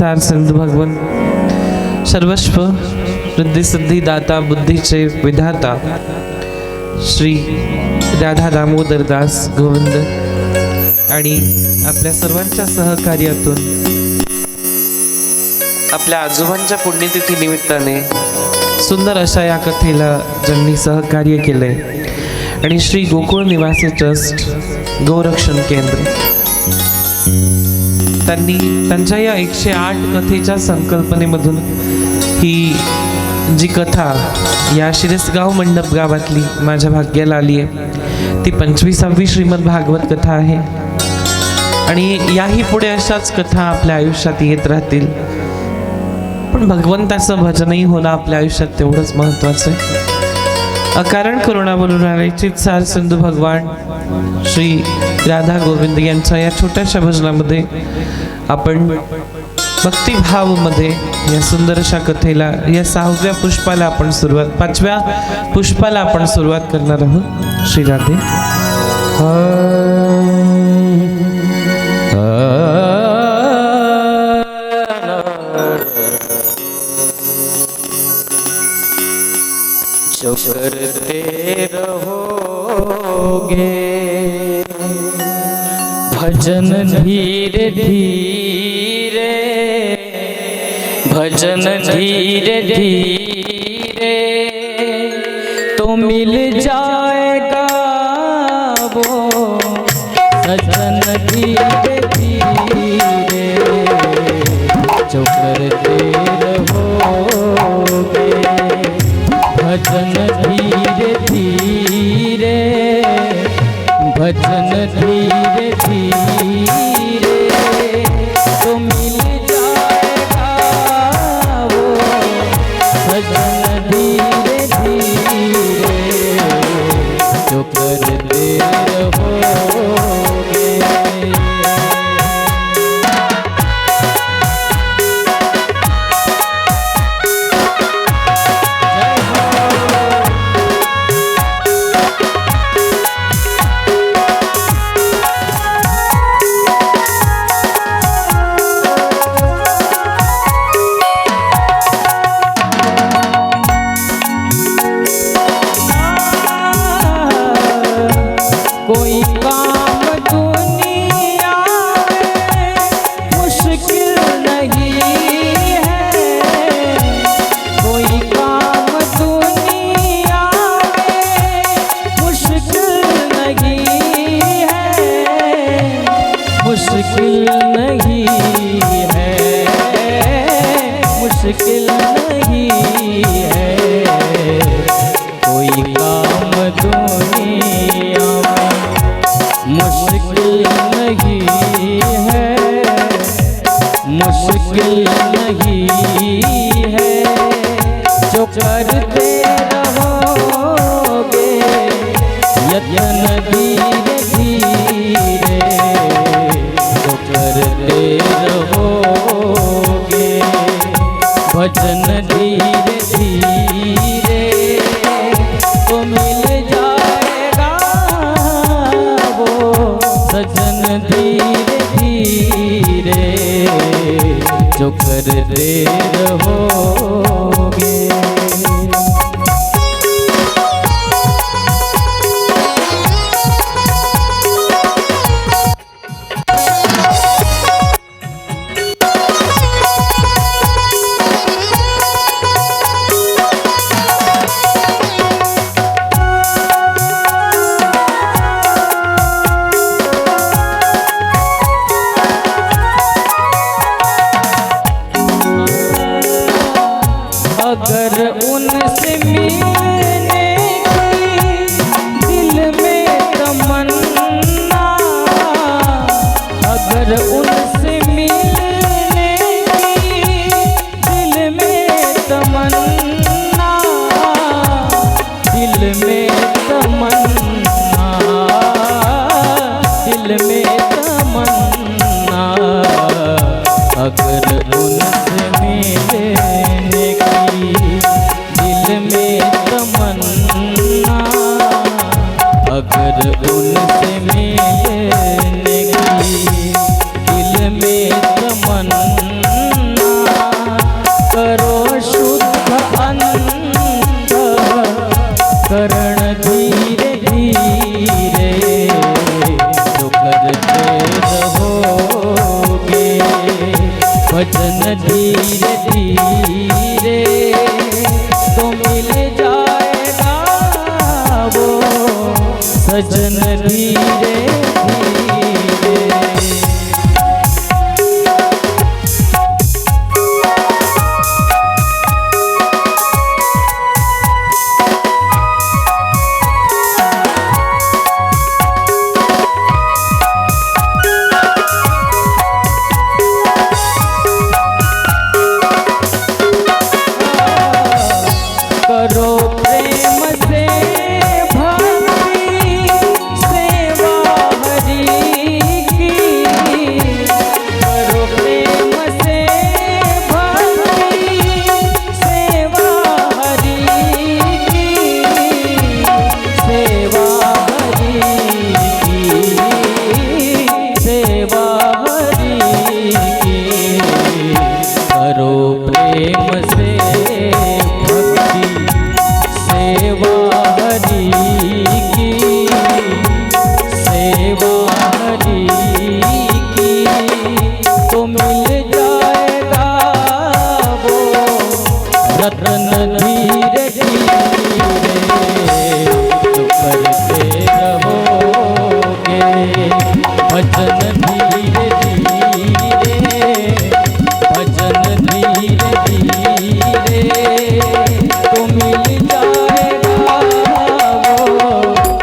सार सिंधु भगवन सर्वस्व वृद्धी सिद्धी दाता बुद्धीचे विधाता श्री राधा दामोदर दास गोविंद आणि आपल्या सर्वांच्या सहकार्यातून आपल्या आजोबांच्या पुण्यतिथी निमित्ताने सुंदर अशा या कथेला ज्यांनी सहकार्य केले आणि श्री गोकुळ निवासी ट्रस्ट गोरक्षण केंद्र त्यांनी त्यांच्या या 108 कथेच्या संकल्पनेमधून ही जी कथा या शिरसगाव मंडप गावातली माझ्या भाग्याला आली आहे ती 25वी श्रीमद भागवत कथा आहे आणि याही पुढे अशाच कथा आपल्या आयुष्यात येत राहतील. पण भगवंताचं भजनही होणं आपल्या आयुष्यात तेवढंच महत्त्वाचं आहे. अकारण करुणा बोलून चित सार सिंधू भगवान श्री राधा गोविंद यांच्या या छोट्याशा भजनामध्ये आपण भक्तिभावमध्ये या सुंदर अशा कथेला या 6व्या पुष्पाला आपण सुरुवात 5व्या पुष्पाला आपण सुरुवात करणार आहोत. श्री राधे. जो करते रहोगे भजन धीरे धीरे, भजन धीरे धीरे तो मिल जाएगा वो सजन धीरे धीरे. जो करते रहोगे भजन धीरे धीरे, भजन धीरे धीरे तो मिल जाएगा वो भजन धीरे धीरे. जो करते रहोगे कोई काम दुनिया में मुश्किल नहीं है, कोई काम दुनिया में मुश्किल नहीं है, मुश्किल नहीं है, मुश्किल नहीं है. कोई काम दुनिया मुश्किल नहीं है, मुश्किल नहीं है. जो करते रहोगे यत्न धीरे धीरे, जो करते रहोगे भजन धीरे धीरे तो मिल जाएगा वो सजन धीरे धीरे. जो करते रहोगे अगर उनसे मिलने की दिल में तमन्ना, अगर उनसे मिलने की दिल में तमन्ना, दिल में तमन्ना, दिल में तमन्ना, अगर उनसे मिलने दिल में तमन्ना, अगर उनसे मिलने की दिल में तमन्ना भजन धीरे धीरे तो मिल जाएगा वो सजन धीरे धीरे। करो प्रेम से भक्ति सेवा हरि की, करो प्रेम से भक्ति सेवा हरि की, सेवा हरि की, सेवा हरि की। करो प्रेम से सेवा हरि की, सेवा हरि की तो मिल जाएगा वो रतन धीरे धीरे तो करते रहोगे भजन धीरे धीरे, भजन धीरे धीरे तो मिल जाएगा वो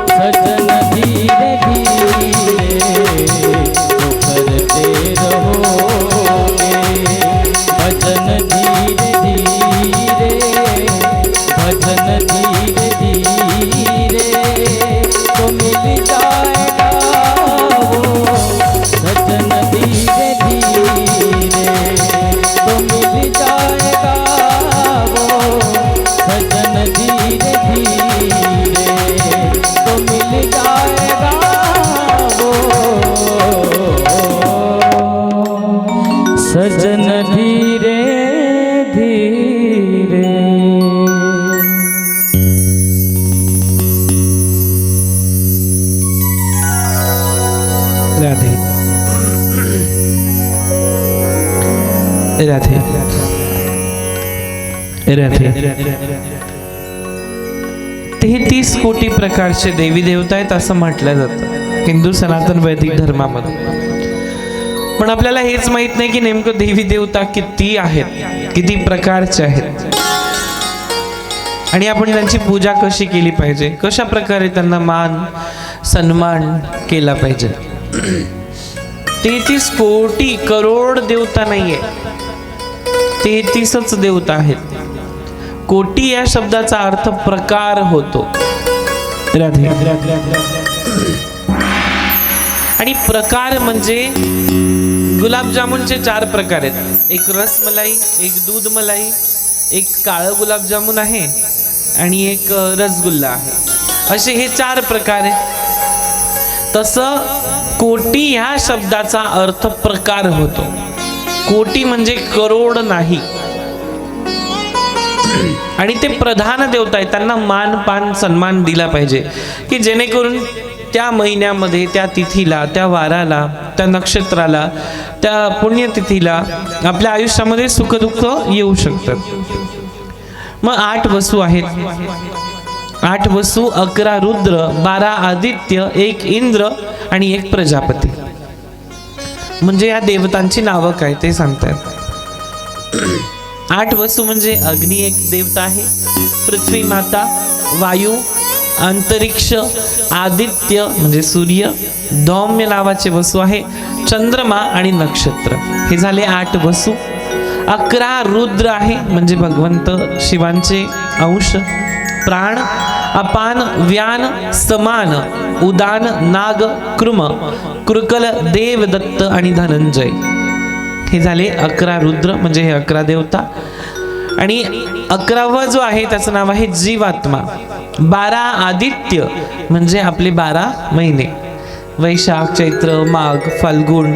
सजन धीरे धीरे तो करते रहोगे भजन धीरे धीरे, भजन धीरे धीरे तो मिल जाएगा वो सजन धीरे धीरे तो मिल जाएगा वो सजन धीरे धीरे तो मिल जाएगा वो सजन धीरे धीरे। राधे राधे राधे। 33 कोटी प्रकारचे देवी देवता आहेत असं म्हटलं जातं हिंदू सनातन वैदिक धर्मामध्ये, पण आपल्याला हेच माहित नाही की नेमकं देवी देवता किती आहेत, किती प्रकारचे आहेत आणि आपण त्यांची पूजा कशी केली पाहिजे, कशा प्रकारे त्यांना मान सन्मान केला पाहिजे। 33 कोटी करोड देवता नाहीये, 33च देवता आहेत। कोटी या शब्दाचा अर्थ प्रकार होतो। राधे आणि प्रकार म्हणजे गुलाबजामुनचे 4 प्रकार आहेत, एक रसमलाई, एक दूध मलाई, एक काळं गुलाबजामुन आहे आणि एक रसगुल्ला आहे, असे हे 4 प्रकार आहेत। तसं कोटी ह्या शब्दाचा अर्थ प्रकार होतो। कोटी म्हणजे करोड नाही, आणि ते प्रधान देवता आहेत, त्यांना मान पान सन्मान दिला पाहिजे की जेणेकरून त्या महिन्यामध्ये त्या तिथीला, त्या वाराला, त्या नक्षत्राला, त्या पुण्यतिथीला आपल्या आयुष्यामध्ये सुखदुःख येऊ शकतात। मग 8 वसू आहेत, 8 वसू, 11 रुद्र, 12 आदित्य, 1 इंद्र आणि 1 प्रजापती। म्हणजे या देवतांची नावं काय ते सांगतात। 8 वसू म्हणजे अग्नी एक देवता आहे, पृथ्वी माता, वायू, अंतरिक्ष, आदित्य म्हणजे सूर्य, धौम्य नावाचे वसू आहे, चंद्रमा आणि नक्षत्र, हे झाले 8 वसू। 11 रुद्र आहे म्हणजे भगवंत शिवांचे अंश, प्राण, अपान, व्यान, समान, उदान, नाग, कृम, कृकल, देव, दत्त आणि धनंजय, हे झाले 11 रुद्र म्हणजे हे 11 देवता। आणि 11वा जो आहे त्याचं नाव आहे जीवात्मा। 12 आदित्य म्हणजे आपले 12 महिने, वैशाख, चैत्र, माघ, फाल्गुन,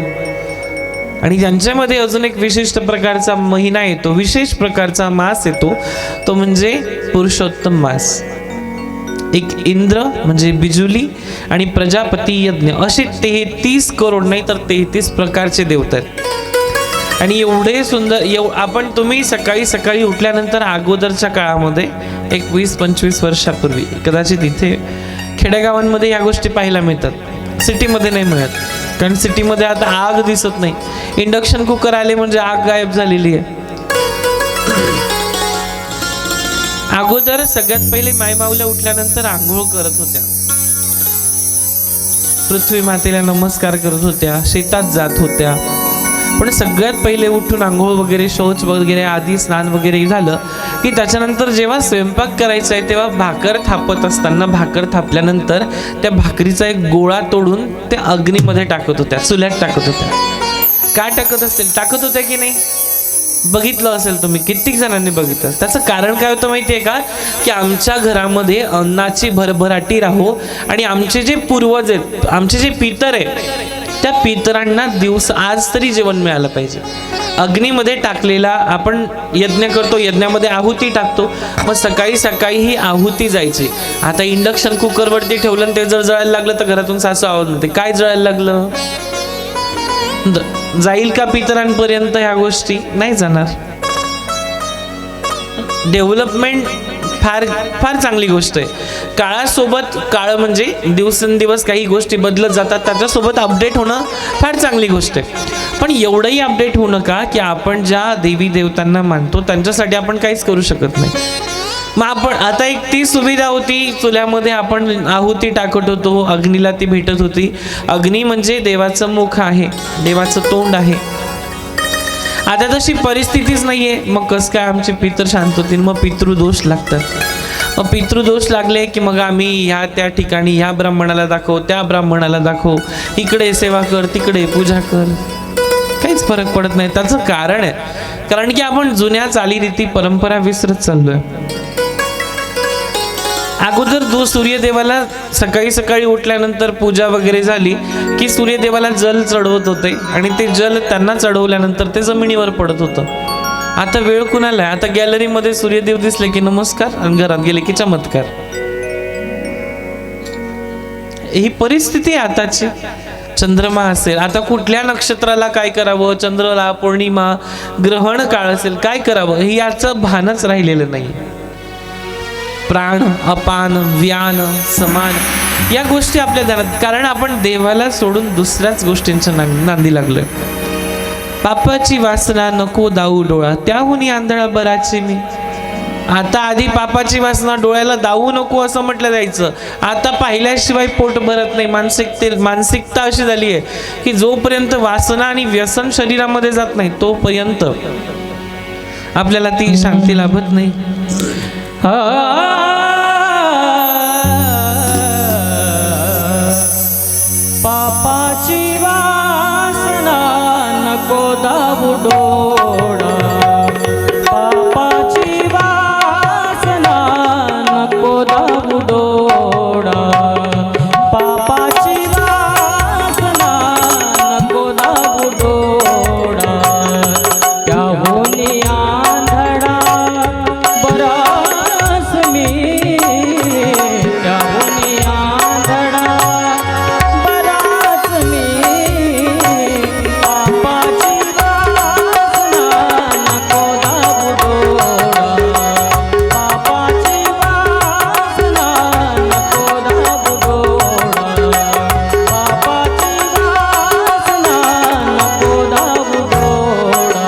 आणि ज्यांच्यामध्ये अजून एक विशिष्ट प्रकारचा महिना येतो, विशेष प्रकारचा मास येतो, तो म्हणजे पुरुषोत्तम मास। एक इंद्र म्हणजे बिजुली आणि प्रजापती यज्ञ, असे 33 करोड नाही तर 33 प्रकारचे देवता आहेत। आणि एवढे सुंदर आपण तुम्ही सकाळी सकाळी उठल्यानंतर अगोदरच्या काळामध्ये एक 20-25 वर्षापूर्वी कदाचित इथे खेडेगावांमध्ये या गोष्टी पाहायला मिळतात, सिटीमध्ये नाही मिळत. कारण सिटीमध्ये आता आग दिसत नाही. इंडक्शन कुकर आले म्हणजे आग गायब झालेली आहे. अगोदर सगळ्यात पहिले मायमाऊल्या उठल्यानंतर आंघोळ करत होत्या, पृथ्वी मातेला नमस्कार करत होत्या, शेतात जात होत्या. पण सगळ्यात पहिले उठून आंघोळ वगैरे, शौच वगैरे आधी स्नान वगैरे झालं की त्याच्यानंतर जेव्हा स्वयंपाक करायचा आहे तेव्हा भाकर थापत असताना, भाकर थापल्यानंतर त्या भाकरीचा एक गोळा तोडून त्या अग्नीमध्ये टाकत होत्या, चुल्यात टाकत होत्या. का टाकत होत्या की नाही बघितलं असेल तुम्ही, कित्येक जणांनी बघितलं. त्याचं कारण काय होतं माहिती आहे का, की आमच्या घरामध्ये अन्नाची भरभराटी राहो आणि आमचे जे पूर्वज आहेत, आमचे जे पितर आहे, त्या पितरांना आज तरी जेवण मिळालं पाहिजे. अग्नीमध्ये टाकलेला आपण यज्ञ करतो, यज्ञामध्ये आहुती टाकतो, मग सकाळी सकाळी ही आहुती जायची. आता इंडक्शन कुकरवरती ठेवलं आणि ते जर जळायला लागलं तर घरातून सासू आवाज होते, काय जळायला लागलं. जाईल का पितरांपर्यंत ह्या गोष्टी? नाही जाणार. डेव्हलपमेंट फार फार चांगली गोष्ट आहे. काळासोबत, काळ म्हणजे दिवसेंदिवस काही गोष्टी बदलत जातात, त्याच्यासोबत अपडेट होणं फार चांगली गोष्ट आहे. पण एवढंही अपडेट होऊ नका की आपण ज्या देवी देवतांना मानतो त्यांच्यासाठी आपण काहीच करू शकत नाही. मग आपण आता एक ती सुविधा होती, चुल्यामध्ये आपण आहुती टाकत होतो, अग्नीला ती भेटत होती. अग्नी म्हणजे देवाचं मुख आहे, देवाचं तोंड आहे. आता तशी परिस्थितीच नाहीये, मग कसं काय आमचे पितर शांत होतील? मग पितृदोष लागतात. मग पितृदोष लागले की मग आम्ही ह्या त्या ठिकाणी ह्या ब्राह्मणाला दाखव, त्या ब्राह्मणाला दाखव, इकडे सेवा कर, तिकडे पूजा कर, काहीच फरक पडत नाही. त्याचं कारण आहे, कारण की आपण जुन्या चालीरीती परंपरा विसरत चाललोय. अगोदर सूर्यदेवाला सकाळी सकाळी उठल्यानंतर पूजा वगैरे झाली की सूर्यदेवाला जल चढवत होते आणि ते जल त्यांना चढवल्यानंतर ते जमिनीवर पडत होतं. आता वेळ कुणाला आहे? आता गॅलरीमध्ये सूर्यदेव दिसले की नमस्कार आणि घरात गेले की चमत्कार. ही परिस्थिती आहे आताची. चंद्रमा असेल, आता कुठल्या नक्षत्राला काय करावं, चंद्राला, पौर्णिमा, ग्रहण काळ असेल, काय करावं हे याचं भानच राहिलेलं नाही. प्राण, अपान, व्यान, समान या गोष्टी आपल्या ध्यानात, कारण आपण देवाला सोडून दुसऱ्याच गोष्टींच्या नांदी लागलोय. पापाची वासना नको दाऊ डोळा, त्याहून आंधळा बराची मी. आता आधी पापाची वासना डोळ्याला दाऊ नको असं म्हटलं जायचं, आता पाहिल्याशिवाय पोट भरत नाही. मानसिकता अशी झाली आहे की जोपर्यंत वासना आणि व्यसन शरीरामध्ये जात नाही तोपर्यंत आपल्याला ती शांती लाभत नाही. पापाची वासना नको दाबू डोळा, पापाची वासना नको दाबू डोळा, पापाची वासना नको दाबू डोळा, त्याहून आंधळा बराच मी, त्याहून आंधळा बराच मी, पापाची वासना नको दाबू डोळा, पापाची वासना नको दाबू डोळा, पापाची वासना नको दाबू डोळा.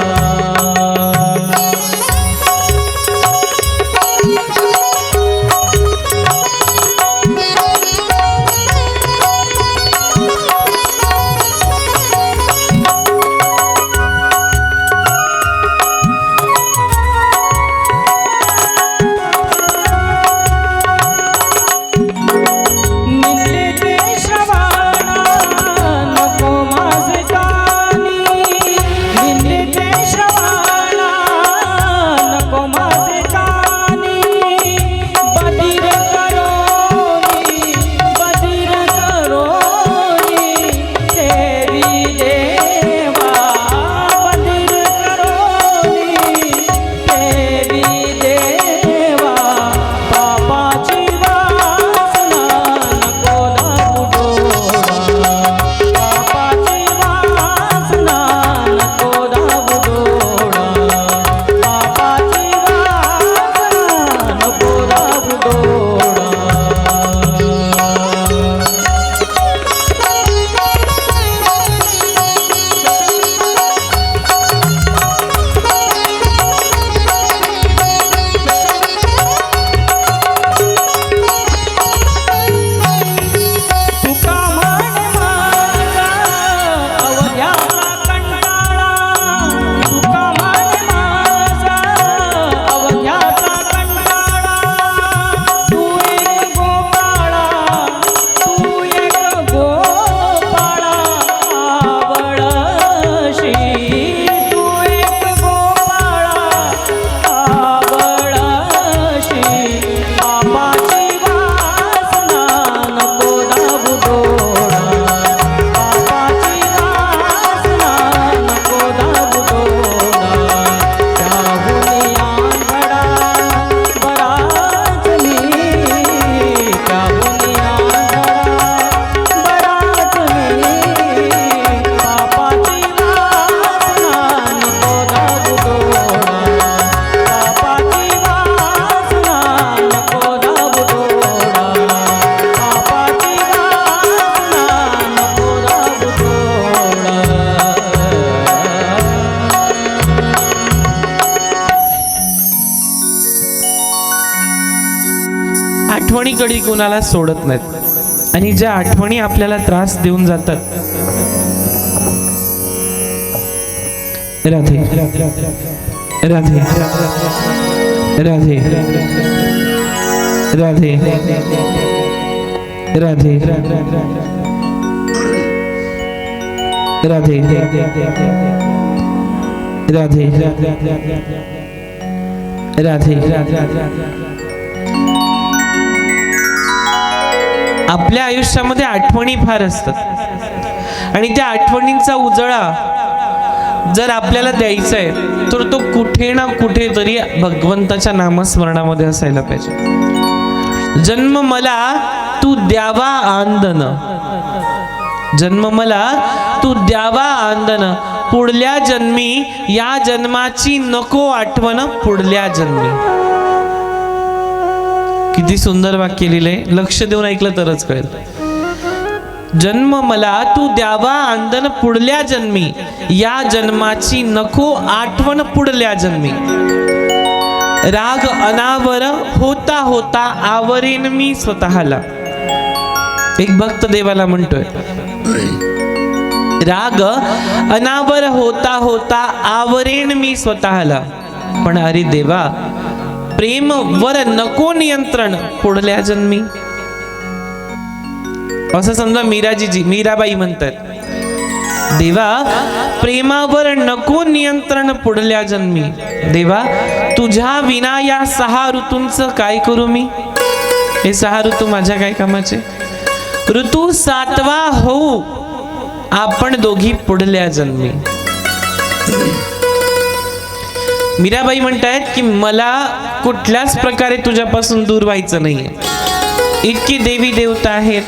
आठवणी कधी कुणाला सोडत नाहीत आणि ज्या आठवणी आपल्याला त्रास देऊन जातात, राधे राधे राधे राधे राधे राधे राधे आपल्या आयुष्यामध्ये आठवणी फार असतात आणि त्या आठवणींचा उजळा जर आपल्याला द्यायचा आहे तर तो कुठे ना कुठे तरी भगवंताच्या नामस्मरणामध्ये असायला पाहिजे. जन्म मला तू द्यावा आंदन, जन्म मला तू द्यावा आंदन, पुढल्या जन्मी या जन्माची नको आठवण पुढल्या जन्मी. किती सुंदर वाक्य लिहिलंय, लक्ष देऊन ऐकलं तरच कळेल. जन्म मला तू द्यावा आंदन पुढल्या जन्मी, या जन्माची नको आठवण पुढल्या जन्मी. राग अनावर होता होता आवरेन मी स्वतःला. एक भक्त देवाला म्हणतोय, राग अनावर होता होता आवरेन मी स्वतःला. पण अरे देवा, प्रेम वर नको नियंत्रण पुढल्या जन्मी. असं समजा मीराबाई म्हणतात, देवा प्रेमावर नको नियंत्रण पुढल्या जन्मी. देवा तुझ्या विना या 6 ऋतूंचं काय करू मी. हे 6 ऋतू माझ्या काय कामाचे. ऋतू 7वा होऊ आपण दोघी पुढल्या जन्मी. मीराबाई म्हणतायत की मला कुठल्याच प्रकारे तुझ्यापासून दूर व्हायचं नाहीये. इतकी देवी देवता आहेत,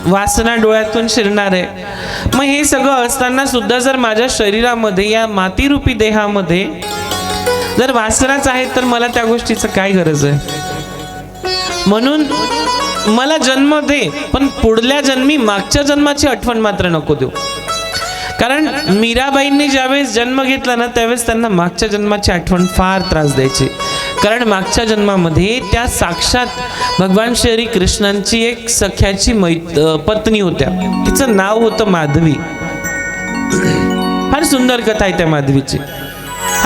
वासना डोळ्यातून शिरणार आहे. मग हे सगळं असताना सुद्धा जर माझ्या शरीरामध्ये या मातीरूपी देहामध्ये जर वासनाच आहेत तर मला त्या गोष्टीचं काय गरज आहे. म्हणून मला जन्म दे, पण पुढल्या जन्मी मागच्या जन्माची आठवण मात्र नको देऊ. कारण मीराबाईंनी ज्यावेळेस जन्म घेतला ना त्यावेळेस त्यांना मागच्या जन्माची आठवण फार त्रास द्यायची. कारण मागच्या जन्मामध्ये त्या साक्षात भगवान श्री कृष्णांची एक सख्याची पत्नी होत्या. तिचं नाव होतं माधवी. फार सुंदर कथा आहे त्या माधवीची.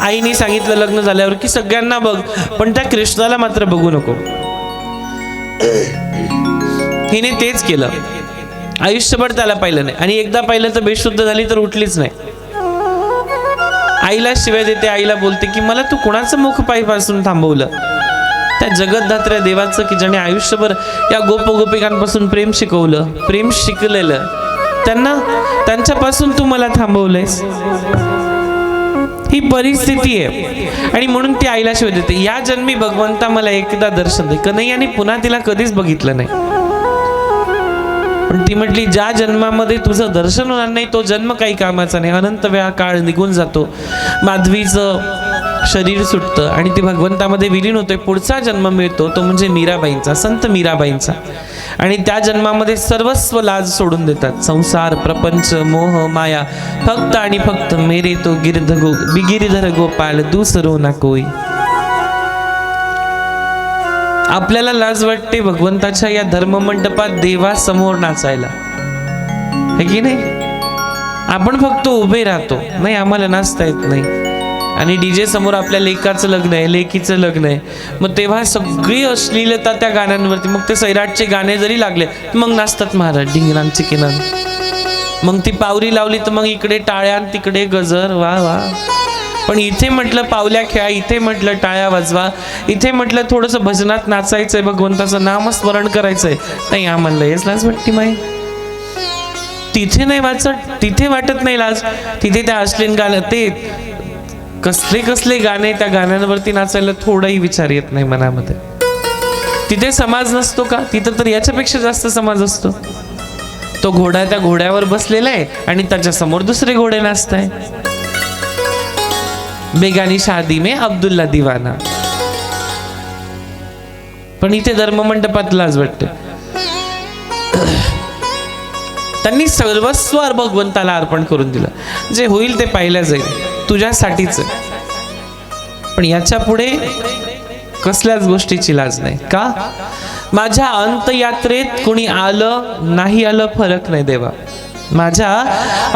आईने सांगितलं लग्न झाल्यावर की सगळ्यांना बघ पण त्या कृष्णाला मात्र बघू नको. हिने तेच केलं, आयुष्यभर त्याला पाहिलं नाही आणि एकदा पाहिलं तर बेशुद्ध झाली तर उठलीच नाही. आईला शिवाय देते, आईला बोलते की मला तू कोणाचं मुख पायीपासून थांबवलं. त्या जगतधात्र्या देवाचं की ज्याने आयुष्यभर या गोपिकांपासून प्रेम शिकवलं, प्रेम शिकलेलं, त्यांच्यापासून तू मला थांबवलंयस. ही परिस्थिती आहे आणि म्हणून ती आईला शिवाय देते. या जन्मी भगवंता मला एकदा दर्शन दे. कन्हैयाने पुन्हा तिला कधीच बघितलं नाही. पण ती म्हटली ज्या जन्मामध्ये तुझं दर्शन होणार नाही तो जन्म काही कामाचा नाही. अनंत वेळा काळ निघून जातो, माधवीचं शरीर सुटतं आणि ती भगवंतामध्ये विलीन होते. पुढचा जन्म मिळतो तो म्हणजे मीराबाईंचा, संत मीराबाईंचा. आणि त्या जन्मामध्ये सर्वस्व लाज सोडून देतात. संसार, प्रपंच, मोह, माया, फक्त आणि फक्त मेरे तो गिरिधर गोपाल दूसरो ना कोई. आपल्याला लाज वाटते भगवंताच्या या धर्ममंडपात देवासमोर नाचायला, है की नाही. आपण फक्त उभे राहतो, नाही आम्हाला नाचता येत नाही. आणि डीजे समोर आपल्या लेकाचं लग्न आहे, लेकीचं लग्न आहे, मग तेव्हा सगळी अश्लीलता त्या गाण्यांवरती. मग ते सैराटचे गाणे जरी लागले मग नाचतात महाराज ढिंगणान चिकिनान. मग ती पावरी लावली तर मग इकडे टाळ्या तिकडे गजर, वा वा. पण इथे म्हटलं पावल्या खेळा, इथे म्हटलं टाळ्या वाजवा, इथे म्हटलं थोडंसं भजनात नाचायचंय, भगवंताचं नामस्मरण करायचंय, नाही आम्हाला हेच लाज वाटते माई. तिथे नाही वाचत, तिथे वाटत नाही लाज. तिथे त्या अश्लील गाणं, ते कसले गाणे, त्या गाण्यांवरती नाचायला थोडाही विचार येत नाही मनामध्ये. तिथे समाज नसतो का. तिथं तर याच्यापेक्षा जास्त समाज असतो. तो घोडा त्या घोड्यावर बसलेला आहे आणि त्याच्या समोर दुसरे घोडे नाचताय. बेगानी शादी में अब्दुल्ला दिवाना. पण इथे धर्ममंडपात लाज वाटते. त्यांनी सर्वस्व भगवंताला अर्पण करून दिलं. जे होईल ते पाहिलं जाईल, तुझ्यासाठीच. पण याच्या पुढे कसल्याच गोष्टीची लाज नाही. का. माझ्या अंतयात्रेत कुणी आलं नाही आलं फरक नाही देवा. माझ्या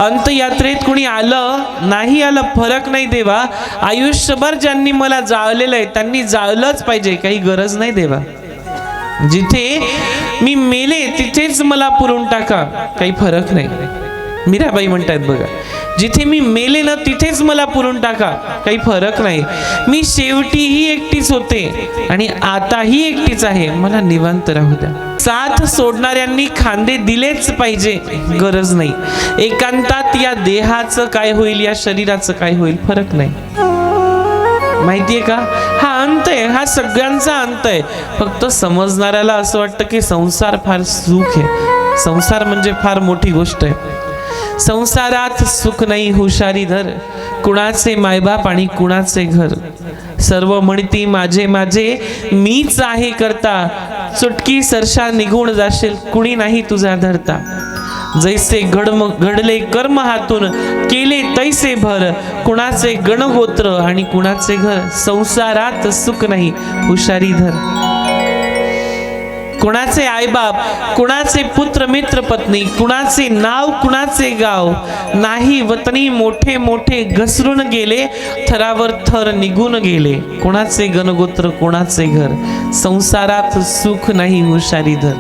अंतयात्रेत कुणी आलं नाही आलं फरक नाही देवा. आयुष्यभर ज्यांनी मला जाळलेलं आहे त्यांनी जाळलंच पाहिजे, काही गरज नाही देवा. जिथे मी मेले तिथेच मला पुरून टाका, काही फरक नाही. मीराबाई म्हणतात बघा, जिथे मी मेले ना तिथेच मला पुरून टाका, काही फरक नाही. मी शेवटीही एकटीच होते आणि आताही एकटीच आहे, मला निवांत राहू द्या. साथ सोडणाऱ्यांनी खांदे दिलेच पाहिजे, गरज नाही. एकांतात या देहाचं काय होईल, या शरीराचं काय होईल, फरक नाही. माहितीये का, हा अंत आहे, हा सगळ्यांचा अंत आहे. फक्त समजणाऱ्याला असं वाटतं की संसार फार सुख आहे. संसार म्हणजे फार मोठी गोष्ट आहे. संसारात सुख नाही हुशारी धर, कुणाचे मायबाप आणि कुणाचे घर. सर्व म्हणती माझे माझे, मीच आहे करता. चुटकी सरशा निघून जाशील, कुणी नाही तुझा धरता. जैसे घडले कर्म हातून, केले तैसे भर. कुणाचे गणगोत्र आणि कुणाचे घर. संसारात सुख नाही हुशारी धर. कुणाचे आईबाप, कुणाचे पुत्र मित्र पत्नी, कुणाचे नाव कुणाचे गाव. नाही वतनी मोठे मोठे घसरून गेले, थरावर थर निघून गेले. कुणाचे गणगोत्र कुणाचे घर. संसारात सुख नाही हुशारी धर.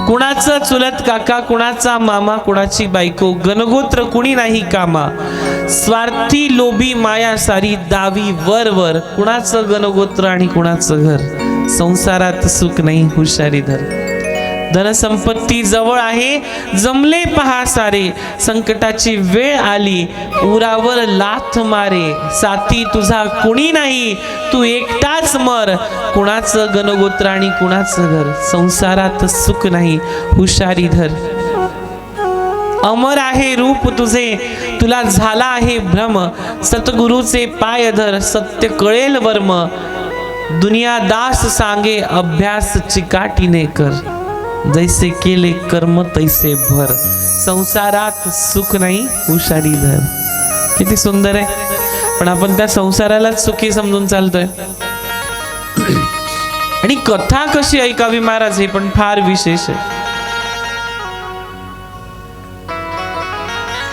कुणाचं चुलत काका, कुणाचा मामा, कुणाची बायको. गणगोत्र कुणी नाही कामा. स्वार्थी लोभी माया सारी, दावी वर वर. कुणाचं गणगोत्र आणि कुणाचं घर. संसारात सुख नाही हुशारी धर. धनसंपत्ती जवळ आहे, जमले पहा सारे. संकटाची वेळ आली, उरावर लाथ मारे. साथी तुझा कुणी नाही, तू एकटाच मर. कुणाचं गणगोत्र आणि कुणाचं घर. संसारात सुख नाही हुशारी धर. अमर आहे रूप तुझे, तुला झाला आहे भ्रम. सतगुरूचे पाय धर, सत्य कळेल वर्म. दुनिया दास सांगे, अभ्यास चिकाटीने कर. जैसे केले कर्म तैसे भर. संसारात सुख नाही हुशारी धर. किती सुंदर आहे, पण आपण त्या संसारालाच सुखी समजून चालतोय. आणि कथा कशी ऐकावी महाराज, हे पण फार विशेष आहे.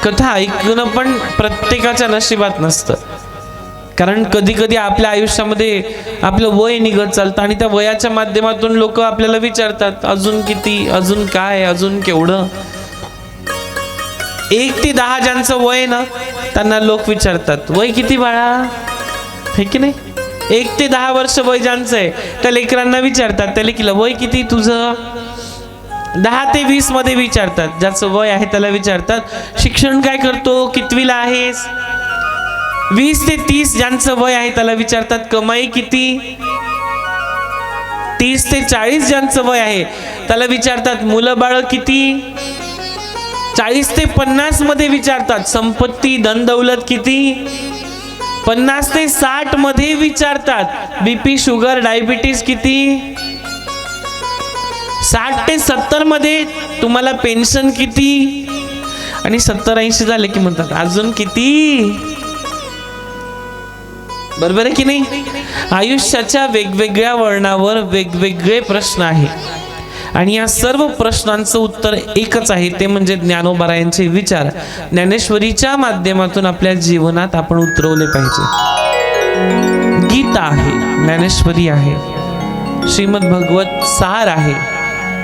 कथा ऐकणं पण प्रत्येकाच्या नशिबात नसतं. कारण कधी कधी आपल्या आयुष्यामध्ये आपलं वय निघत चालतं आणि त्या वयाच्या माध्यमातून लोक आपल्याला विचारतात, अजून किती, अजून काय, अजून केवढं. 1 ते 10 ज्यांचं वय ना त्यांना लोक विचारतात, वय किती बाळा, हे की नाही. 1 ते 10 वर्ष वय ज्यांचं आहे त्या लेकरांना विचारतात, त्या लेकीला वय किती तुझं. 10 ते 20 मध्ये विचारतात, ज्याचं वय आहे त्याला विचारतात शिक्षण काय करतो, कितवीला आहेस. 20 ते 30 ज्यांचं वय आहे त्याला विचारतात कमाई किती. 30 ते 40 ज्यांचं वय आहे त्याला विचारतात मुलं बाळ किती. 40 ते 50 मध्ये विचारतात संपत्ती धन दौलत किती. 50 ते 60 मध्ये विचारतात बीपी शुगर डायबिटीज किती. 60 ते 70 मध्ये तुम्हाला पेन्शन किती. आणि 70-80 झाले की म्हणतात अजून किती. बरोबर आहे की नाही. आयुष्याच्या वेगवेगळ्या वळणावर वेगवेगळे प्रश्न आहे आणि या सर्व प्रश्नांचं उत्तर एकच आहे, ते म्हणजे ज्ञानोबारायांचे विचार ज्ञानेश्वरीच्या माध्यमातून आपल्या जीवनात आपण उतरवले पाहिजे. गीता आहे, ज्ञानेश्वरी आहे, श्रीमद भगवत सार आहे,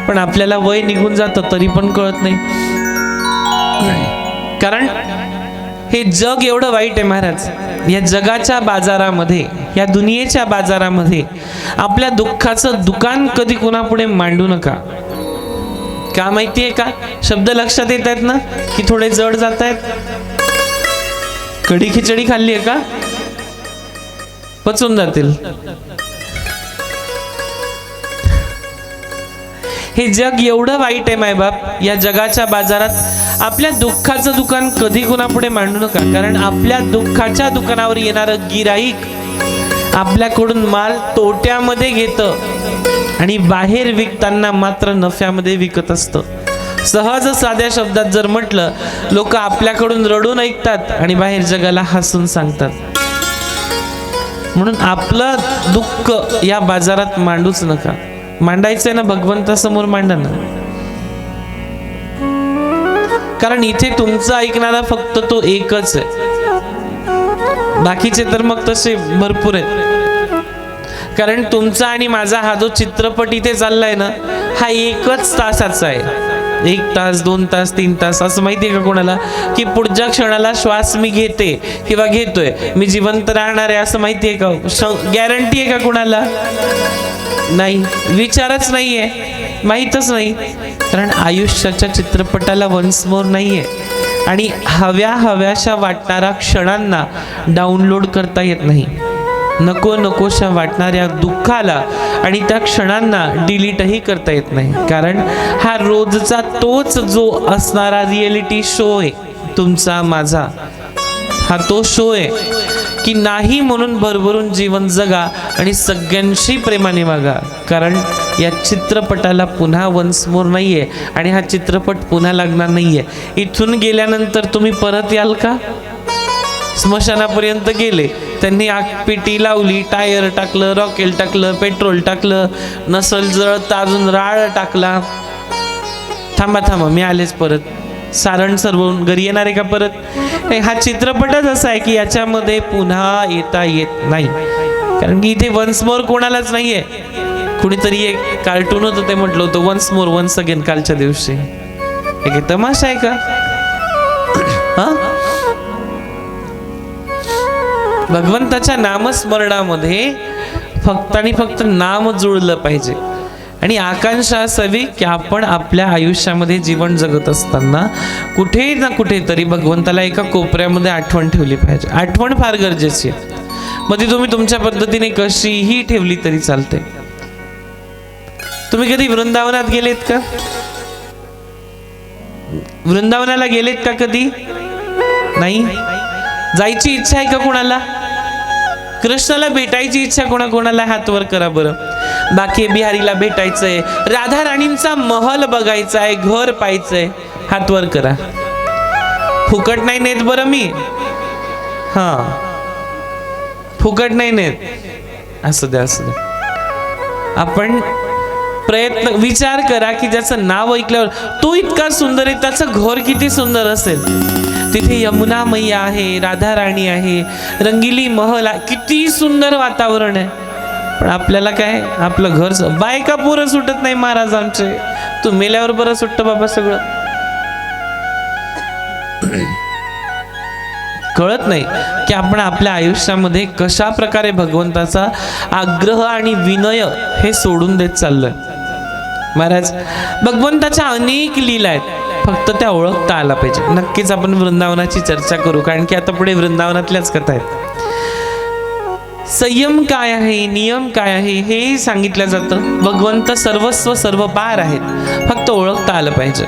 पण आपल्याला वय निघून जातं तरी पण कळत नाही. कारण हे जग एवढं वाईट आहे महाराज. या जगाच्या बाजारामध्ये, या दुनियेच्या बाजारामध्ये आपल्या दुःखाचं दुकान कधी कोणापुढे मांडू नका. का माहितीये का, शब्द लक्षात येत आहेत ना की थोडे जड जात आहेत. कढी खिचडी खाल्ली आहे का, पचून जातील. हे जग एवढं वाईट आहे मायबाप. या जगाच्या बाजारात आपल्या दुःखाचं दुकान कधी कोणापुढे मांडू नका. कारण आपल्या दुःखाच्या दुकानावर येणारं गिराईक आपल्याकडून माल तोट्यामध्ये घेतं आणि बाहेर विकताना मात्र नफ्यामध्ये विकत असतं. सहज साध्या शब्दात जर म्हटलं, लोक आपल्याकडून रडून ऐकतात आणि बाहेर जगाला हसून सांगतात. म्हणून आपलं दुःख या बाजारात मांडूच नका. मांडायचंय ना भगवंतासमोर मांडा ना. कारण इथे तुमचं ऐकणारा फक्त तो एकच आहे, बाकीचे तर मग तसे भरपूर आहेत. कारण तुमचा आणि माझा हा जो चित्रपट इथे चाललाय ना, हा एकच तासाचा आहे. 1 तास 2 तास 3 तास असं माहितीये का कोणाला की पुढच्या क्षणाला श्वास मी घेते किंवा घेतोय, मी जिवंत राहणार आहे असं माहितीये का? गॅरंटी आहे का कोणाला? नाही, विचारच नाहीये, माहीतच नाही. कारण आयुष्याच्या चित्रपटाला वन्स मोर नाहीये आणि हव्याशा वाटणाऱ्या क्षणांना डाउनलोड करता येत नाही. नको नकोशा वाटणाऱ्या दुःखाला आणि त्या क्षणांना डिलीटही करता येत नाही. कारण हा रोजचा तोच जो असणारा रिएलिटी शो आहे तुमचा माझा, हा तो शो आहे की नाही म्हणून भरभरून जीवन जगा आणि सगळ्यांशी प्रेमाने वागा. कारण या चित्रपटाला पुन्हा वन्स मोर नाहीये आणि हा चित्रपट पुन्हा लागणार नाहीये. इथून गेल्यानंतर तुम्ही परत याल का? स्मशानापर्यंत गेले, त्यांनी आगपेटी लावली, टायर टाकलं, रॉकेल टाकलं, पेट्रोल टाकलं, नसल जळत अजून राळ टाकला. थांबा मी आलेच परत, सारण सरवून घरी येणार आहे का परत? हा चित्रपटच असा आहे की याच्यामध्ये पुन्हा येता येत नाही. कारण की इथे वन्स मोर कोणालाच नाहीये. कुणीतरी एक कार्टून होतं ते म्हटलं होतं वन्स मोर वन्स अगेन कालच्या दिवशी. एक तमाशा आहे का? हा, भगवंताच्या नामस्मरणामध्ये फक्त आणि फक्त नाम जुळलं पाहिजे. आणि आकांक्षा असावी की आपण आपल्या आयुष्यामध्ये जीवन जगत असताना कुठे ना कुठेतरी भगवंताला एका कोपऱ्यामध्ये आठवण ठेवली पाहिजे. आठवण फार गरजेची आहे. मग ती तुम्ही तुमच्या पद्धतीने कशीही ठेवली तरी चालते. तुम्ही कधी वृंदावनात गेलेत का? वृंदावनाला गेलेत का कधी? नाही. जायची इच्छा आहे का कोणाला? कृष्णाला भेटायची इच्छा कोणाला? हात वर करा बरं. बाकी बिहारीला भेटायचंय, राधा राणींचा महल बघायचा आहे, घर पाहायचंय, हात वर करा. फुकट नाही नेत बरं मी, हा फुकट नाही नेत. असू द्या. आपण प्रयत्न विचार करा की ज्याचं नाव ऐकल्यावर तो इतका सुंदर आहे, त्याचं घर किती सुंदर असेल. तिथे यमुना मैया आहे, राधा राणी आहे, रंगिली महल आहे, किती सुंदर वातावरण आहे. पण आपल्याला काय, आपलं घर बायका पुरं सुटत नाही महाराज आमचे. तू मेल्यावर बरं सुटतं बाबा सगळं. कळत नाही की आपण आपल्या आयुष्यामध्ये कशा प्रकारे भगवंताचा आग्रह आणि विनय हे सोडून देत चाललोय. महाराज, भगवंताच्या अनेक लीला आहेत, फक्त त्या ओळखता आला पाहिजे. नक्कीच आपण वृंदावनाची चर्चा करू, कारण की आता पुढे वृंदावनातल्याच कथा आहेत. संयम काय आहे, नियम काय आहे हे सांगितलं जातं. भगवंत सर्वस्व सर्व पार आहेत, फक्त ओळखता आलं पाहिजे.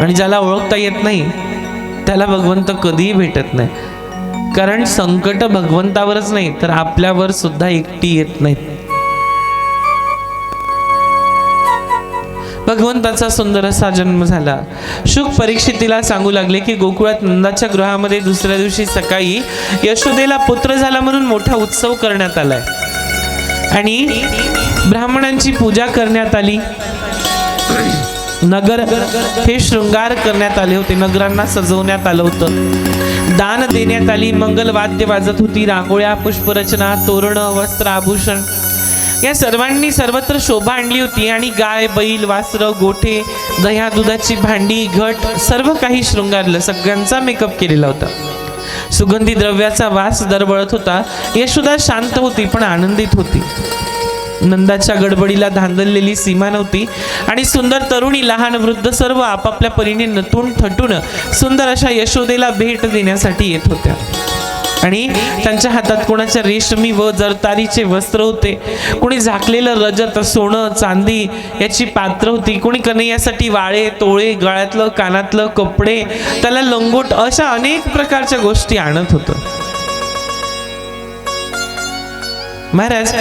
आणि ज्याला ओळखता येत नाही त्याला भगवंत कधीही भेटत नाही. कारण संकट भगवंतावरच नाही तर आपल्यावर सुद्धा एकटी येत नाहीत. भगवंताचा सुंदर असा जन्म झाला. शुक परीक्षितीला सांगू लागले की गोकुळात नंदाच्या गृहामध्ये दुसऱ्या दिवशी सकाळी यशोदेला पुत्र झाला म्हणून मोठा उत्सव करण्यात आलाय आणि ब्राह्मणांची पूजा करण्यात आली. नगर हे शृंगार करण्यात आले होते, नगरांना सजवण्यात आलं होतं, दान देण्यात आली, मंगल वाद्य वाजत होती, रांगोळ्या, पुष्परचना, तोरण, वस्त्र, आभूषण या सर्वांनी सर्वत्र शोभा आणली होती. आणि गाय, बैल, वासरं, गोठे, दह्या दुधाची भांडी, घट सर्व काही शृंगारलं. सगळ्यांचा मेकअप केलेला होता. सुगंधी द्रव्याचा वास दरवळत होता. यशोदा शांत होती पण आनंदित होती. नंदाच्या गडबडीला धांदललेली सीमा नव्हती आणि सुंदर तरुणी, लहान, वृद्ध सर्व आपापल्या परीने नटून थटून सुंदर अशा यशोदेला भेट देण्यासाठी येत होत्या. आणि त्यांच्या हातात कोणाच्या रेशमी व जरतारीचे वस्त्र होते, कोणी झाकलेलं रजत, सोनं, चांदी याची पात्र होती, कोणी कन्हैयासाठी वाळे, तोळे, गळ्यातलं, कानातलं, कपडे, त्याला लंगोट अशा अनेक प्रकारच्या गोष्टी आणत होतं. महाराज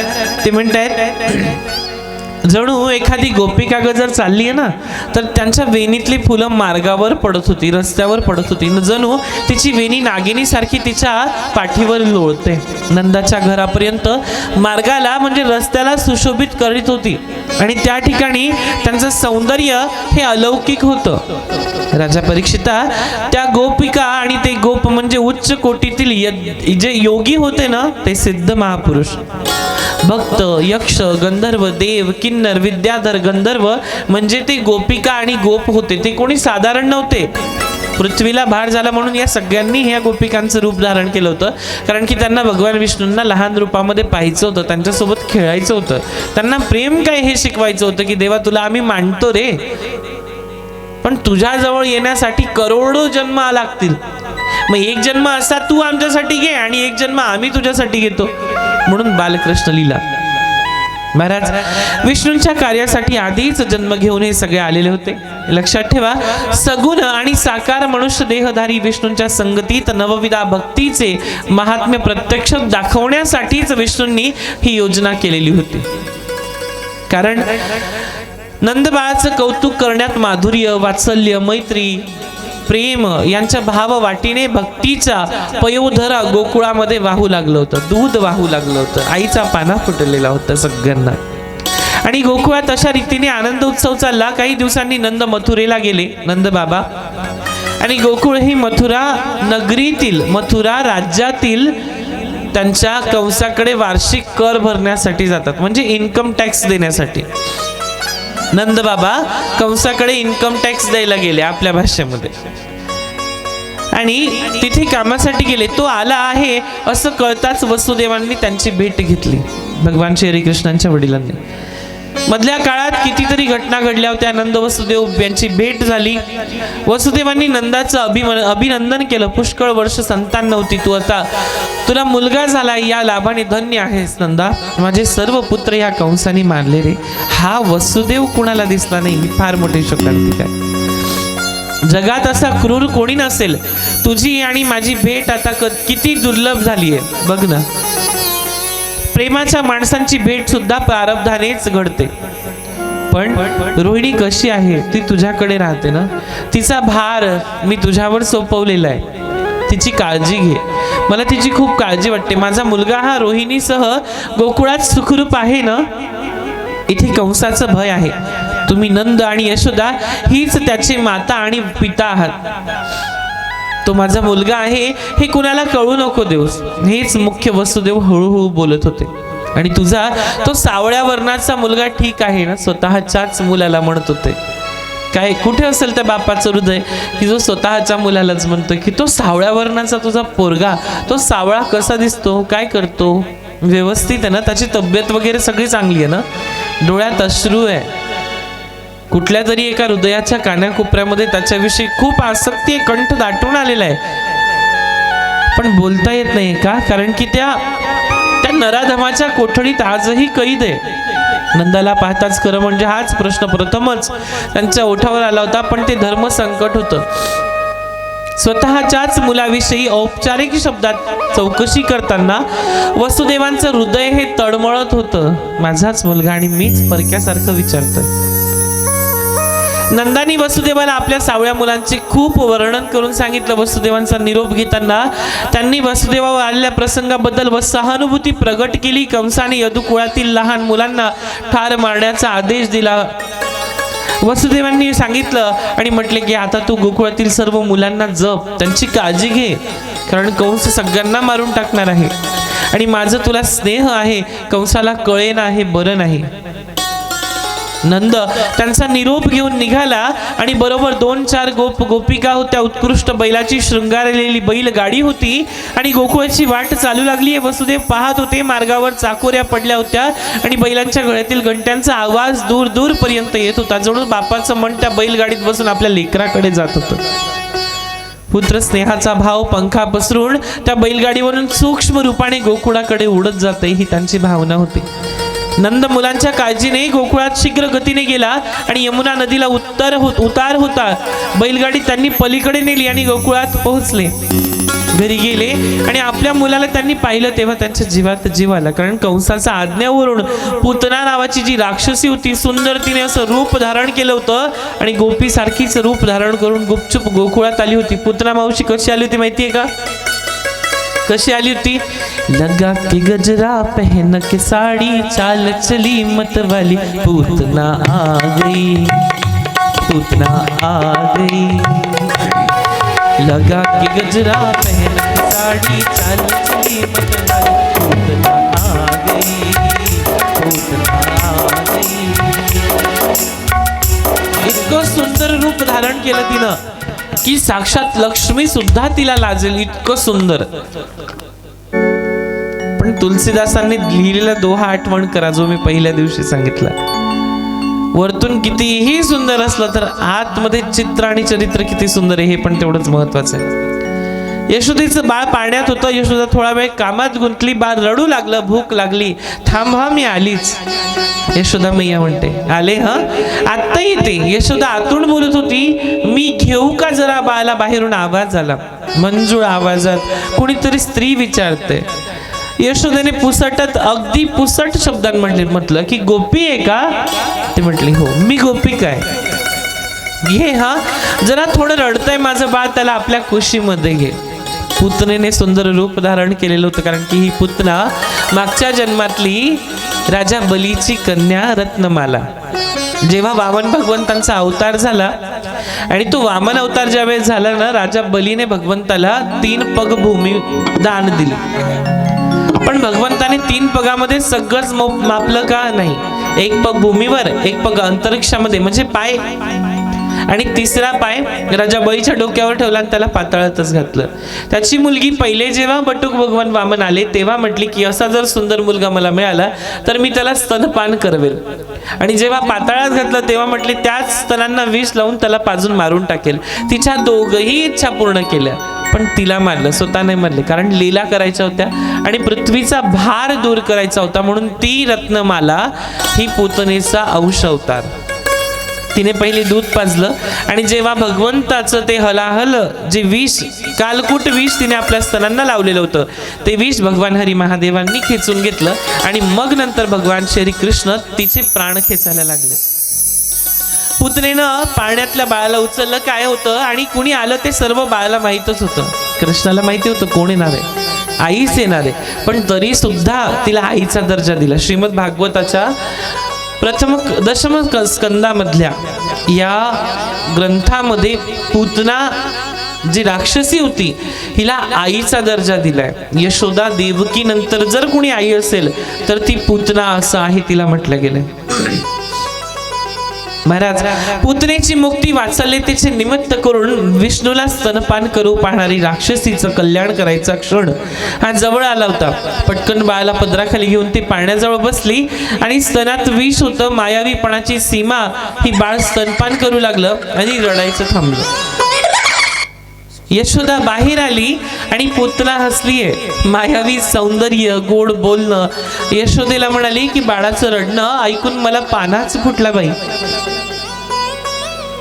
ते म्हणतायत जणू एखादी गोपिका जर चालली आहे ना, तर त्यांच्या वेणीतली फुलं मार्गावर पडत होती, रस्त्यावर पडत होती. जणू तिची वेणी नागिनीसारखी तिच्या पाठीवर लोळते. नंदाच्या घरापर्यंत मार्गाला म्हणजे रस्त्याला सुशोभित करीत होती. आणि त्या ठिकाणी त्यांचं सौंदर्य हे अलौकिक होतं. राजा परीक्षिता, त्या गोपिका आणि ते गोप म्हणजे उच्च कोटीतील जे योगी होते ना, ते सिद्ध महापुरुष, भक्त, यक्ष, गंधर्व, देव, किन्नर, विद्याधर, गंधर्व म्हणजे ते गोपिका आणि गोप होते. ते कोणी साधारण नव्हते. पृथ्वीला भार झाला म्हणून या सगळ्यांनी ह्या गोपिकांचं रूप धारण केलं होतं. कारण की त्यांना भगवान विष्णूंना लहान रूपामध्ये पाहायचं होतं, त्यांच्यासोबत खेळायचं होतं, त्यांना प्रेम काय हे शिकवायचं होतं की देवा तुला आम्ही मानतो रे, पण तुझ्याजवळ येण्यासाठी करोडो जन्म लागतील. मग एक जन्म असा तू आमच्यासाठी घे आणि एक जन्म आम्ही तुझ्यासाठी घेतो. म्हणून बालकृष्ण लीला. महाराज विष्णूंच्या कार्यासाठी आधीच जन्म घेऊन हे सगळे आलेले होते. लक्षात ठेवा, सगुण आणि साकार मनुष्य देहधारी विष्णूंच्या संगतीत नवविधा भक्तीचे महात्म्य प्रत्यक्ष दाखवण्यासाठीच विष्णूंनी ही योजना केलेली होती. कारण नंदबाळाचं कौतुक करण्यात माधुर्य, वात्सल्य, मैत्री, प्रेम यांच्या भाव वाटीने भक्तीचा पयोधरा गोकुळामध्ये वाहू लागलं होतं, दूध वाहू लागलं होतं, आईचा पाना फुटलेला होता सगळ्यांना. आणि गोकुळात अशा रीतीने आनंद उत्सव चालला. काही दिवसांनी नंद मथुरेला गेले, नंद बाबा. आणि गोकुळ ही मथुरा नगरीतील, मथुरा राज्यातील त्यांच्या कंसाकडे वार्षिक कर भरण्यासाठी जातात, म्हणजे इन्कम टॅक्स देण्यासाठी. नंद बाबा कंसाकडे इन्कम टॅक्स द्यायला गेले आपल्या भाषेमध्ये. आणि तिथे कामासाठी गेले. तो आला आहे असं कळताच वसुदेवांनी त्यांची भेट घेतली, भगवान श्रीकृष्णांच्या वडिलांनी. मधल्या काळात कितीतरी घटना घडल्या होत्या. नंद वसुदेव यांची भेट झाली. वसुदेवांनी नंदाचं अभिनंदन केलं. पुष्कळ वर्ष संतान नव्हती, तू आता तुला मुलगा झाला, या लाभाने धन्य आहेस नंदा. माझे सर्व पुत्र या कंसाने मारले रे. हा वसुदेव कुणाला दिसला नाही, ही फार मोठी शोकांतिका आहे. जगात असा क्रूर कोणी नसेल. तुझी आणि माझी भेट आता किती दुर्लभ झाली आहे बघ ना. प्रेमाच्या माणसांची भेट सुद्धा प्रारब्धानेच घडते. पण रोहिणी कशी आहे, ती तुझ्याकडे राहते ना, तिचा भार मी तुझ्यावर सोपवलेला आहे. तिची काळजी घे. मला तिची खूप काळजी वाटते. माझा मुलगा हा रोहिणीसह गोकुळात सुखरूप आहे ना. इथे कंसाचं भय आहे. तुम्ही नंद आणि यशोदा हीच त्याची माता आणि पिता आहात. तो माझा मुलगा आहे हे कुणाला कळू नको देऊस. हेच मुख्य वसुदेव हळूहळू बोलत होते. आणि तुझा तो सावळ्या वर्णाचा मुलगा ठीक आहे ना, स्वतःच्याच मुलाला म्हणत होते. काय कुठे असेल त्या बापाचं हृदय की जो स्वतःच्या मुलालाच म्हणतोय की तो सावळ्या वर्णाचा तुझा पोरगा, तो सावळा कसा दिसतो, काय करतो, व्यवस्थित आहे ना, त्याची तब्येत वगैरे सगळी चांगली आहे ना, डोळ्यात अश्रू आहे, कुठल्या तरी एका हृदयाच्या कानाकोपऱ्यामध्ये त्याच्याविषयी खूप आसक्ती आहे, कंठ दाटून आलेला आहे, पण बोलता येत नाही का? कारण की त्या नराधमाच्या कोठडीत आजही कैद आहे. नंदाला पाहताच खरं म्हणजे हाच प्रश्न प्रथमच त्यांच्या ओठावर आला होता. पण ते धर्म संकट होतं. स्वतःच्याच मुलाविषयी औपचारिक शब्दात चौकशी करताना वसुदेवांचं हृदय हे तळमळत होतं. माझाच मुलगा आणि मीच परक्यासारखं विचारतोय. नंदानी वसुदेवाला आपल्या सावळ्या मुलांचे खूप वर्णन करून सांगितलं. वसुदेवांचा निरोप घेताना त्यांनी वसुदेवावर आलेल्या प्रसंगाबद्दल व सहानुभूती प्रगट केली. कंसाने यदुकुळातील लहान मुलांना ठार मारण्याचा आदेश दिला. वसुदेवांनी सांगितलं आणि म्हटले की आता तू गोकुळातील सर्व मुलांना जप, त्यांची काळजी घे, कारण कंस सगळ्यांना मारून टाकणार आहे आणि माझं तुला स्नेह आहे. कंसाला कळेना हे बरं नाही. नंद त्यांचा निरोप घेऊन निघाला आणि बरोबर 2-4 गोपिका होत्या. उत्कृष्ट बैलाची शृंगारलेली बैलगाडी होती आणि गोकुळाची वाट चालू लागली. वसुदेव पाहत होते. मार्गावर चाकोऱ्या पडल्या होत्या आणि बैलांच्या गळ्यातील घंट्यांचा आवाज दूर दूर पर्यंत येत होता. जणू बापाचं मन त्या बैलगाडीत बसून आपल्या लेकराकडे जात होतं. पुत्र स्नेहाचा भाव पंखा पसरून त्या बैलगाडीवरून सूक्ष्म रूपाने गोकुळाकडे उडत जाते, ही त्यांची भावना होती. नंद मुलांच्या काळजीने गोकुळात शीघ्र गतीने गेला आणि यमुना नदीला उतार होता. बैलगाडी त्यांनी पलीकडे नेली आणि गोकुळात पोहोचले. घरी गेले आणि आपल्या मुलाला त्यांनी पाहिलं तेव्हा त्यांच्या जीवात जीव आला. कारण कंसाचा आज्ञावरून पूतना नावाची जी राक्षसी होती, सुंदर तिने असं रूप धारण केलं होतं आणि गोपी सारखीच रूप धारण करून गुपचूप गोकुळात आली होती. पूतना मावशी कशी आली होती माहितीये का? कशी आली होती? लगा के गजरा पहन के साड़ी, चाल चली मतवाली, पूतना आ गई, पूतना आ गई. लगा के गजरा पहन के साड़ी, चाल चली मतवाली, पूतना आ गई, पूतना आ गई. इतकं सुंदर रूप धारण केलं तिनं की साक्षात लक्ष्मी सुद्धा तिला लाजेल, इतकं सुंदर. पण तुलसीदासांनी लिहिलेला दोहा आठवण करा, जो मी पहिल्या दिवशी सांगितला. वरतून कितीही सुंदर असलं तर आतमध्ये चित्र आणि चरित्र किती सुंदर आहे हे पण तेवढंच महत्वाचं आहे. यशोदेचं बाळ पाळण्यात होतं. यशोदा थोडा वेळ कामात गुंतली. बाळ रडू लागलं, भूक लागली. थांब हा, मी आलीच. यशोदा मैया म्हणते, आले हा, आत्ता येते. यशोदा आतून बोलत होती, मी घेऊ का जरा बाळाला? बाहेरून आवाज आला, मंजूळ आवाजात कुणीतरी स्त्री विचारते. यशोदेने पुसटत, अगदी पुसट शब्दात म्हटलं की गोपी आहे का? ते म्हटली हो, मी गोपिका आहे. घे हा, जरा थोडं रडतंय माझं बाळ, त्याला आपल्या कुशीमध्ये घे. पुतनेने सुंदर रूप धारण केलेलं होतं, कारण की ही पुतना मागच्या जन्मातली राजा बलीची कन्या रत्नमाला. जेव्हा वामन भगवंतांचा अवतार झाला आणि तो वामन अवतार ज्यावेळेस झाला ना, राजा बलीने भगवंताला 3 पग भूमी दान दिली. पण भगवंताने 3 पगामध्ये सगळंच मापलं का? नाही. 1 पग भूमीवर, 1 पग अंतरिक्षामध्ये म्हणजे पाय, आणि 3रा पाय राजा बळीच्या डोक्यावर ठेवला आणि त्याला पाताळातच घातलं. त्याची मुलगी पहिले जेव्हा बटुक भगवान वामन आले तेव्हा म्हटली की असा जर सुंदर मुलगा मला मिळाला तर मी त्याला स्तनपान करवेल. आणि जेव्हा पाताळात घातलं तेव्हा म्हटली त्याच स्तनांना विष लावून त्याला पाजून मारून टाकेल. तिच्या दोघही इच्छा पूर्ण केल्या, पण तिला मारलं, स्वतः नाही मारले. कारण लीला करायच्या होत्या आणि पृथ्वीचा भार दूर करायचा होता, म्हणून ती रत्नमाला ही पूतनेचा अंश अवतार. तिने पहिले दूध पाजलं आणि जेव्हा भगवंताचं ते हलाहल जे विष, कालकूट विष तिने आपल्या स्तनांना लावलेलं होतं, ते विष भगवान हरी महादेवांनी खेचून घेतलं आणि मग नंतर भगवान श्री कृष्ण तिचे प्राण खेचायला लागले. पुतनेनं पाळण्यातल्या बाळाला उचललं. काय होतं आणि कुणी आलं ते सर्व बाळाला माहीतच होतं. कृष्णाला माहिती होतं कोण येणार आहे, आईच येणार आहे, पण तरी सुद्धा तिला आईचा दर्जा दिला. श्रीमद भागवताच्या दशम स्कंदामधल्या या ग्रंथामध्ये पूतना जी राक्षसी होती हिला आईचा दर्जा दिलाय. यशोदा देवकी नंतर जर कोणी आई असेल तर ती पूतना असं आहे तिला म्हटलं गेलंय. महाराज, पुतनेची मुक्ती वात्सल्यतेचे निमित्त करून विष्णूला स्तनपान करू पाहणारी राक्षसीचं कल्याण करायचा क्षण हा जवळ आला होता. पटकन बाळाला पदराखाली घेऊन ती पाळण्याजवळ बसली आणि स्तनात विष होतं. मायावीपणाची सीमा ही बाळ स्तनपान करू लागलं आणि रडायचं थांबलं. यशोदा बाहेर आली आणि पुतना हसलीये. मायावी सौंदर्य, गोड बोलणं. यशोदेला म्हणाली की बाळाचं रडणं ऐकून मला पानाच फुटला बाई.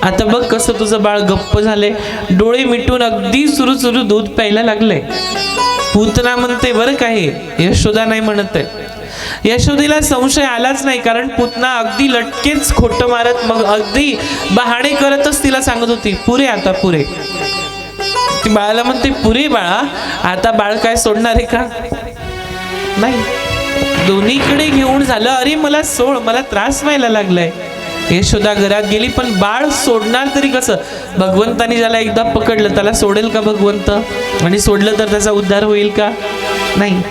आता बघ कसं तुझं बाळ गप्प झाले, डोळे मिटून अगदी सुरू दूध प्यायला लागले. पूतना म्हणते बरं काय, यशोदा नाही म्हणत आहे. यशोदेला संशय आलाच नाही, कारण पूतना अगदी लटकेच खोटं मारत मग अगदी बहाणे करतच तिला सांगत होती पुरे, आता पुरे. ती बाळाला म्हणते पुरे बाळा, आता बाळ काय सोडणार आहे का? नाही. दोन्हीकडे घेऊन झालं, अरे मला सोड, मला त्रास व्हायला लागलाय. यशोदा घरात गेली, पण बाळ सोडणार तरी कसं? भगवंतानी ज्याला एकदा पकडलं त्याला सोडेल का भगवंत? आणि सोडलं तर त्याचा उद्धार होईल का? नाही.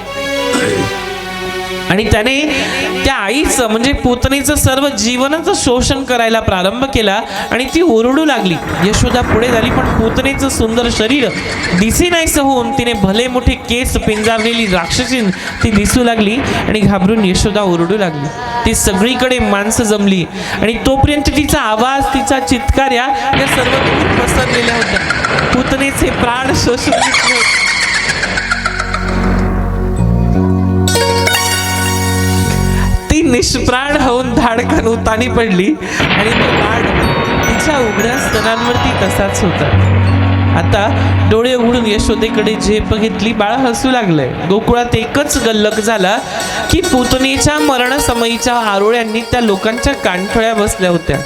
आणि त्याने त्या आईचं म्हणजे पूतनेचं सर्व जीवनाचं शोषण करायला प्रारंभ केला आणि ती ओरडू लागली. यशोदा पुढे झाली, पण पूतनेचं सुंदर शरीर दिसेनायचं होऊन तिने भले मोठे केस पिंजारलेली राक्षसी ती दिसू लागली आणि घाबरून यशोदा ओरडू लागली. ती सगळीकडे माणसं जमली आणि तोपर्यंत तिचा आवाज, तिचा चित्कार या सर्व दूर पसरलेल्या होत्या. पूतनेचे प्राण शोषून घेतले. ती निष्प्राण होऊन धाडकन उतानी पडली आणि तो बाळ तिच्या उघड्या स्तनांवरती तसाच होता. आता डोळे उघडून यशोदेकडे झेप घेतली. बाळ हसू लागलंय. गोकुळात एकच गल्लक झाला की पुतणीच्या मरणसमयीच्या आरोळ्यांनी त्या लोकांच्या कानठळ्या बसल्या होत्या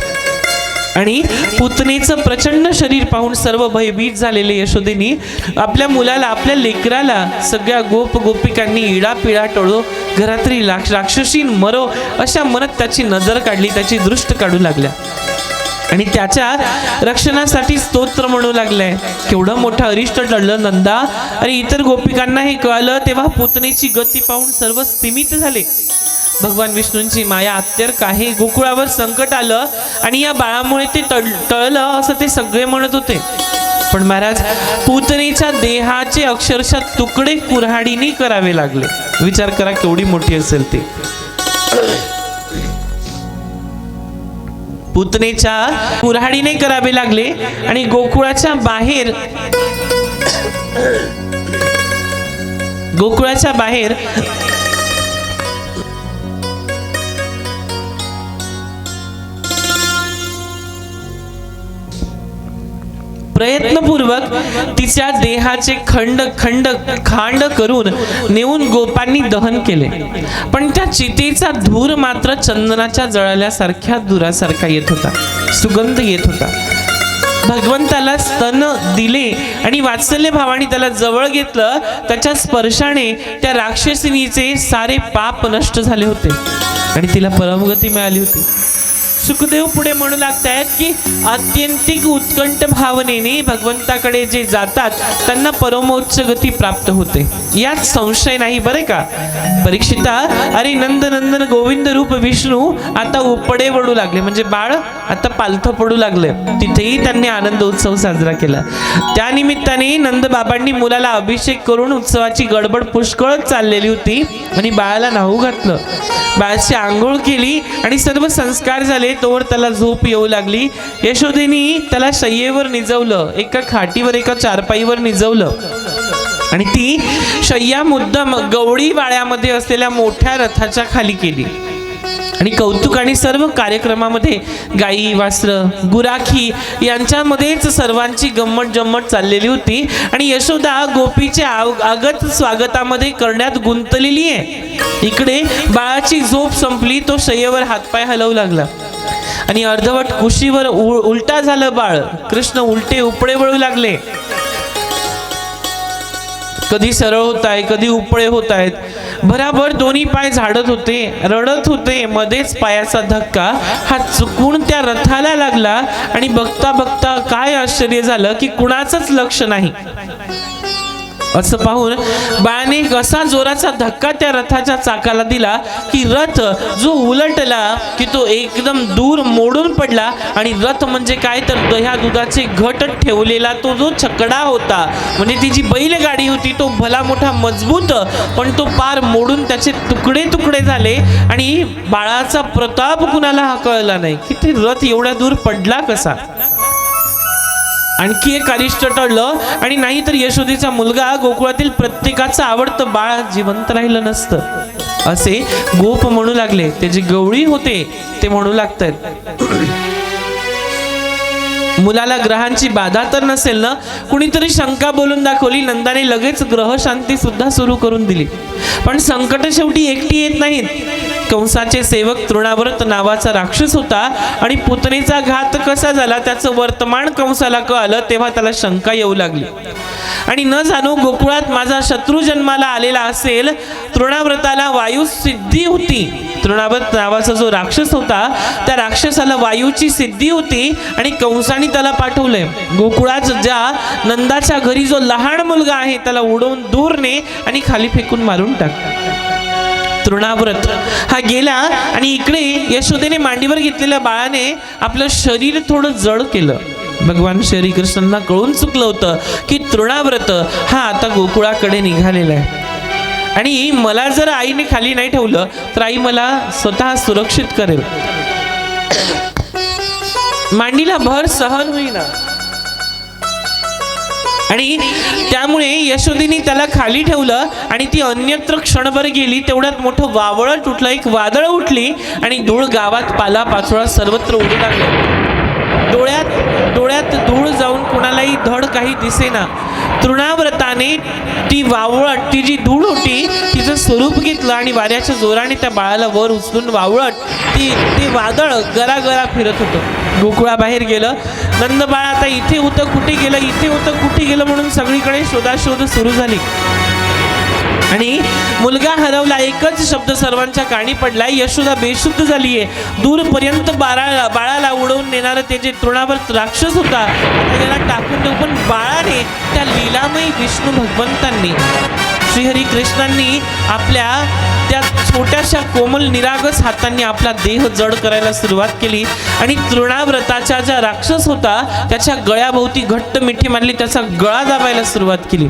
आणि पुतणीचं प्रचंड शरीर पाहून सर्व भयभीत झालेले यशोदेनी आपल्या मुलाला, आपल्या लेकराला सगळ्या गोपिकांनी इडापिडा टळो, घरातली राक्षसी मरो अशा म्हणत त्याची नजर काढली, त्याची दृष्ट काढू लागल्या आणि त्याच्या रक्षणासाठी स्तोत्र म्हणू लागलाय. केवढं मोठं अरिष्ट टळलं नंदा. आणि इतर गोपिकांना हे कळलं तेव्हा पुतणीची गती पाहून सर्व स्तिमित झाले. भगवान विष्णूंची माया अत्यर्क आहे. गोकुळावर संकट आलं आणि या बाळामुळे ते टळलं असं ते सगळे म्हणत होते. पण महाराज, पुतणीच्या देहाचे अक्षरशः तुकडे कुऱ्हाडीने करावे लागले. विचार करा केवढी मोठी असेल ते. पुतणीच्या कुऱ्हाडीने करावे लागले आणि गोकुळाच्या बाहेर प्रयत्नपूर्वक तिच्या देहाचे खांड करून नेऊन गोपांनी दहन केले. पण त्या चितेचा धूर मात्र चंदनाच्या जळाल्यासारख्या धुरासारखा येत होता, सुगंध येत होता. भगवंताला स्तन दिले आणि वात्सल्य भावाने त्याला जवळ घेतलं. त्याच्या स्पर्शाने त्या राक्षसिनीचे सारे पाप नष्ट झाले होते आणि तिला परमगती मिळाली होती. सुखदेव पुढे म्हणू लागतायत की आत्यंतिक उत्कंठ भावनेने भगवंताकडे जे जातात त्यांना परमोच्च गती प्राप्त होते, यात संशय नाही बरे का. परीक्षिता, अरे नंदनंदन गोविंद रूप विष्णू आता उपडे वळू लागले, म्हणजे बाळ आता पालथं पडू लागले. तिथेही त्यांनी आनंद उत्सव साजरा केला. त्या निमित्ताने नंद बाबांनी मुलाला अभिषेक करून उत्सवाची गडबड पुष्कळ चाललेली होती आणि बाळाला न्हाऊ घातलं. बाळाची आंघोळ केली आणि सर्व संस्कार झाले. तोवर त्याला झोप येऊ लागली. यशोदेनी त्याला शय्येवर निजवलं, एका खाटीवर, एका चारपाईवर निजवलं आणि ती शय्या मुद्दाम गवळी वाड्यामध्ये असलेल्या मोठ्या रथाच्या खाली केली. आणि कौतुक आणि सर्व कार्यक्रमामध्ये गाई, वासर, गुराखी यांच्यामध्येच सर्वांची गंमत जम्मत चाललेली होती. आणि यशोदा गोपीचे आगत स्वागतामध्ये करण्यात गुंतलेली आहे. इकडे बाळाची झोप संपली. तो शय्येवर हातपाय हलवू लागला आणि अर्धवट कुशीवर उलटा झालं बाळ. कृष्ण उलटे उपडे वळू लागले. कधी सरळ होत आहे, कधी उपळे होत आहेत. भराभर दोन्ही पाय झाडत होते, रडत होते. मध्येच पायाचा धक्का हा चुकून त्या रथाला लागला आणि बघता बघता काय आश्चर्य झालं की कुणाचंच लक्ष नाही. असं पाहून बाळाने असा जोराचा धक्का त्या रथाच्या चाकाला दिला की रथ जो उलटला की तो एकदम दूर मोडून पडला. आणि रथ म्हणजे काय तर दह्या दुधाचे घट ठेवलेला तो जो छकडा होता, म्हणजे ती जी बैलगाडी होती, तो भला मोठा मजबूत, पण तो पार मोडून त्याचे तुकडे तुकडे झाले. आणि बाळाचा प्रताप कुणाला हा कळला नाही की ते रथ एवढ्या दूर पडला कसा. आणखी एक अरिष्ट टळलं आणि नाही तर यशोदेचा मुलगा, गोकुळातील प्रत्येकाचं आवडतं बाळ जिवंत राहिलं नसतं, असे गोप म्हणू लागले. ते जे गवळी होते ते म्हणू लागतात, मुलाला ग्रहांची बाधा तर नसेल ना. कुणीतरी शंका बोलून दाखवली. नंदाने लगेच ग्रह शांती सुद्धा सुरू करून दिली. पण संकट शेवटी एकटी येत नाहीत. कंसाचे सेवक तृणाव्रत नावाचा राक्षस होता आणि पुतणीचा घात कसा झाला त्याचं वर्तमान कंसाला कळालं. तेव्हा त्याला शंका येऊ लागली आणि न जाणू गोकुळात माझा शत्रू जन्माला आलेला असेल. तृणाव्रताला वायू सिद्धी होती. तृणाव्रत नावाचा जो राक्षस होता त्या राक्षसाला वायूची सिद्धी होती आणि कंसाने त्याला पाठवलंय. गोकुळात ज्या नंदाच्या घरी जो लहान मुलगा आहे त्याला उडवून दूर ने आणि खाली फेकून मारून टाक. तृणाव्रत हा गेला आणि इकडे यशोदेने मांडीवर घेतलेल्या बाळाने आपलं शरीर थोडं जड केलं. भगवान श्रीकृष्णांना कळून चुकलं होतं की तृणाव्रत हा आता गोकुळाकडे निघालेला आहे आणि मला जर आईने खाली नाही ठेवलं तर आई मला स्वतः सुरक्षित करेल. मांडीला भर सहन होईना आणि त्यामुळे यशोदेने त्याला खाली ठेवलं आणि ती अन्यत्र क्षणभर गेली. तेवढ्यात मोठं वावळट उठलं, एक वादळ उठली आणि धूळ गावात पाला पाचोळा सर्वत्र उडू लागलं. डोळ्यात धूळ जाऊन कोणालाही धड काही दिसेना. तृणाव्रताने ती वावळट, ती जी धूळ होती तिचं स्वरूप घेतलं आणि वाऱ्याच्या जोराने त्या बाळाला वर उचलून वावळट ते वादळ गरागरा फिरत होतं. गोकुळाबाहेर गेलं. नंद बाळ आता इथे होतं कुठे गेलं, इथे होतं कुठे गेलं म्हणून सगळीकडे शोधाशोध सुरू झाली. आणि मुलगा हरवला एकच शब्द सर्वांच्या कानी पडलाय, यशोदा बेशुद्ध झालीये. दूरपर्यंत बाळाला उडवून नेणारं ते जे तृणावर राक्षस होता आता त्याला टाकून देऊ. पण बाळाने त्या लीलामयी विष्णू भगवंतांनी श्रीहरी कृष्णांनी आपल्या त्या छोट्याशा कोमल निरागस हातांनी आपला देह जड करायला सुरुवात केली आणि तृणाव्रताचा ज्या राक्षस होता त्याच्या गळ्याभोवती घट्ट मिठी मारली, त्याचा गळा दाबायला सुरुवात केली.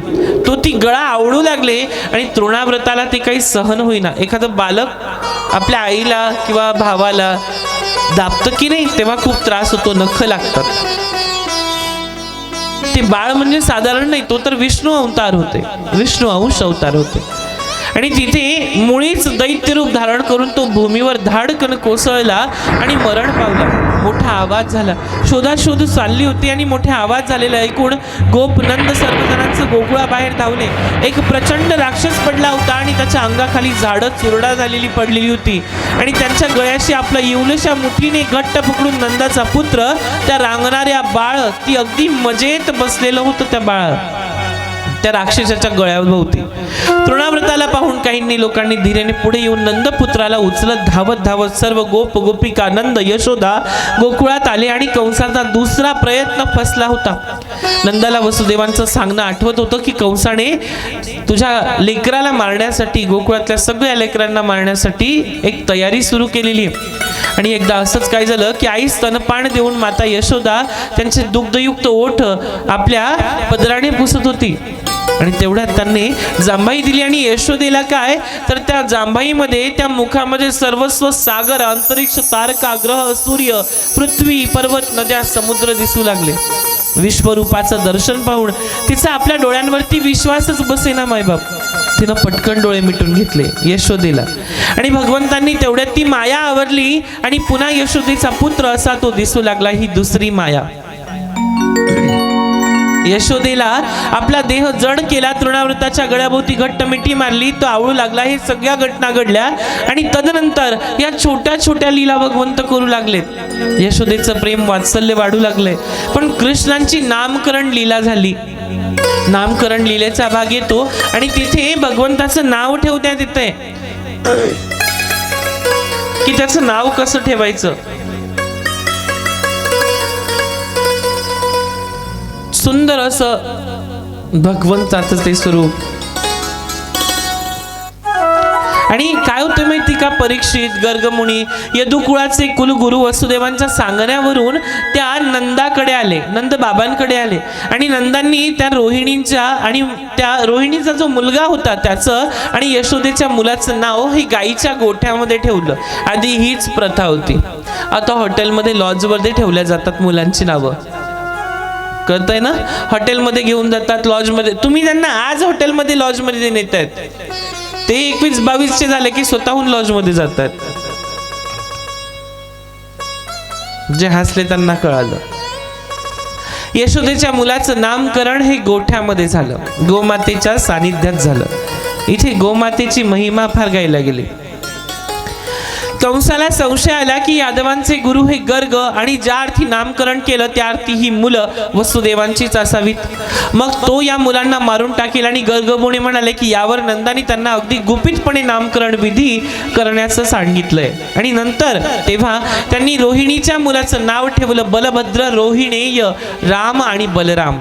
तो ती गळा आवळू लागले आणि तृणाव्रताला ते काही सहन होईना. एखादं बालक आपल्या आईला किंवा भावाला दाबतं की नाही तेव्हा खूप त्रास होतो, नख लागतात. ते बाळ म्हणजे साधारण नाही, तो तर विष्णू अवतार होते, विष्णू अंश अवतार होते. आणि तिथे मुळीच दैत्य रूप धारण करून तो भूमीवर धाडकन कोसळला आणि मरण पावला. मोठा आवाज झाला, शोधाशोध चालली होती आणि मोठा आवाज झालेला ऐकून गोप नंद सर्वजणांचं गोकुळाबाहेर धावले. एक प्रचंड राक्षस पडला होता आणि त्याच्या अंगाखाली झाडं चुरडा झालेली पडलेली होती आणि त्यांच्या गळ्याशी आपल्या इवलशा मुठीने घट्ट पकडून नंदाचा पुत्र त्या रांगणाऱ्या बाळ ती अगदी मजेत बसलेलं होतं. त्या बाळ त्या राक्षसाच्या गळ्याभोवती. तृणाव्रताला पाहून काहींनी लोकांनी धीरेने पुढे येऊन नंदपुत्राला उचलत धावत धावत सर्व गोप गोपिका नंद यशोदा गोकुळात आले आणि कंसाचा दुसरा प्रयत्न फसला होता. नंदाला वसुदेवांचं सांगणं आठवत होतं की कंसाने तुझ्या लेकराला मारण्यासाठी, गोकुळातल्या सगळ्या लेकरांना मारण्यासाठी एक तयारी सुरू केलेली आहे. आणि एकदा असंच काय झालं की आई स्तनपान देऊन माता यशोदा त्यांचे दुग्धयुक्त ओठ आपल्या पदराने पुसत होती आणि तेवढ्यात त्यांनी जांभाई दिली. आणि यशोदेला काय तर त्या जांभाईमध्ये, त्या मुखामध्ये सर्वस्व सागर, अंतरिक्ष, तारका, ग्रह, सूर्य, पृथ्वी, पर्वत, नद्या, समुद्र दिसू लागले. विश्वरूपाचं दर्शन पाहून तिचा आपल्या डोळ्यांवरती विश्वासच बसेना मायबाप. तिनं पटकन डोळे मिटून घेतले यशोदेला आणि भगवंतांनी तेवढ्यात ती माया आवरली आणि पुन्हा यशोदेचा पुत्र असा तो दिसू लागला. ही दुसरी माया. यशोदेला आपला देह जड केला, तृणाव्रताच्या गळ्याभोवती घट्ट मिठी मारली, तो आवळू लागला. हे सगळ्या घटना घडल्या आणि तदनंतर या छोट्या छोट्या लीला भगवंत करू लागलेत. यशोदेचं प्रेम वात्सल्य वाढू लागले. पण कृष्णांची नामकरण लीला झाली. नामकरण लीलेचा भाग येतो आणि तिथे भगवंताचं नाव ठेवण्यात येतंय की त्याचं नाव कसं ठेवायचं. सुंदर असं भगवंताचं ते स्वरूप. आणि काय होतं माहिती का, परीक्षित, गर्गमुनी, यदुकुळाचे कुलगुरू वसुदेवांच्या सांगण्यावरून त्या नंदाकडे आले, नंद बाबांकडे आले आणि नंदांनी त्या रोहिणींच्या आणि त्या रोहिणीचा जो मुलगा होता त्याचं आणि यशोदेच्या मुलाचं नाव हे गाईच्या गोठ्यामध्ये ठेवलं. आधी हीच प्रथा होती. आता हॉटेलमध्ये, लॉजमध्ये ठेवल्या जातात मुलांची नावं. कळतंय ना, हॉटेलमध्ये घेऊन जातात, लॉजमध्ये. तुम्ही त्यांना आज हॉटेलमध्ये, लॉजमध्ये नेत आहेत, ते 21-22 झाले की स्वतःहून लॉजमध्ये जातात. जे हसले त्यांना कळालं. यशोदेच्या मुलाचं नामकरण हे गोठ्यामध्ये झालं, गोमातेच्या सानिध्यात झालं. इथे गोमातेची महिमा फार गायला गेली. कंसाला संशय आला की यादवांचे गुरु हे गर्ग आणि ज्या अर्थी नामकरण केलं त्या अर्थी ही मुलं वसुदेवांचीच असावीत. मग तो या मुलांना मारून टाकेल. आणि गर्गमुनी म्हणाले की यावर नंदानी त्यांना अगदी गुपितपणे नामकरण विधी करण्याचं सांगितलंय. आणि नंतर तेव्हा त्यांनी रोहिणीच्या मुलाचं नाव ठेवलं बलभद्र, रोहिणेय, राम आणि बलराम.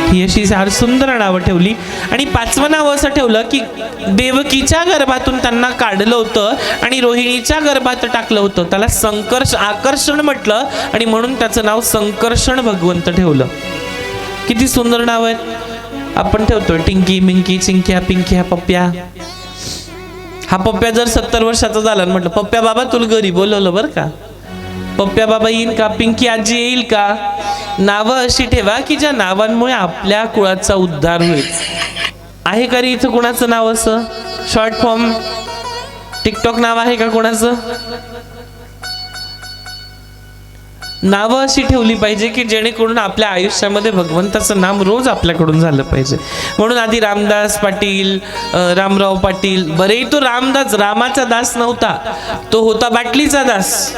ही अशी फार सुंदर नावं ठेवली. आणि 5वं नाव असं ठेवलं की देवकीच्या गर्भातून त्यांना काढलं होतं आणि रोहिणीच्या गर्भात टाकलं होतं. त्याला आकर्षण म्हटलं आणि म्हणून त्याचं नाव संकर्षण भगवंत ठेवलं. किती सुंदर नाव आहेत. आपण ठेवतो टिंकी, मिंकी, चिंक्या, पिंक्या, पप्प्या. हा पप्प्या जर 70 वर्षाचा झाला म्हटलं पप्प्या बाबा तुला घरी बोलवलं बरं का, पप्प्या बाबा येईन का, पिंकी आजी येईल का. नावं अशी ठेवा की ज्या नावांमुळे आपल्या कुळाचा उद्धार होईल. आहे का रे इथं कोणाचं नाव असं शॉर्ट फॉर्म टिकटॉक नाव आहे का कोणाचं. नावं अशी ठेवली पाहिजे की जेणेकरून आपल्या आयुष्यामध्ये भगवंताचं नाम रोज आपल्याकडून झालं पाहिजे. म्हणून आधी रामदास पाटील, रामराव पाटील. बरे तो रामदास रामाचा दास नव्हता, तो होता बाटलीचा दास,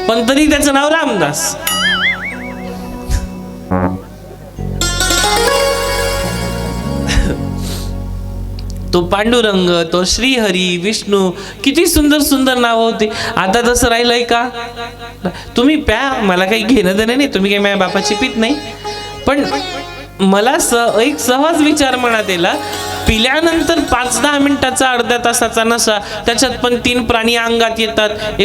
पण तरी त्याचं नाव रामदास. तो पांडुरंग, तो श्रीहरी, विष्णू, किती सुंदर सुंदर नावं होती. आता तसं राहिलंय का? तुम्ही प्या, मला काही घेणं देणं नाही, तुम्ही काही माझ्या बापाची पीत नाही. पण मला एक सहज विचार मनात येला, पिल्यानंतर 5-10 मिनिटाचा अर्ध्या तासाचा नशा, त्याच्यात पण 3 प्राणी अंगात येतात.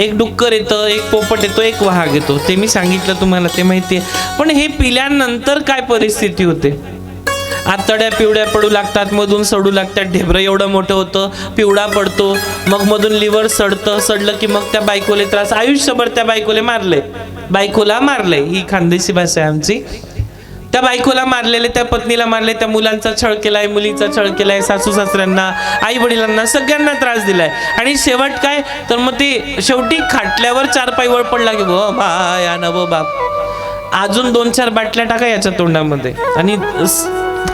एक डुक्कर येतं, एक पोपट येतो, एक वाघ येतो. ते मी सांगितलं तुम्हाला, ते माहितीये. पण हे पिल्यानंतर काय परिस्थिती होते? आतड्या पिवळ्या पडू लागतात, मधून सडू लागतात, ढेबरं एवढं मोठं होतं, पिवळा पडतो, मग मधून लिव्हर सडतं, सडलं की मग त्या बायकोले त्रास. आयुष्यभर त्या बायकोला मारले, ही खानदेशी भाषा आहे आमची. त्या बायकोला मारलेले, त्या पत्नीला मारले, त्या मुलांचा छळ केलाय, मुलीचा छळ केलाय, सासू सासऱ्यांना, आई वडिलांना, सगळ्यांना त्रास दिलाय. आणि शेवट काय तर मग ते शेवटी खाटल्यावर 4 पाय वर पडला की व बाया न व बाप, अजून 2-4 बाटल्या टाका याच्या तोंडामध्ये आणि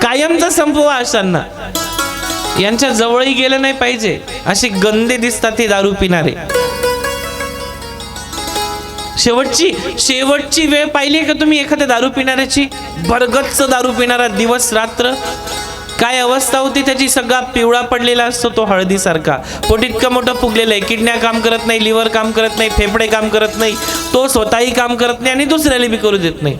कायमचा संपवा अशांना. यांच्या जवळही गेलं नाही पाहिजे. असे गंदे दिसतात हे दारू पिणारे. शेवटची वेळ पाहिली का तुम्ही एखाद्या दारू पिणाऱ्याची? भरगच्च दारू पिणारा, दिवस रात्र काय अवस्था होती त्याची. सगळा पिवळा पडलेला असतो तो हळदीसारखा, पोट इतकं मोठं फुगलेलं आहे, किडन्या काम करत नाही, लिव्हर काम करत नाही, फेफडे काम करत नाही, तो स्वतःही काम करत नाही आणि दुसऱ्याला बी करू देत नाही.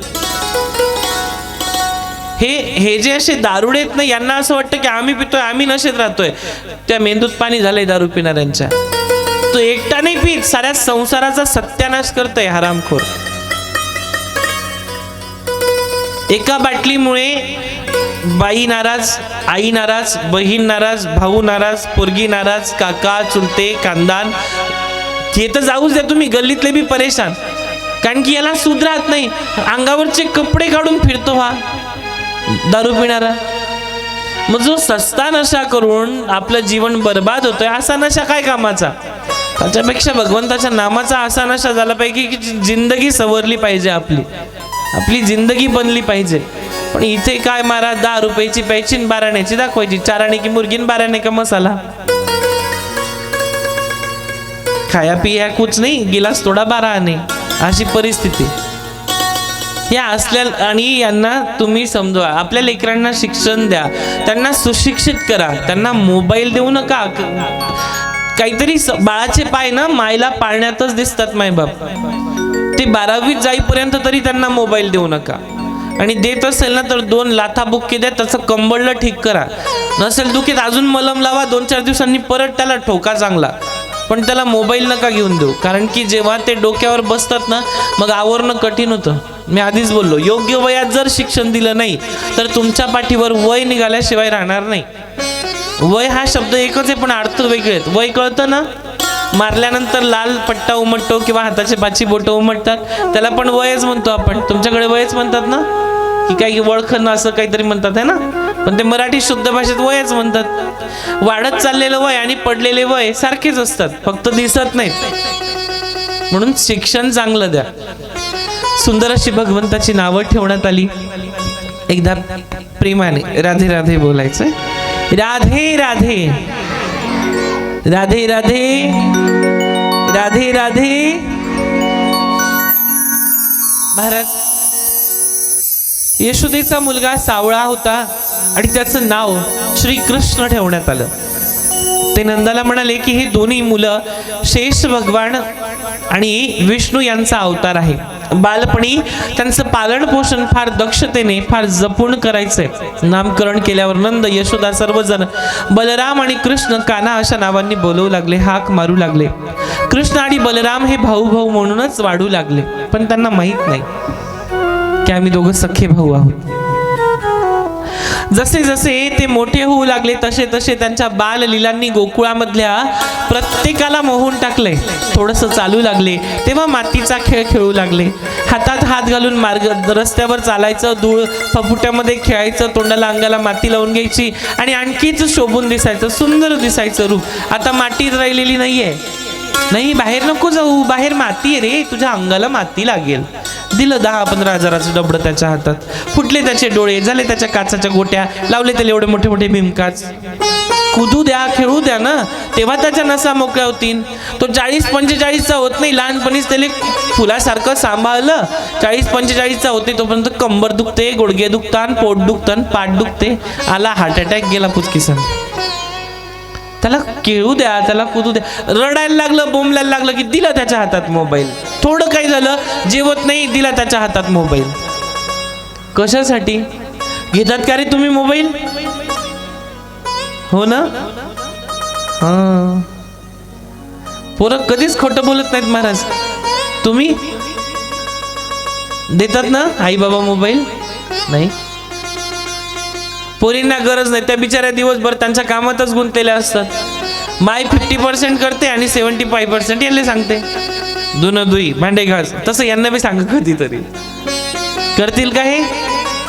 हे जे असे दारुडे आहेत ना, यांना असं वाटतं की आम्ही पितोय, आम्ही नशेत राहतोय. त्या मेंदूत पाणी झालंय दारू पिणाऱ्यांच्या. तो एकटा नाही पित, साऱ्या संसाराचा सत्यानाश करतोय हरामखोर. एका बाटलीमुळे बाई नाराज, आई नाराज, बहीण नाराज, भाऊ नाराज, पोरगी नाराज, काका, चुलते, खानदान. हे तर जाऊच द्या, तुम्ही गल्लीतले बी परेशान. कारण की याला सूद राहत नाही, अंगावरचे कपडे काढून फिरतो हा दारू पिणारा. मग जो सस्ता नशा करून आपलं जीवन बर्बाद होतोय, असा नशा काय कामाचा? त्याच्यापेक्षा भगवंताच्या नामाचा असा नशा झाला पाहिजे की जिंदगी सवरली पाहिजे, आपली जिंदगी बनली पाहिजे. पण इथे काय महाराज, 10 रुपयाची प्यायची, 12 आण्याची दाखवायची. 4 आणे की मुर्गी, 12 आणे का मसाला. खाया पिया कुछ नाही, गिलास थोडा 12 आणे, अशी परिस्थिती या असल्या. आणि यांना तुम्ही समजवा, आपल्या लेकरांना शिक्षण द्या, त्यांना सुशिक्षित करा, त्यांना मोबाईल देऊ नका. काहीतरी बाळाचे पाय ना मायला पाळण्यातच दिसतात मायबाप. ते 12वीत जाईपर्यंत तरी त्यांना मोबाईल देऊ नका. आणि देत असेल ना तर 2 लाथा बुक्के द्या, त्याचं कंबळलं ठीक करा. नसेल दुखीत अजून मलम लावा, 2-4 दिवसांनी परत त्याला ठोका चांगला. पण त्याला मोबाईल नका घेऊन देऊ, कारण की जेव्हा ते डोक्यावर बसतात ना, मग आवरणं कठीण होतं. मी आधीच बोललो, योग्य वयात जर शिक्षण दिलं नाही तर तुमच्या पाठीवर वय निघाल्याशिवाय राहणार नाही. वय हा शब्द एकच आहे, पण अर्थ वेगळे आहेत. वय कळतं ना, मारल्यानंतर लाल पट्टा उमटतो किंवा हाताचे 5 बोटं उमटतात, त्याला पण वयच म्हणतो आपण. तुमच्याकडे वयच म्हणतात ना, की काही वळखणं असं काहीतरी म्हणतात आहे ना, पण ते मराठी शुद्ध भाषेत वयच म्हणतात. वाढत चाललेलं वय आणि पडलेले वय सारखेच असतात, फक्त दिसत नाहीत. म्हणून शिक्षण चांगलं द्या. सुंदर अशी भगवंताची नावं ठेवण्यात आली. एकदा प्रेमाने राधे राधे बोलायचं. राधे राधे, राधे राधे, राधे राधे. महाराज, यशोदेचा मुलगा सावळा होता आणि त्याचं नाव श्रीकृष्ण ठेवण्यात आलं. ते नंदाला म्हणाले की हे दोन्ही मुलं शेष भगवान आणि विष्णू यांचा अवतार आहे. बालपणी त्यांचं पालन पोषण फार दक्षतेने, फार जपून करायचंय. नामकरण केल्यावर नंद, यशोदा सर्वजण बलराम आणि कृष्ण कान्हा अशा नावांनी बोलवू लागले, हाक मारू लागले. कृष्ण आणि बलराम हे भाऊ भाऊ म्हणूनच वाढू लागले, पण त्यांना माहित नाही की आम्ही दोघं सख्खे भाऊ आहोत. जसे जसे ते मोठे होऊ लागले तसे तसे त्यांच्या बाललीलांनी गोकुळामधल्या प्रत्येकाला मोहून टाकले. थोडंसं चालू लागले तेव्हा मातीचा खेळ खेळू लागले. हातात हात घालून मार्ग रस्त्यावर चालायचं, धूळ फपुट्यामध्ये खेळायचं, तोंडाला अंगाला माती लावून घ्यायची आणि आणखीच शोभून दिसायचं, सुंदर दिसायचं रूप. आता मातीत राहिलेली नाहीये, नाही बाहेर नको जाऊ, बाहेर माती आहे रे, तुझ्या अंगाला माती लागेल. दिलं 10-15 हजाराचं डबडं त्याच्या हातात. फुटले त्याचे डोळे, झाले त्याच्या काचाच्या गोट्या, लावले त्याला एवढे मोठे मोठे भीमकाच. कुदू द्या, खेळू द्या ना, तेव्हा त्याच्या नसा मोकळ्या होतील. तो 40-45चा होत नाही, लहानपणीच त्याला फुलासारखं सांभाळलं. 40-45चा होत नाही तोपर्यंत कंबर दुखते, गुडघे दुखतान, पोट दुखतान, पाठ दुखते, आला हार्ट अटॅक, गेला पुचकीसन. त्याला खेळू द्या, त्याला कुदू द्या. रडायला लागलं, बोंबलायला लागलं की दिला त्याच्या हातात मोबाईल. थोडं काही झालं, जेवत नाही, दिला त्याच्या हातात मोबाईल. कशासाठी घेतात का रे तुम्ही मोबाईल? हो ना? हा, पोरं कधीच खोटं बोलत नाहीत महाराज. तुम्ही देतात ना आई बाबा मोबाईल? नाही, पोरींना गरज नाही, त्या बिचाऱ्या दिवसभर त्यांच्या कामातच गुंतलेल्या असतात. माय 50% करते आणि 75% यांना सांगते धुणं धुई भांडे घास. तसं यांना बी सांग कधीतरी. करतील का हे?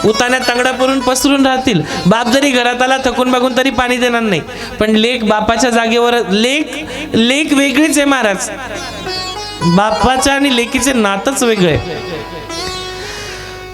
उतान्यात तांगडा परून पसरून राहतील. बाप जरी घरात आला थकून बागून तरी पाणी देणार नाही, पण लेक बापाच्या जागेवर, लेक वेगळीच आहे महाराज. बापाच्या आणि लेकीचे नातच वेगळे.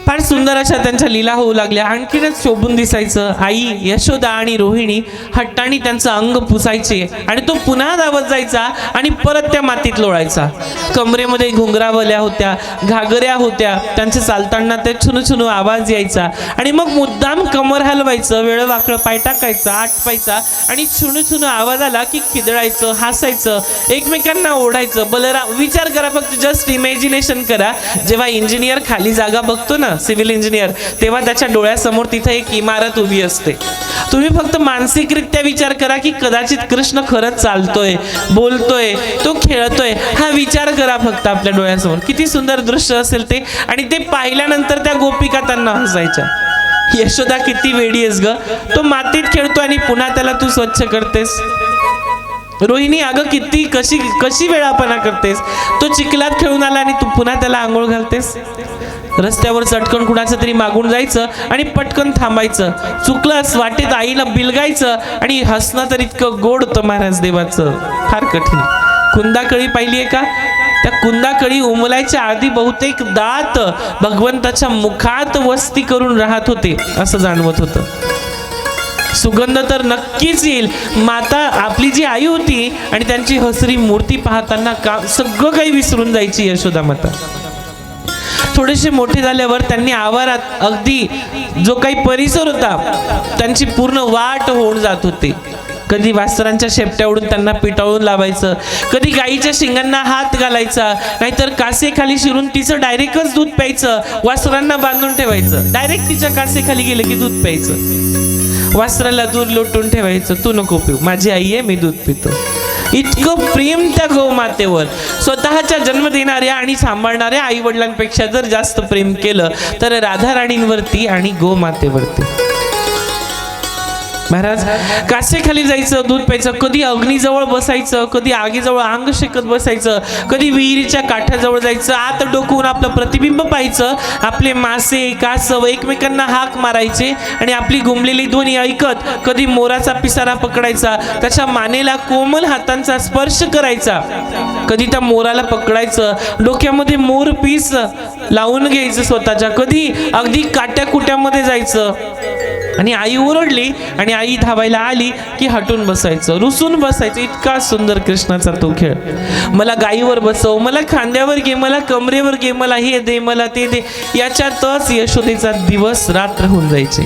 फार सुंदर अशा त्यांच्या लीला होऊ लागल्या. आणखीनच शोभून दिसायचं. आई यशोदा आणि रोहिणी हट्टाने त्यांचं अंग पुसायचे आणि तो पुन्हा धावत जायचा आणि परत त्या मातीत लोळायचा. कमरेमध्ये घुंगरावल्या होत्या, घागऱ्या होत्या, त्यांचे चालताना ते छुनू छुनू आवाज यायचा आणि मग मुद्दाम कमर हलवायचं, वेळ वाकड पाय टाकायचा, आटपायचा आणि छुनू छुनू आवाज आला की खिदळायचं, हसायचं, एकमेकांना ओढायचं. बलराम, विचार करा फक्त, जस्ट इमॅजिनेशन करा, जेव्हा इंजिनियर खाली जागा बघतो ना, सिव्हिल इंजिनियर, तेव्हा त्याच्या डोळ्यासमोर तिथे एक इमारत उभी असते. तुम्ही फक्त मानसिकरित्या विचार करा की कदाचित कृष्ण खरंच चालतोय, बोलतोय, तो खेळतोय. हा विचार करा फक्त आपल्या डोळ्यासमोर. किती सुंदर दृश्य असेल ते. आणि ते पाहिल्यानंतर त्या गोपिका त्यांना हसायच्या. यशोदा किती वेडी आहेस ग, तो मातीत खेळतो आणि पुन्हा त्याला तू स्वच्छ करतेस. रोहिणी, अगं किती कशी वेळापणा करतेस. तो चिखलात खेळून आला आणि तू पुन्हा त्याला आंघोळ घालतेस. रस्त्यावर चटकन कुणाचं तरी मागून जायचं आणि पटकन थांबायचं. चुकलंच वाटेत आईला बिलगायचं आणि हसणं तर इतकं गोड होतं महाराज देवाचं, फार कठीण. कुंदाकळी पाहिलीये का? त्या कुंदाकळी उमलायच्या आधी बहुतेक दात भगवंताच्या मुखात वस्ती करून राहत होते असं जाणवत होतं. सुगंध तर नक्कीच येईल. माता आपली जी आई होती आणि त्यांची हसरी मूर्ती पाहताना सगळं काही विसरून जायची यशोदा माता. थोडेसे मोठे झाल्यावर त्यांनी आवारात अगदी जो काही परिसर होता त्यांची पूर्ण वाट होऊन जात होती. कधी वासरांच्या शेपट्या उडून त्यांना पिटाळून लावायचं, कधी गाईच्या शिंगांना हात घालायचा, नाहीतर कासेखाली शिरून तिचं डायरेक्टच दूध प्यायचं. वासरांना बांधून ठेवायचं, डायरेक्ट तिच्या कासेखाली गेलं की दूध प्यायचं. वासराला दूध लोटून ठेवायचं, तू नको पिऊ, माझी आई आहे, मी दूध पितो. इतकं प्रेम त्या गोमातेवर. स्वतःच्या जन्म देणाऱ्या आणि सांभाळणाऱ्या आई वडिलांपेक्षा जर जास्त प्रेम केलं तर राधा राणींवरती आणि गोमातेवरती. महाराज कासेखाली जायचं, दूध प्यायचं, कधी अग्नीजवळ बसायचं, कधी आगीजवळ अंग शेकत बसायचं, कधी विहिरीच्या काठाजवळ जायचं, आत डोकवून आपलं प्रतिबिंब पाहायचं, आपले मासे कासव एकमेकांना हाक मारायचे आणि आपली घुमलेली ध्वनी ऐकत कधी मोराचा पिसारा पकडायचा, त्याच्या मानेला कोमल हातांचा स्पर्श करायचा, कधी त्या मोराला पकडायचं, डोक्यामध्ये मोर पीस लावून घ्यायचं स्वतःच्या, कधी अगदी काट्या कुट्यामध्ये जायचं. आणि आई ओरडली आणि आई धावायला आली की हटून बसायचं, रुसून बसायचं. इतका सुंदर कृष्णाचा तो खेळ. मला गाईवर बसव, मला खांद्यावर घे, मला कमरेवर घे, मला हे दे, मला ते दे, याच्यातच यशोदेचा दिवस रात्र होऊन जायचे.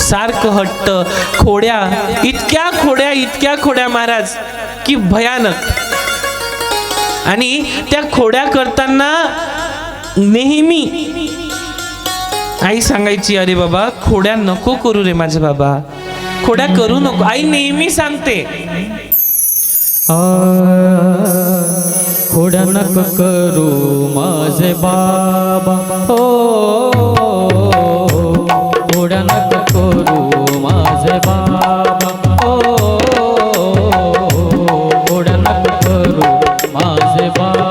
सारखं हट्ट, खोड्या, इतक्या खोड्या महाराज की भयानक. आणि त्या खोड्या करताना नेहमी आई सांगायची, अरे बाबा खोड्या नको करू रे माझे बाबा, खोड्या करू नको. आई नेहमी सांगते, खोड्या नको करू माझे बाबा, हो खोड्या नको करू माझे बाबा, हो खोड्या नको करू माझे बाबा.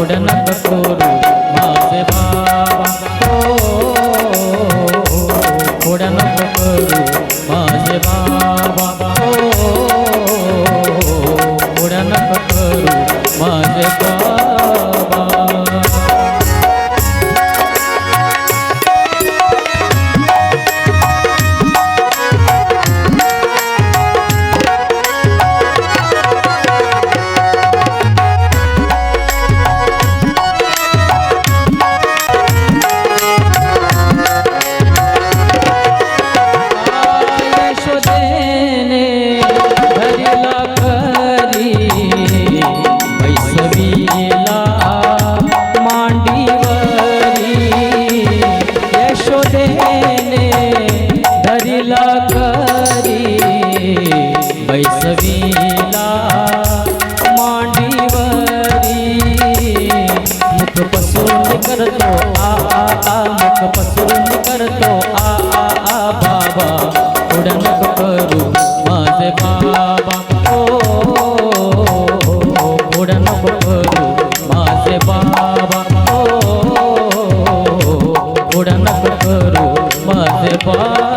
खोड्या नका करू माझे बाबा खोड्या नका करू माझे बाबा खोड्या नका करू माझे बाबा बैसवीला मांडीवरी मुख पसरून करतो मुख पसरून करतो बाबा खोड्या नको करू माझे बाबा खोड्या नको करू माझे बाबा खोड्या नको करू माझे बाबा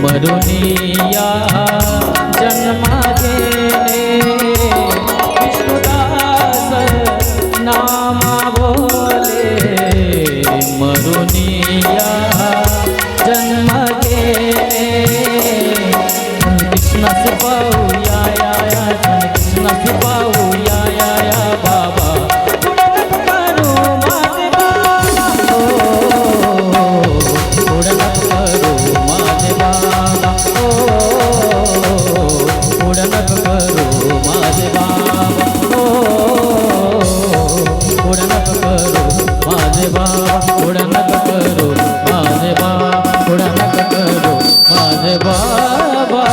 मरुनिया जन्मा गेले विष्णुदास नामा बोले मरुनिया जन्म गेले कृष्ण से पाहू या कृष्ण से पाहू या बाबा करू माझे बाबा करू माझे बाबा खोड्या नको करू माझे बाबा खोड्या नको करू माझे बाबा खोड्या नको करू माझे बाबा खोड्या नको करू माझे बाबा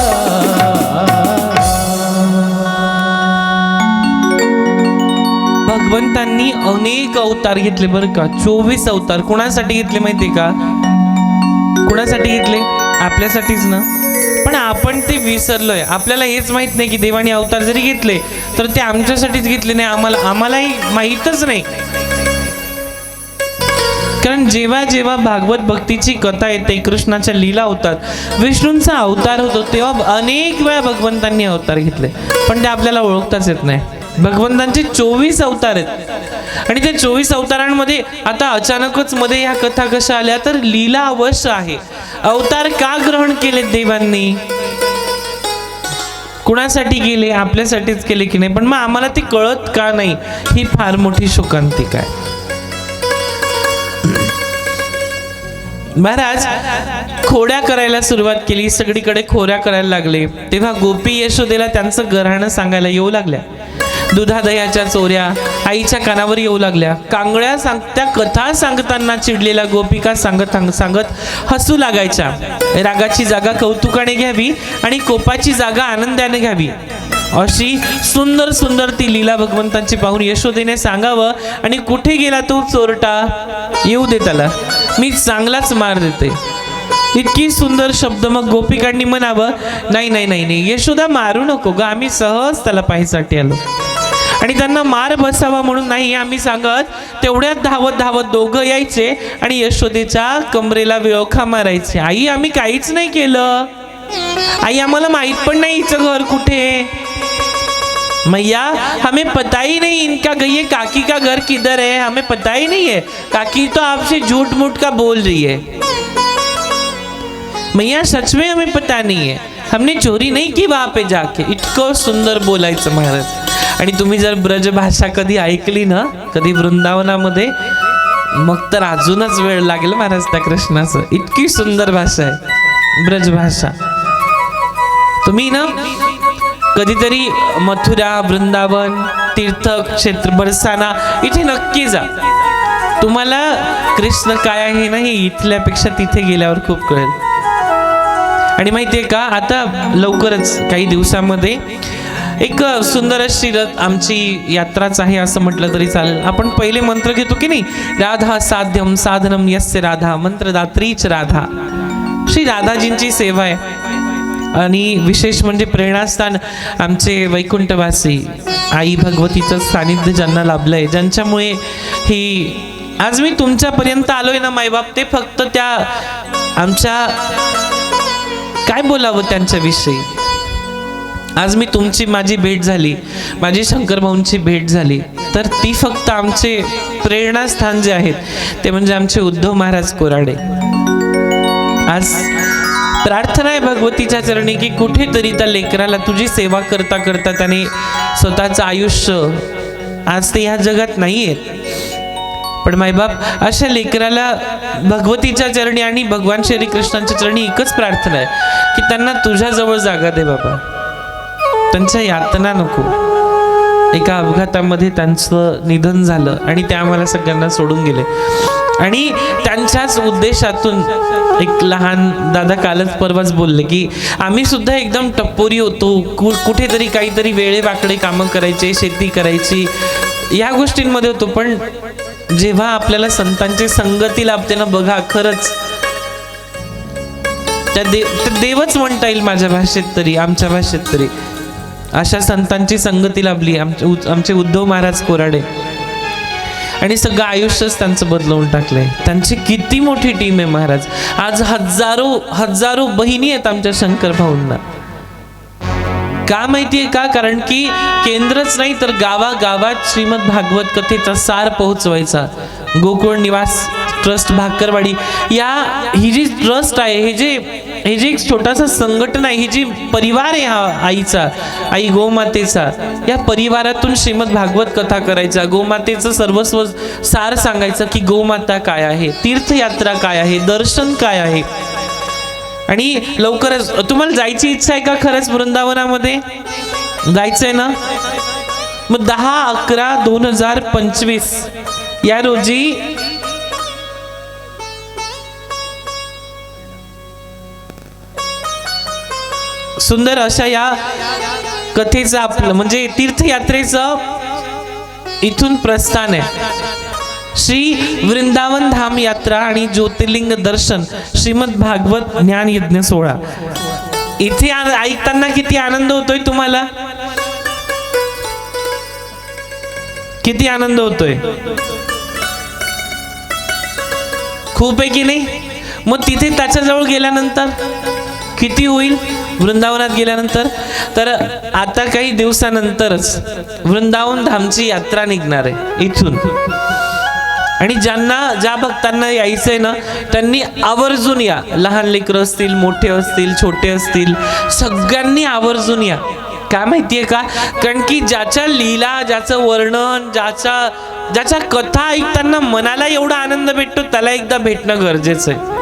भगवंतांनी अनेक अवतार घेतले बरं का. 24 अवतार कोणासाठी घेतले माहितीये का? कोणासाठी घेतले? आपल्यासाठीच ना. पण आपण ते विसरलोय. आपल्याला हेच माहित नाही की देवाने अवतार जरी घेतले तर ते आमच्यासाठीच घेतले नाही. आम्हालाही माहीतच नाही. कारण जेव्हा जेव्हा भागवत भक्तीची कथा येते, कृष्णाच्या लीला होतात, विष्णूंचा अवतार होतो, तेव्हा अनेक वेळा भगवंतांनी अवतार घेतले, पण ते आपल्याला ओळखताच येत नाही. भगवंतांचे 24 अवतार आहेत आणि त्या 24 अवतारांमध्ये आता अचानकच मध्ये ह्या कथा कशा आल्या तर लीला अवश्य आहे. अवतार का ग्रहण केले देवांनी? कुणासाठी केले? आपल्यासाठीच केले की नाही? पण मग आम्हाला ते कळत का नाही? ही फार मोठी शोकांतिका आहे. महाराज खोड्या करायला सुरुवात केली, सगळीकडे खोऱ्या करायला लागले. तेव्हा गोपी यशोदेला त्यांचं गऱ्हाणं सांगायला येऊ लागल्या. दुधादह्याच्या चोऱ्या आईच्या कानावर येऊ लागल्या. कांगड्या सांगत्या कथा सांगताना चिडलेल्या गोपिका सांगत हसू लागायच्या. रागाची जागा कौतुकाने घ्यावी आणि कोपाची जागा आनंदाने घ्यावी, अशी सुंदर सुंदर ती लीला भगवंतांची पाहून यशोदेने सांगावं, आणि कुठे गेला तो चोरटा, येऊ दे त्याला, मी चांगलाच मार देते. इतकी सुंदर शब्द. मग गोपिकांनी म्हणावं, नाही नाही नाही नाही यशोदा, मारू नको ग, आम्ही सहज त्याला पाहायसाठी आलो. आणि त्यांना मार बसावा म्हणून नाही आम्ही सांगत, तेवढ्यात धावत धावत दोघं यायचे आणि यशोदेच्या कमरेला विळखा मारायचे. आई आम्ही काहीच नाही केलं, आई आम्हाला माहित पण नाही हिचं घर कुठे. मैया हमें पता ही नहीं इनका ये काकी का घर किधर है, हमें पता ही नहीं है। काकी तो आपसे झूठ मूठ का बोल रही है। मैया सच में हमें पता नहीं है, हमने चोरी नहीं की वहां पे जाके। इतकं सुंदर बोलायचं महाराज। आणि तुम्ही जर ब्रज भाषा कधी ऐकली ना, कधी वृंदावनामध्ये, मग तर अजूनच वेळ लागेल महाराज त्या कृष्णाचं। इतकी सुंदर भाषा आहे ब्रज भाषा। तुम्ही ना कधीतरी मथुरा, वृंदावन, तीर्थ क्षेत्र, बरसाना इथे नक्की जा। तुम्हाला कृष्ण काय आहे ना हे इथल्यापेक्षा तिथे गेल्यावर खूप कळेल। आणि माहितीये का, आता लवकरच काही दिवसामध्ये एक सुंदर अशी आमची यात्राच आहे असं म्हटलं तरी चालेल। आपण पहिले मंत्र घेतो की नाही, राधा साध्यम साधनम यस्य राधा, मंत्रदात्रीच राधा। श्री राधाजींची सेवा आहे। आणि विशेष म्हणजे प्रेरणास्थान आमचे वैकुंठवासी आई भगवतीचं सानिध्य ज्यांना लाभलंय, ज्यांच्यामुळे ही आज मी तुमच्यापर्यंत आलोय ना मायबाप, ते फक्त त्या आमच्या काय बोलावं त्यांच्याविषयी। आज मी तुमची माझी भेट झाली, माझी शंकर भाऊंची भेट झाली, तर ती फक्त आमचे प्रेरणास्थान जे आहेत ते म्हणजे आमचे उद्धव महाराज कोराडे। आज प्रार्थना आहे भगवतीच्या चरणी की कुठेतरी त्या लेकराला तुझी सेवा करता करता त्याने स्वतःचं आयुष्य, आज ते ह्या जगात नाही आहेत, पण मायबाप अशा लेकराला भगवतीच्या चरणी आणि भगवान श्री कृष्णांच्या चरणी एकच प्रार्थना आहे की त्यांना तुझ्या जवळ जागा दे बाबा, त्यांच्या यातना नको। एका अपघातामध्ये त्यांचं निधन झालं आणि ते आम्हाला सगळ्यांना सोडून गेले। आणि त्यांच्याच उद्देशातून एक लहान दादा कालच परवाच बोलले की आम्ही सुद्धा एकदम टप्पोरी होतो, कुठेतरी काहीतरी वेळेवाकडे कामं करायचे, शेती करायची, या गोष्टींमध्ये होतो, पण जेव्हा आपल्याला संतांची संगती लाभते ना बघा, खरंच त्या देवच म्हणता येईल माझ्या भाषेत तरी, आमच्या भाषेत तरी। अशा संतांची संगती लाभली आमचे उद्धव महाराज कोराडे, आणि सगळं आयुष्यच त्यांचं बदलवून टाकलंय। त्यांची किती मोठी टीम आहे महाराज। आज हजारो बहिणी आहेत आमच्या शंकर भाऊंना। का माहितीये का, कारण की केंद्रच नाही तर गावागावात श्रीमद भागवत कथेचा सार पोहोचवायचा। गोकुळ निवास ट्रस्ट भाकरवाडी ही जी ट्रस्ट आहे, हे जे एक छोटासा संघटन आहे, ही जी परिवार आहे हा आईचा, आई गोमातेचा, या परिवारातून श्रीमद भागवत कथा करायचा, गोमातेचं सर्वस्व सार सांगायचं की गोमाता काय आहे, तीर्थयात्रा काय आहे, दर्शन काय आहे। आणि लवकरच तुम्हाला जायची इच्छा आहे का खरंच वृंदावनामध्ये जायचंय ना, मग 10/11/2025 या रोजी सुंदर अशा या कथेचं आपलं म्हणजे तीर्थयात्रेचं इथून प्रस्थान आहे। श्री वृंदावन धाम यात्रा आणि ज्योतिर्लिंग दर्शन श्रीमद भागवत ज्ञान यज्ञ सोहळा। इथे ऐकताना किती आनंद होतोय तुम्हाला, किती आनंद होतोय, खूप आहे की नाही। मग तिथे त्याच्याजवळ गेल्यानंतर किती होईल, वृंदावनात गेल्यानंतर तर आता काही दिवसानंतरच वृंदावन धामची यात्रा निघणार आहे इथून। आणि ज्या भक्तांना यायचंय ना त्यांनी आवर्जून या, लहान लेकरं असतील, मोठे असतील, छोटे असतील, सगळ्यांनी आवर्जून या। काय माहितीये का, कारण की ज्याच्या लीला, ज्याचं वर्णन, ज्याच्या कथा ऐकताना मनाला एवढा आनंद भेटतो त्याला एकदा भेटणं गरजेचं आहे।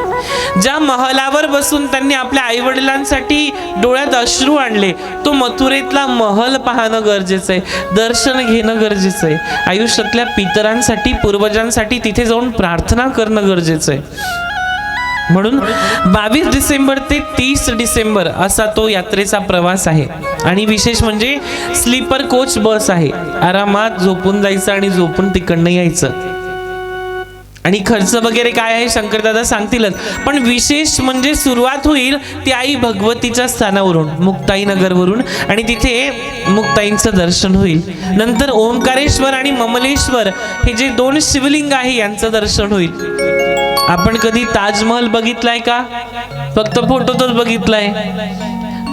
ज्या महलावर बसून त्यांनी आपल्या आई वडिलांसाठी डोळ्यात अश्रू आणले, तो मथुरेतला महल पाहणं गरजेचं आहे, दर्शन घेणं गरजेचं आहे। आयुष्यातल्या पितरांसाठी, पूर्वजांसाठी तिथे जाऊन प्रार्थना करणं गरजेचं आहे। म्हणून 22 डिसेंबर ते 30 डिसेंबर असा तो यात्रेचा प्रवास आहे। आणि विशेष म्हणजे स्लीपर कोच बस आहे, आरामात झोपून जायचं आणि झोपून तिकडनं यायचं। आणि खर्च वगैरे काय आहे शंकरदादा सांगतीलच, पण विशेष म्हणजे सुरुवात होईल ती आई भगवतीच्या स्थानावरून, मुक्ताई नगरवरून, आणि तिथे मुक्ताईंचं दर्शन होईल। नंतर ओंकारेश्वर आणि ममलेश्वर हे जे 2 शिवलिंग आहे यांचं दर्शन होईल। आपण कधी ताजमहल बघितलाय का, फक्त फोटोतच बघितलाय,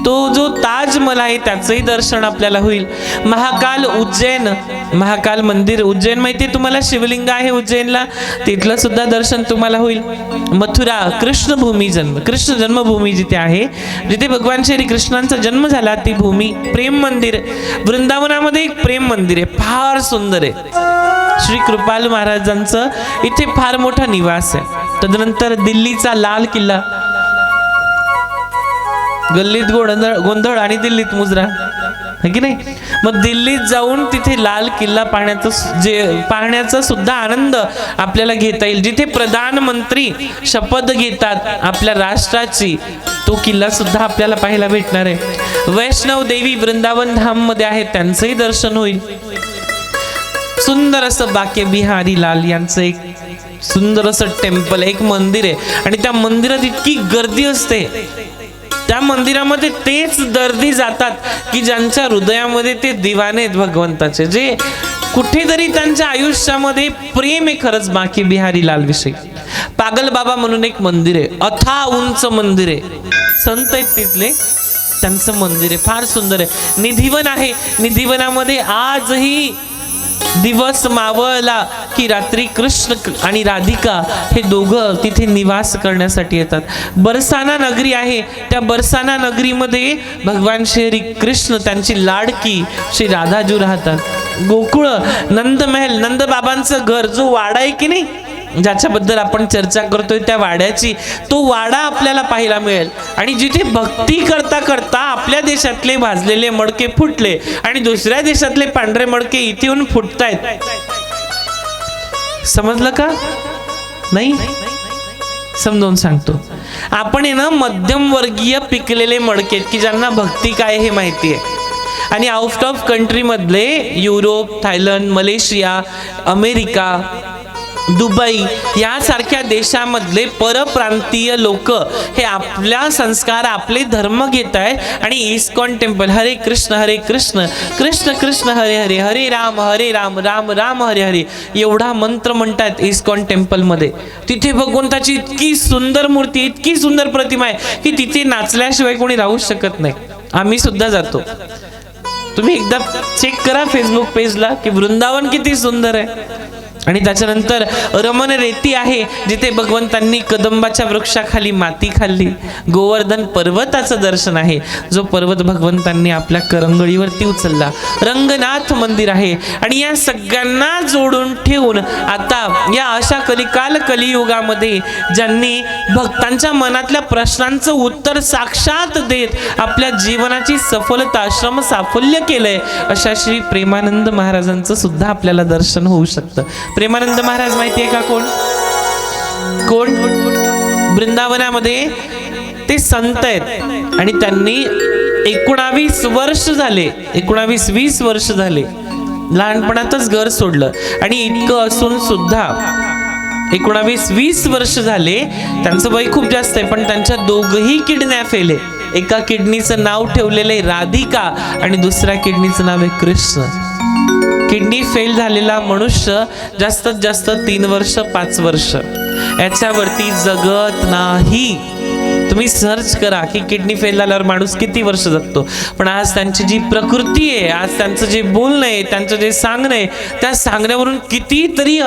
तो जो ताजमहल आहे त्याचंही दर्शन आपल्याला होईल. महाकाल उज्जैन, महाकाल मंदिर उज्जैन माहिती आहे तुम्हाला, शिवलिंग आहे उज्जैनला, तिथलं सुद्धा दर्शन तुम्हाला होईल. मथुरा कृष्णभूमी, कृष्ण जन्मभूमी जिथे आहे, जिथे भगवान श्री कृष्णांचा जन्म झाला ती भूमी. प्रेम मंदिर, वृंदावनामध्ये एक प्रेम मंदिर आहे, फार सुंदर आहे. श्री कृपाल महाराजांचं इथे फार मोठा निवास आहे. तदनंतर दिल्लीचा लाल किल्ला, गल्लीत गोंधळ आणि दिल्लीत मुजरा, है की नाही. मग दिल्लीत जाऊन तिथे लाल किल्ला पाहण्याचा सुद्धा आनंद आपल्याला घेता येईल. जिथे प्रधानमंत्री शपथ घेतात आपल्या राष्ट्राची, तो किल्ला सुद्धा आपल्याला पाहायला भेटणार आहे. वैष्णव देवी वृंदावन धाम मध्ये आहेत, त्यांचंही दर्शन होईल. सुंदर असं बाके बिहारी लाल यांचं एक सुंदर असं टेम्पल, एक मंदिर आहे. आणि त्या मंदिरात इतकी गर्दी असते, त्या मंदिरामध्ये तेच दर्दी जातात की ज्यांच्या हृदयामध्ये ते दिवाने आहेत भगवंताचे, जे कुठेतरी त्यांच्या आयुष्यामध्ये प्रेम आहे खरंच बाकी बिहारी लाल विषयी. पागल बाबा म्हणून एक मंदिर आहे, अथा उंच मंदिर आहे, संत आहेत तिथले, त्यांचं मंदिर आहे, फार सुंदर आहे. निधिवन आहे, निधिवनामध्ये आजही दिवस मावळला की रात्री कृष्ण आणि राधिका हे दोघं तिथे निवास करण्यासाठी येतात. बरसाना नगरी आहे, त्या बरसाना नगरीमध्ये भगवान श्री कृष्ण त्यांची लाडकी श्री राधाजू राहतात. गोकुळ, नंदमहल, नंद बाबांचं घर, जो वाडा आहे की नाही ज्याच्याबद्दल आपण चर्चा करतोय, त्या वाड्याची, तो वाडा आपल्याला पाहायला मिळेल. आणि जिथे भक्ती करता करता आपल्या देशातले भाजलेले मडके फुटले आणि दुसऱ्या देशातले पांढरे मडके इथे येऊन फुटतायत. समजलं का? नाही समजावून सांगतो. आपण आहे ना मध्यमवर्गीय पिकलेले मडके की ज्यांना भक्ती काय हे माहिती आहे. आणि आउट ऑफ कंट्री मधले Europe, Thailand, Malaysia, America, Dubai यासारख्या देशामधले परप्रांतीय लोक हे आपल्या संस्कार, आपले धर्म घेत आहेत आणि इस्कॉन टेम्पल हरे कृष्ण कृष्ण कृष्ण हरे हरे, हरे राम राम राम हरे हरे एवढा मंत्र म्हणतात इस्कॉन टेम्पल मध्ये. तिथे भगवंताची इतकी सुंदर मूर्ती, इतकी सुंदर प्रतिमा आहे की तिथे नाचल्याशिवाय कोणी राहू शकत नाही. आम्ही सुद्धा जातो. तुम्ही एकदा चेक करा फेसबुक पेजला की वृंदावन किती सुंदर आहे. आणि त्याच्यानंतर रमण रेती आहे, जिथे भगवंतांनी कदंबाच्या वृक्षाखाली माती खाल्ली. गोवर्धन पर्वताचं दर्शन आहे, जो पर्वत भगवंतांनी आपल्या करंगळीवरती उचलला. रंगनाथ मंदिर आहे. आणि या सगळ्यांना जोडून ठेवून आता या अशा कलियुगामध्ये ज्यांनी भक्तांच्या मनातल्या प्रश्नांचं उत्तर साक्षात देत आपल्या जीवनाची सफलता, श्रम साफल्य केलंय, अशा श्री प्रेमानंद महाराजांचं सुद्धा आपल्याला दर्शन होऊ शकतं. प्रेमानंद महाराज माहितीये का कोण? वृंदावनामध्ये ते संत आहेत आणि त्यांनी 19 वर्ष झाले, 19-20 वर्ष झाले लहानपणातच घर सोडलं. आणि इतकं असून सुद्धा 19-20 वर्ष झाले, त्यांचं वय खूप जास्त आहे, पण त्यांच्या दोघही किडन्या फेल आहे. एका किडनीचं नाव ठेवलेलं आहे राधिका आणि दुसऱ्या किडनीचं नाव आहे कृष्ण. किडनी फेल झालेला मनुष्य जास्तीत जास्त 3 वर्ष 5 वर्ष याच्यावरती जगत नाही. तुम्ही सर्च करा की किडनी फेल झाल्यावर माणूस किती वर्ष जगतो. पण आज त्यांची जी प्रकृती आहे, आज त्यांचं जे बोलणं आहे, त्यांचं जे सांगणं आहे, त्या सांगण्यावरून कितीतरी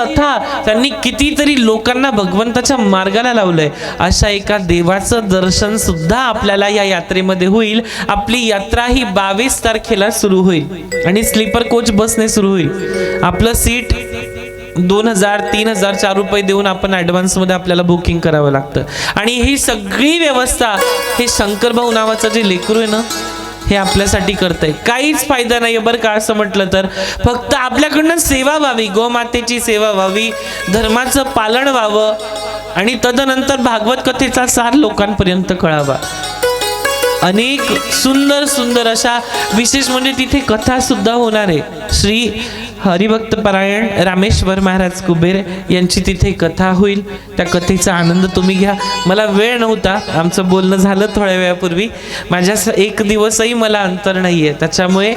त्यांनी कितीतरी लोकांना भगवंताच्या मार्गाला लावलंय. अशा एका देवाचं दर्शन सुद्धा आपल्याला या यात्रेमध्ये होईल. आपली यात्रा ही 22 तारखेला सुरू होईल आणि स्लीपर कोच बसने सुरू होईल. आपलं सीट 2000, 3000, 4 रुपये देऊन आपण ॲडव्हान्स मध्ये आपल्याला बुकिंग करावं लागतं. आणि ही सगळी व्यवस्था हे शंकरभाऊ नावाचं जे लेकरू आहे ना, हे आपल्यासाठी करतंय. काहीच फायदा नाही बरं का असं म्हटलं तर. फक्त आपल्याकडनं सेवा व्हावी, गोमातेची सेवा व्हावी, धर्माचं पालन व्हावं आणि तदनंतर भागवत कथेचा सार लोकांपर्यंत कळावा. अनेक सुंदर सुंदर अशा, विशेष म्हणजे तिथे कथा सुद्धा होणार आहे. श्री हरिभक्त परायण रामेश्वर महाराज कुबेर यांची तिथे कथा होईल. त्या कथेचा आनंद तुम्ही घ्या. मला वेळ नव्हता, आमचं बोलणं झालं थोड्या वेळापूर्वी. माझ्या एक दिवसही मला अंतर नाहीये, त्याच्यामुळे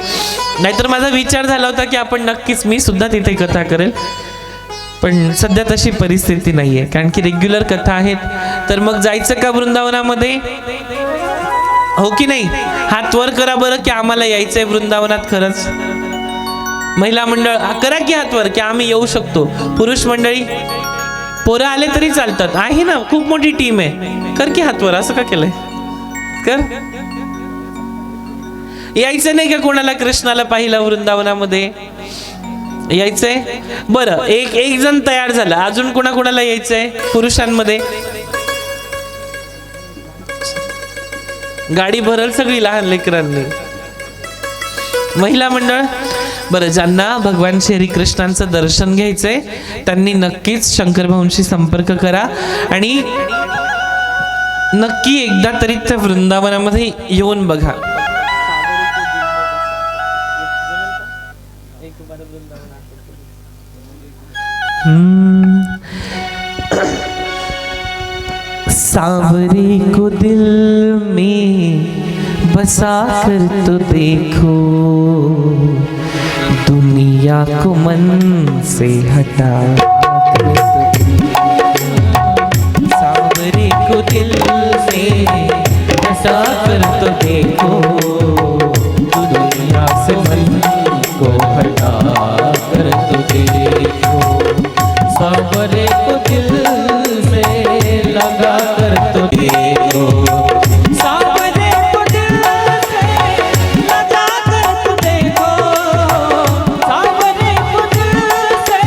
नाहीतर माझा विचार झाला होता की आपण नक्कीच मी सुद्धा तिथे कथा करेल, पण सध्या तशी परिस्थिती नाहीये कारण की रेग्युलर कथा आहेत. तर मग जायचं का वृंदावनामध्ये? हो की नाही? हात वर करा बरं की आम्हाला यायचंय वृंदावनात खरंच. महिला मंडळ करा की हात वर की आम्ही येऊ शकतो. पुरुष मंडळी पोरं आले तरी चालतात, आहे ना, खूप मोठी टीम आहे. कर की हात वर. असं का केलंय? कर. यायचं नाही का कोणाला कृष्णाला पाहिलं वृंदावनामध्ये? यायचंय? बरं, एक जण तयार झाला. अजून कोणाला यायचंय पुरुषांमध्ये? गाडी भरल सगळी लहान लेकरांनी. महिला मंडळ बरं, ज्यांना भगवान श्री कृष्णांचं दर्शन घ्यायचंय त्यांनी नक्कीच शंकर भाऊंशी संपर्क करा आणि नक्की एकदा तरी त्या वृंदावनामध्ये येऊन बघा. सांवरे को दिल में बसा कर तो देखो, दुनिया को मन से हटा कर तो देखो। सांवरे को दिल में बसा कर तो देखो, दुनिया से मन को हटा कर तो देखो। सांवरे को दिल में लगा कर तो देखो, सांवरे को दिल से लगा कर तो देखो, सांवरे को दिल से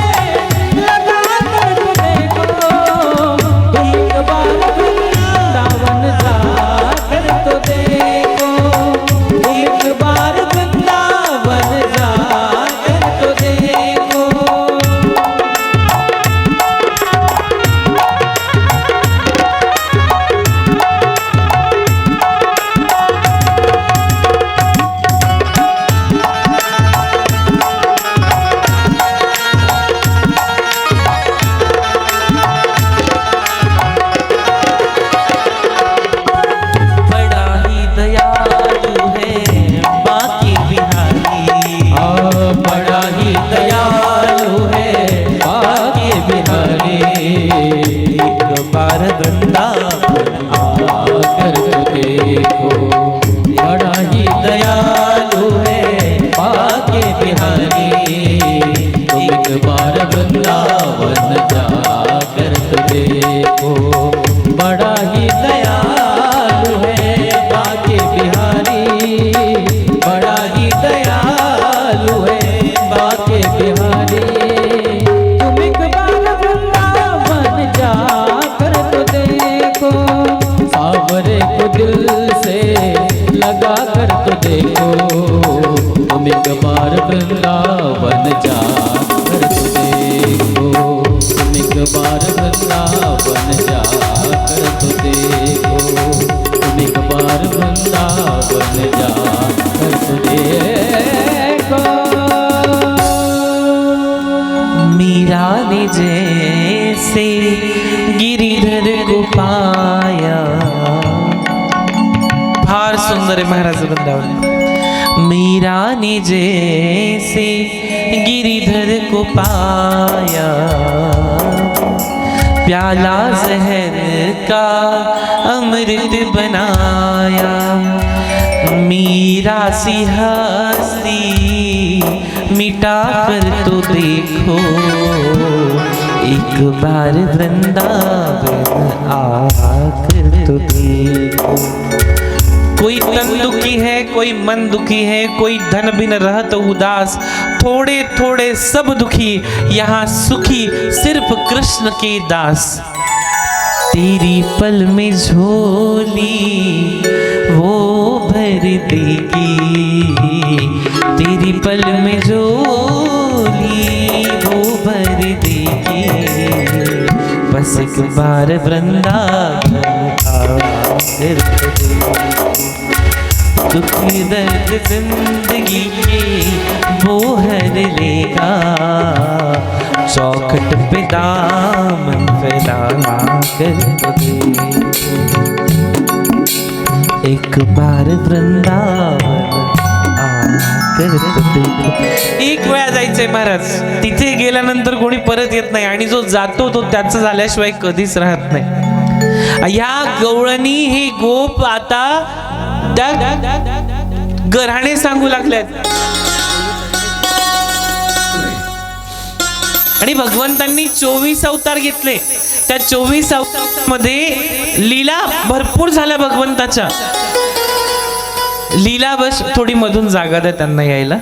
लगा कर तो देखो। एक बार वृंदावन जा कर तो देखो, एक बार वृंदावन जा कर तो देखो। मीरा ने जैसे गिरिधर को पाया, फार सुंदर है महाराज वृंदावन। मीरा ने जैसे गिरिधर को पाया, प्याला जहर का अमृत बनाया। मीरा सी हस्ती मिटा कर तो देखो, एक बार वृंदावन आकर तो देखो। कोई तन दुखी है, कोई मन दुखी है, कोई धन बिन रहत उदास, थोड़े थोड़े सब दुखी, यहाँ सुखी सिर्फ कृष्ण के दास। तेरी पल में झोली वो भर देगी, तेरी पल में झोली वो भर देगी। बस एक बार वृंदावन आकर दुखी दर्द जिंदगी के वो हर लेगा, चौखट पे दामन फैला कर एक बार वृंदावन आकर एक वेळा जायचंय महाराज. तिथे गेल्यानंतर कोणी परत येत नाही आणि जो जातो तो त्याचं झाल्याशिवाय कधीच राहत नाही. ह्या गवळणी हे गोप आता त्या गऱ्हाणे सांगू लागल्यात आणि भगवंतांनी 24 अवतार घेतले. त्या 24 अवतारामध्ये लीला भरपूर झाल्या भगवंताच्या. लीला बस थोडी मधून जागा द्या त्यांना यायला.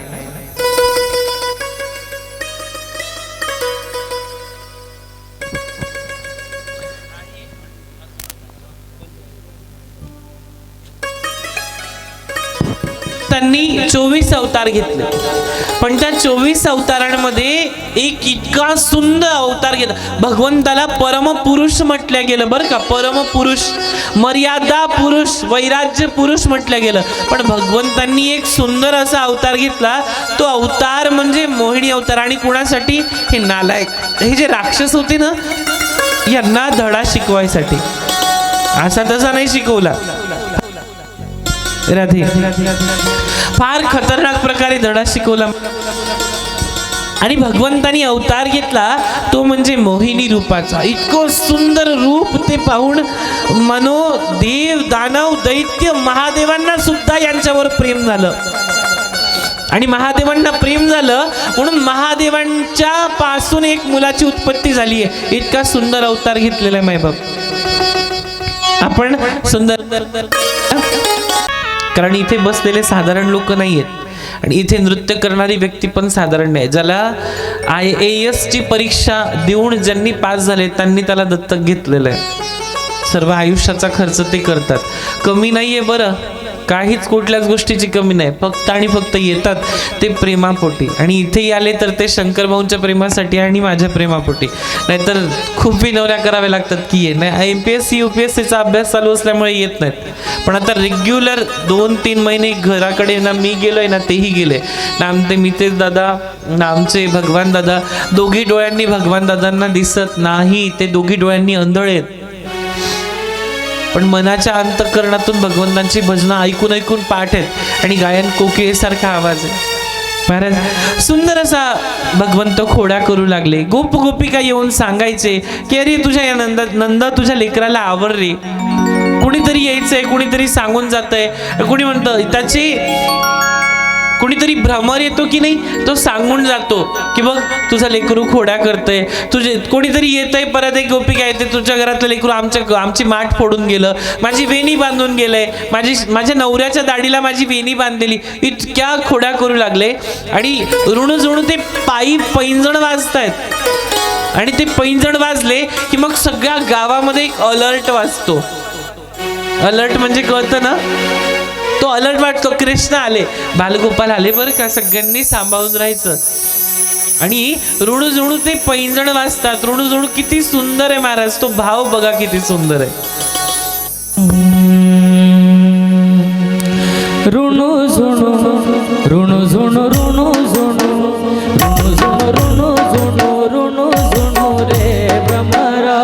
त्यांनी 24 अवतार घेतले, पण त्या 24 अवतारांमध्ये एक इतका सुंदर अवतार घेतला. भगवंताला परमपुरुष म्हटलं गेलं बरं का. परमपुरुष, मर्यादा पुरुष, वैराज्य पुरुष म्हटलं गेलं. पण भगवंतांनी एक सुंदर असा अवतार घेतला. तो अवतार म्हणजे मोहिनी अवतार. आणि कुणासाठी? हे नालायक, हे जे राक्षस होते ना, यांना धडा शिकवायसाठी. असा तसा नाही शिकवला, राधे फार खतरनाक प्रकारे धडा शिकवला. आणि भगवंतानी अवतार घेतला तो म्हणजे मोहिनी रूपाचा. इतकं सुंदर रूप ते पाहून मनो देव, दानव, दैत्य, महादेवांना सुद्धा यांच्यावर प्रेम झालं. आणि महादेवांना प्रेम झालं म्हणून महादेवांच्या पासून एक मुलाची उत्पत्ती झाली आहे. इतका सुंदर अवतार घेतलेला आहे मायबाप. आपण सुंदर, कारण इथे बसलेले साधारण लोक नाही आहेत आणि इथे नृत्य करणारी व्यक्ती पण साधारण नाही. ज्याला IAS ची परीक्षा देऊन ज्यांनी पास झाले त्यांनी त्याला दत्तक घेतलेलं आहे. सर्व आयुष्याचा खर्च ते करतात. कमी नाहीये बरं, काहीच कुठल्याच गोष्टीची कमी नाही. फक्त आणि फक्त येतात ते प्रेमापोटी. आणि इथेही आले तर ते शंकर भाऊंच्या प्रेमासाठी आणि माझ्या प्रेमापोटी. नाहीतर खूप विनवण्या कराव्या लागतात की ये नाही. MPSC UPSCचा अभ्यास चालू असल्यामुळे येत नाहीत. पण आता रेग्युलर 2-3 महिने घराकडे ना मी गेलोय ना तेही गेले ना. आमचे मितेश दादा ना आमचे भगवान दादा, दोघी डोळ्यांनी भगवान दादांना दिसत नाही. ते दोघी डोळ्यांनी आंधळे आहेत, पण मनाच्या अंतःकरणातून भगवंतांची भजनं ऐकून ऐकून पाठ आहेत आणि गायन कोकिळेसारखा आवाज आहे. महाराज सुंदर असा भगवंत खोड्या करू लागले. गोप गोपिका येऊन सांगायचे की अरे तुझ्या या नंदा तुझ्या लेकराला आवडले. कुणीतरी यायचंय, कुणीतरी सांगून जातंय, कुणी म्हणतं त्याची कुणीतरी भ्रमर येतो की नाही, तो सांगून जातो की बघ तुझा लेकरू खोड्या करतंय. तुझे कोणीतरी येतंय, परत एक गोपिका येते, तुझ्या घरातलं लेकरू आमची माठ फोडून गेलं, माझी वेणी बांधून गेलंय, माझ्या नवऱ्याच्या दाढीला माझी वेणी बांधलेली. इतक्या खोड्या करू लागले. आणि ऋणू जुणू ते पायी पैंजण वाजतायत. आणि ते पैंजण वाजले की मग सगळ्या गावामध्ये एक अलर्ट वाजतो. अलर्ट म्हणजे कळतं ना, तो अलर्ट वाटतो. कृष्ण आले, बालगोपाल आले बरं का, सगळ्यांनी सांभाळून राहायचं. आणि ऋणू जुणू ते पैंजण वाजतात. ऋणू जुणू किती सुंदर आहे महाराज, तो भाव बघा किती सुंदर आहे. ऋणू जुणू ऋणू जुणू ऋणू जुणू ऋणू जुणू ऋणू जुणू ऋणू जुणू रे भ्रमरा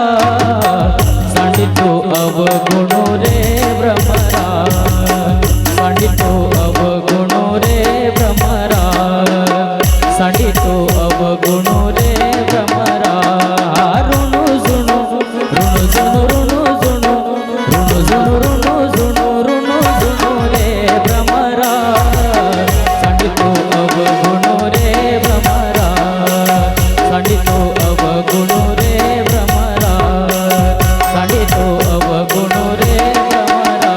सांडितो अवगुणो रे भ्रमरा सांडितो अवगुणो रे भ्रमरा सांडितो अवगुणो रे भ्रमरा ऋणू जुणू ऋणू जुणू ऋणू जुणू ऋणू जुणू ऋणू जुणू ऋणू जुणू रे भ्रमरा सांडितो अवगुणो रे भ्रमरा सांडितो अवगुणो रे भ्रमरा सांडितो अवगुणो रे भ्रमरा.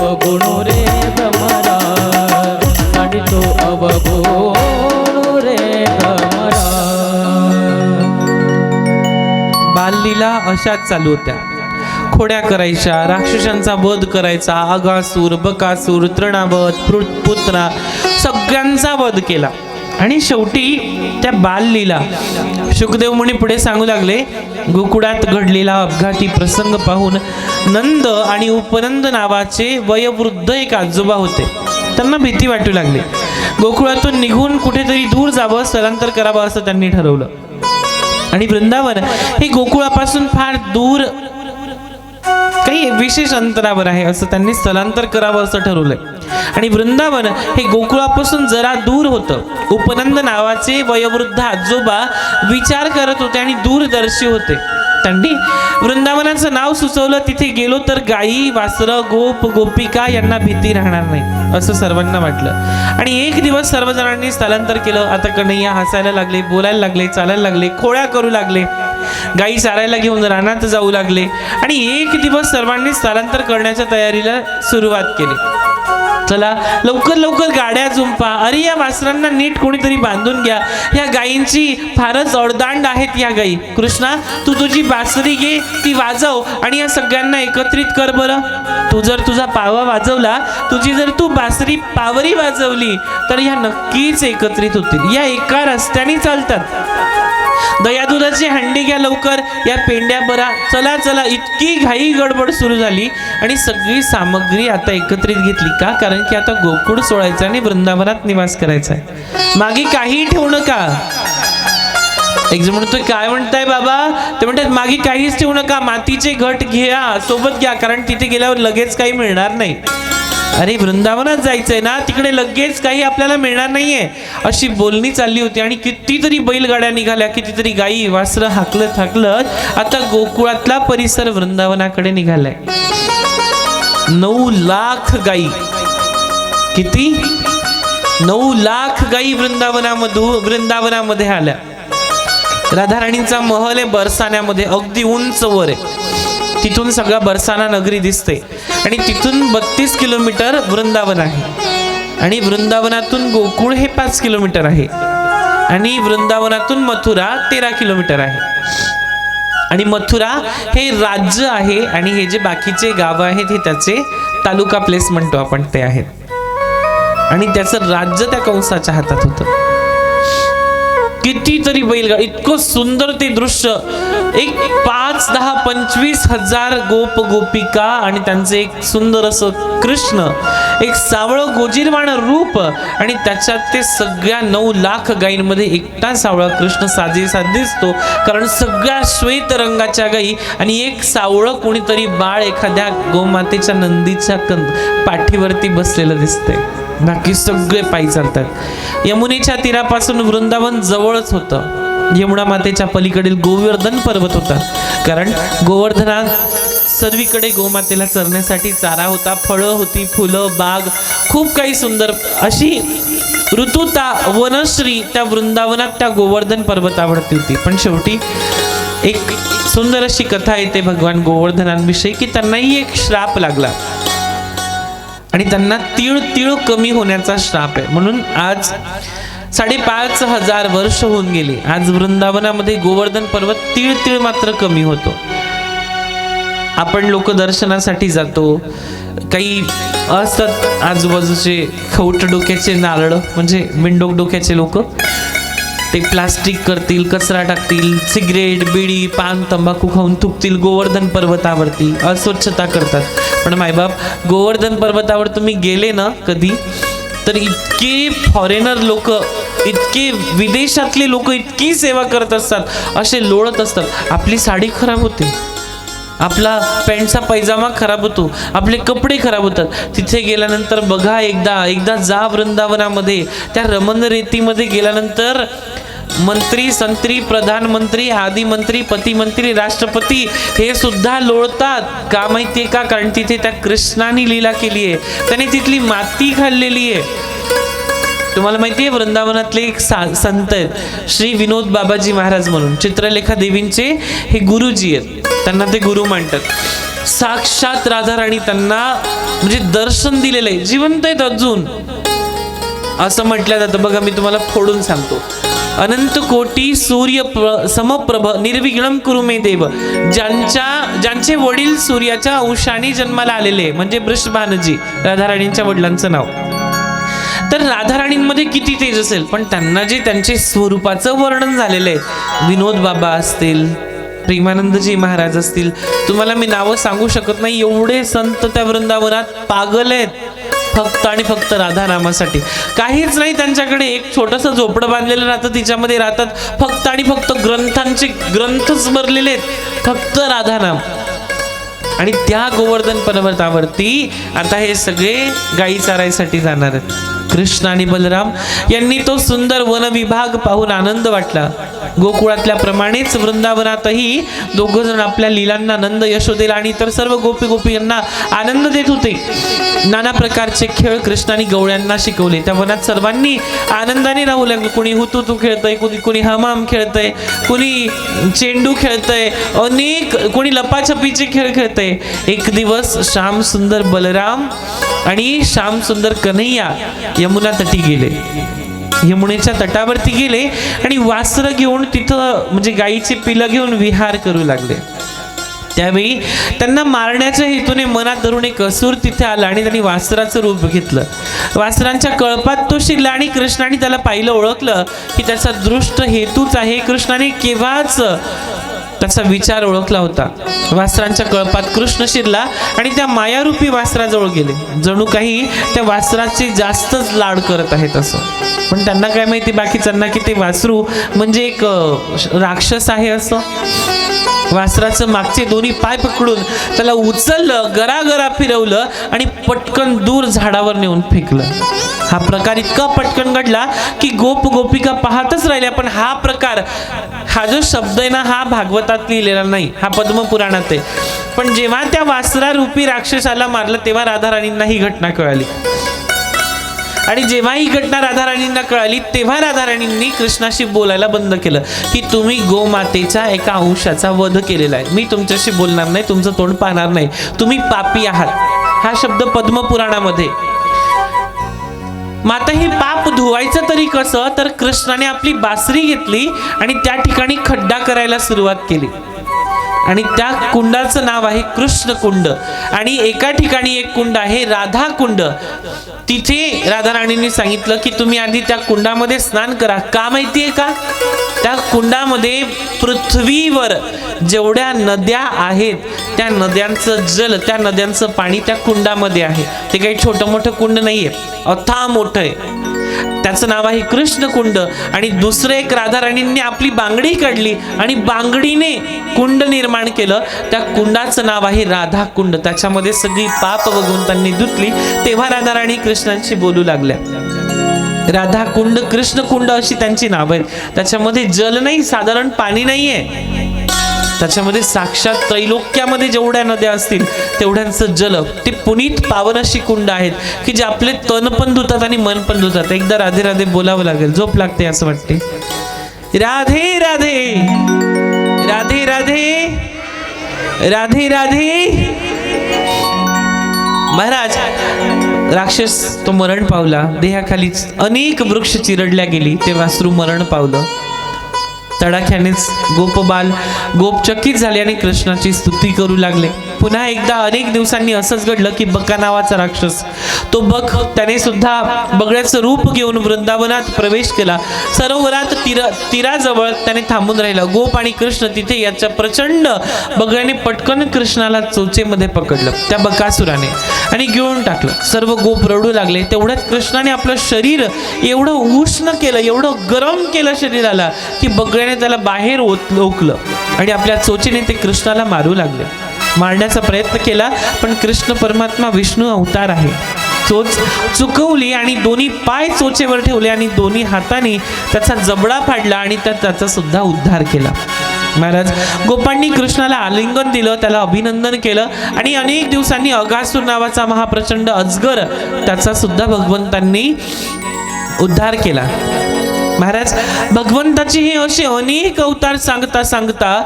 अवगुण रे भ्रमरा सांडितो अवगुण रे भ्रमरा. बाललीला अशाच चालू होत्या. खोड्या करायच्या, राक्षसांचा वध करायचा, अगासूर, बकासूर, तृणावत, पुत्रा सगळ्यांचा वध केला. आणि शेवटी त्या बाललीला शुकदेव मुनी पुढे सांगू लागले, गोकुळात घडलेला अपघाती प्रसंग पाहून नंद आणि उपनंद नावाचे वयोवृद्ध एक आजोबा होते. त्यांना भीती वाटू लागली. गोकुळातून निघून कुठेतरी दूर जावं, स्थलांतर करावं असं त्यांनी ठरवलं. आणि वृंदावन हे गोकुळापासून फार दूर काही विशेष अंतरावर आहे असं त्यांनी स्थलांतर करावं असं ठरवलंय. आणि वृंदावन हे गोकुळापासून जरा दूर होतं. उपनंद नावाचे वयोवृद्ध आजोबा विचार करत होते आणि दूरदर्शी होते. त्यांनी वृंदावनाचं नाव सुचवलं. तिथे गेलो तर गायी, वासरं, गोप, गोपिका यांना भीती राहणार नाही असं सर्वांना वाटलं. आणि एक दिवस सर्वजणांनी स्थलांतर केलं. आता कन्हैया हसायला लागले, बोलायला लागले, चालायला लागले, खोळ्या करू लागले, गायी चारायला घेऊन रानात जाऊ लागले. आणि एक दिवस सर्वांनी स्थलांतर करण्याच्या तयारीला सुरुवात केली. चला लवकर लवकर गाड्या जुंपा, अरे या वासरांना नीट कोणीतरी बांधून घ्या, या गायींची फारच अडदांड आहेत या गायी. कृष्णा तू तुझी बासरी घे, ती वाजव आणि या सगळ्यांना एकत्रित कर बरं. तू जर तुझा पावा वाजवला, तुझी जर तू बासरी पावरी वाजवली तर ह्या नक्कीच एकत्रित होतील. या एका रस्त्याने चालतात. दयादुधाची हंडी घ्या लवकर, या पेंड्या बरा, चला चला. इतकी घाई गडबड सुरू झाली आणि सगळी सामग्री आता एकत्रित घेतली. का? कारण की आता गोकुळ सोडायचं आणि वृंदावनात निवास करायचा आहे. मागे काही ठेवू नका. एक जण म्हणतोय काय म्हणताय बाबा? ते म्हणतात मागे काहीच ठेवू नका, मातीचे घट घ्या सोबत घ्या, कारण तिथे गेल्यावर लगेच काही मिळणार नाही. अरे वृंदावनात जायचंय ना, तिकडे लगेच काही आपल्याला मिळणार नाहीये अशी बोलणी चालली होती. आणि कितीतरी बैलगाड्या निघाल्या, कितीतरी गायी वासरं हाकलत हाकलत आता गोकुळातला परिसर वृंदावनाकडे निघालाय. 9 लाख गायी. किती? 9 लाख गायी वृंदावनामध्ये आल्या. राधाराणींचा महल आहे बरसाण्यामध्ये, अगदी उंच वर आहे. तिथून सगळा बरसाना नगरी दिसते. आणि तिथून 32 किलोमीटर वृंदावन आहे. आणि वृंदावनातून गोकुळ हे 5 किलोमीटर आहे. आणि वृंदावनातून मथुरा 13 किलोमीटर आहे. आणि मथुरा हे राज्य आहे आणि हे जे बाकीचे गाव आहेत हे त्याचे तालुका प्लेस म्हणतो आपण ते आहेत. आणि त्याचं राज्य त्या कंसाच्या हातात होतं. कितीतरी बैलगाडी, इतकं सुंदर ते दृश्य. एक 5, 10, 25 हजार गोप गोपिका आणि त्यांचे एक सुंदर असं कृष्ण, एक सावळं गोजीरवाण रूप. आणि त्याच्यात ते सगळ्या 9 लाख गायींमध्ये एकटा सावळा कृष्ण साजेसा दिसतो, कारण सगळ्या श्वेत रंगाच्या गायी आणि एक सावळं कोणीतरी बाळ एखाद्या गोमातेच्या नंदीच्या पाठीवरती बसलेलं दिसतंय. बाकी सगळे पायी चालतात. यमुनेच्या तीरापासून वृंदावन जवळच होतं. यमुना मातेच्या पलीकडील गोवर्धन पर्वत होता, कारण गोवर्धनात सर्वीकडे गोमातेला चरण्यासाठी चारा होता, फळं होती, फुलं, बाग, खूप काही सुंदर अशी ऋतुता वनश्री त्या वृंदावनात त्या गोवर्धन पर्वतावरती होती. पण शेवटी एक सुंदर अशी कथा येते भगवान गोवर्धनांविषयी की त्यांनाही एक श्राप लागला आणि त्यांना तीळ कमी होण्याचा श्राप आहे. म्हणून आज 5,500 वर्ष होऊन गेली. आज वृंदावनामध्ये गोवर्धन पर्वत तीळ मात्र कमी होतो. आपण लोक दर्शनासाठी जातो, काही असतात आजूबाजूचे खवट डोक्याचे नारळ म्हणजे बिंडोक डोक्याचे लोक, ते प्लास्टिक करतील, कचरा टाकतील, सिगरेट, बिडी, पान, तंबाखू खाऊन थुकतील गोवर्धन पर्वतावरती, अस्वच्छता करतात. पण मायबाप, गोवर्धन पर्वतावर तुम्ही गेले ना कधी, तर इतके फॉरेनर लोक, इतके विदेशातले लोक इतकी सेवा करत असतात, असे लोळत असतात. आपली साडी खराब होते, आपला पॅन्टचा पैजामा खराब होतो, आपले कपडे खराब होतात. तिथे गेल्यानंतर बघा, एकदा जा वृंदावनामध्ये. त्या रमण रेतीमध्ये गेल्यानंतर मंत्री, संत्री, प्रधानमंत्री, आदी मंत्री, पतिमंत्री, राष्ट्रपती हे सुद्धा लोळतात. का माहितीये का? कारण तिथे त्या कृष्णाने लीला केली आहे, त्याने तिथली माती खाल्लेली आहे. तुम्हाला माहिती आहे वृंदावनातले एक संत आहेत श्री विनोद बाबाजी महाराज म्हणून, चित्रलेखा देवींचे हे गुरुजी आहेत, त्यांना ते गुरु मानतात. साक्षात राधाराणी त्यांना म्हणजे दर्शन दिलेलं आहे, जिवंत आहेत अजून असं म्हटलं जातं बघा. मी तुम्हाला फोडून सांगतो. अनंत कोटी सूर्य समप्रभ निर्विघ्नम कुरु मे देव. ज्यांचे वडील सूर्याच्या अंशाने जन्माला आलेले म्हणजे वृषभानजी, राधाराणींच्या वडिलांचं नाव. तर राधाराणींमध्ये किती तेज असेल, पण त्यांना जे त्यांचे स्वरूपाचं वर्णन झालेलं आहे, विनोद बाबा असतील, प्रेमानंदजी महाराज असतील, तुम्हाला मी नावं सांगू शकत नाही, एवढे संत त्या वृंदावनात पागल आहेत फक्त आणि फक्त राधानामासाठी. काहीच नाही त्यांच्याकडे, एक छोटंसं झोपडं बांधलेलं राहतं, तिच्यामध्ये राहतात फक्त आणि फक्त ग्रंथच भरलेले आहेत, फक्त राधानाम. आणि त्या गोवर्धन पर्वतावरती आता हे सगळे गायी चारायसाठी जाणार आहेत. कृष्ण आणि बलराम यांनी तो सुंदर वन विभाग पाहून आनंद वाटला. गोकुळातल्या प्रमाणेच वृंदावनातही दोघं जण आपल्या लीलांना, नंद, यशोदेला आणि इतर सर्व गोपी यांना आनंद देत होते. नाना प्रकारचे खेळ कृष्णाने गवळ्यांना शिकवले. त्या वनात सर्वांनी आनंदाने राहू लागले. कोणी हुतुतू खेळतंय, कोणी हमाम खेळतंय, कोणी चेंडू खेळतंय, कोणी लपाछपीचे खेळ खेळतंय. एक दिवस श्याम सुंदर बलराम आणि श्याम सुंदर कन्हैया यमुना तटी गेले. यमुनेच्या तटावरती गेले आणि वासरं घेऊन तिथं म्हणजे गाईची पिलं घेऊन विहार करू लागले. त्यावेळी त्यांना मारण्याच्या हेतूने मनात धरून एक असुर तिथे आला आणि त्यांनी वासराचं रूप घेतलं. वासरांच्या कळपात तो शिरला आणि कृष्णाने त्याला पाहिलं, ओळखलं की त्याचा दृष्ट हेतूच आहे. कृष्णाने केव्हाच त्याचा विचार ओळखला होता. वासरांच्या कळपात कृष्ण शिरला आणि त्या मायारूपी वासराजवळ गेले. जणू काही त्या वासराचे जास्तच लाड करत आहेत असं. पण त्यांना काय माहिती बाकीच्यांना की ते वासरू म्हणजे एक राक्षस आहे असं. वासराचं मागचे दोन्ही पाय पकडून त्याला उचललं, गरागरा फिरवलं आणि पटकन दूर झाडावर नेऊन फेकलं. हा प्रकार इतका पटकन घडला की गोपिका पाहतच राहिल्या. पण हा प्रकार, हा जो शब्द आहे ना, हा भागवतात लिहिलेला नाही, हा पद्मपुराणात आहे. पण जेव्हा त्या वासरा रूपी राक्षसाला मारलं तेव्हा राधाराणींना ही घटना कळाली. आणि जेव्हा ही घटना राधाराणींना कळाली तेव्हा राधाराणींनी कृष्णाशी बोलायला बंद केलं की तुम्ही गोमातेच्या एका अंशाचा वध केलेला आहे, मी तुमच्याशी बोलणार नाही, तुमचं तोंड पाहणार नाही, तुम्ही पापी आहात. हा शब्द पद्मपुराणामध्ये. माता हे पाप धुवायचं तरी कसं, तर कृष्णाने आपली बासरी घेतली आणि त्या ठिकाणी खड्डा करायला सुरुवात केली. आणि त्या कुंडाचं नाव आहे कृष्ण कुंड. आणि एका ठिकाणी एक कुंड आहे राधा कुंड. तिथे राधाराणींनी सांगितलं की तुम्ही आधी त्या कुंडामध्ये स्नान करा. का माहितीये का? त्या कुंडामध्ये पृथ्वीवर जेवढ्या नद्या आहेत त्या नद्यांचं जल, त्या नद्यांचं पाणी त्या कुंडामध्ये आहे. ते काही छोटं मोठं कुंड नाहीये, अथांग मोठं आहे. त्याचं नाव आहे कृष्ण कुंड. आणि दुसरं एक राधाराणींनी आपली बांगडी काढली आणि बांगडीने कुंड निर्माण केलं. त्या कुंडाचं नाव आहे राधा कुंड. त्याच्यामध्ये सगळी पाप भगवंतांनी धुतली. तेव्हा राधाराणी कृष्णांशी बोलू लागल्या. राधा कुंड, कृष्ण कुंड अशी त्यांची नाव आहेत. त्याच्यामध्ये जल नाही, साधारण पाणी नाहीये. त्याच्यामध्ये साक्षात त्रैलोक्यामध्ये जेवढ्या नद्या असतील तेवढ्यांचं जल, ते पुनीत पावन अशी कुंड आहेत की जे आपले तन पण धुतात आणि मन पण धुतात. एकदा राधे राधे बोलावं लागेल, झोप लागते असं वाटते. राधे राधे राधे राधे राधे राधे. महाराज, राक्षस तो मरण पावला. देहाखाली अनेक वृक्ष चिरडल्या गेली. ते वासरू मरण पावलं. तडाख्यानेच गोप चकित झाले आणि कृष्णाची स्तुती करू लागले. पुन्हा एकदा अनेक दिवसांनी असंच घडलं की बका नावाचा राक्षस, तो बक, त्याने सुद्धा बगळ्याचं रूप घेऊन वृंदावनात प्रवेश केला. सरोवरात तीराजवळ त्याने थांबून राहिला. गोप आणि कृष्ण तिथे याच्या प्रचंड बगळ्याने पटकन कृष्णाला चोचेमध्ये पकडलं, त्या बकासुराने, आणि गिळून टाकलं. सर्व गोप रडू लागले. तेवढ्यात कृष्णाने आपलं शरीर एवढं उष्ण केलं, एवढं गरम केलं शरीराला की बगळ्याने त्याला बाहेर ओकलं आणि आपल्या चोचेने ते कृष्णाला मारू लागले. मारण्याचा प्रयत्न केला, पण कृष्ण परमात्मा विष्णू अवतार आहे. चोच चुकवली आणि दोन्ही पाय चोचेवर ठेवले आणि दोन्ही हाताने त्याचा जबडा फाडला आणि त्याचा सुद्धा उद्धार केला. महाराज, गोपांनी कृष्णाला आलिंगन दिलं, त्याला अभिनंदन केलं आणि अनेक दिवसांनी अगासूर नावाचा महाप्रचंड अजगर, त्याचा सुद्धा भगवंतांनी उद्धार केला. महाराज, भगवंताचे हे असे अनेक अवतार सांगता सांगता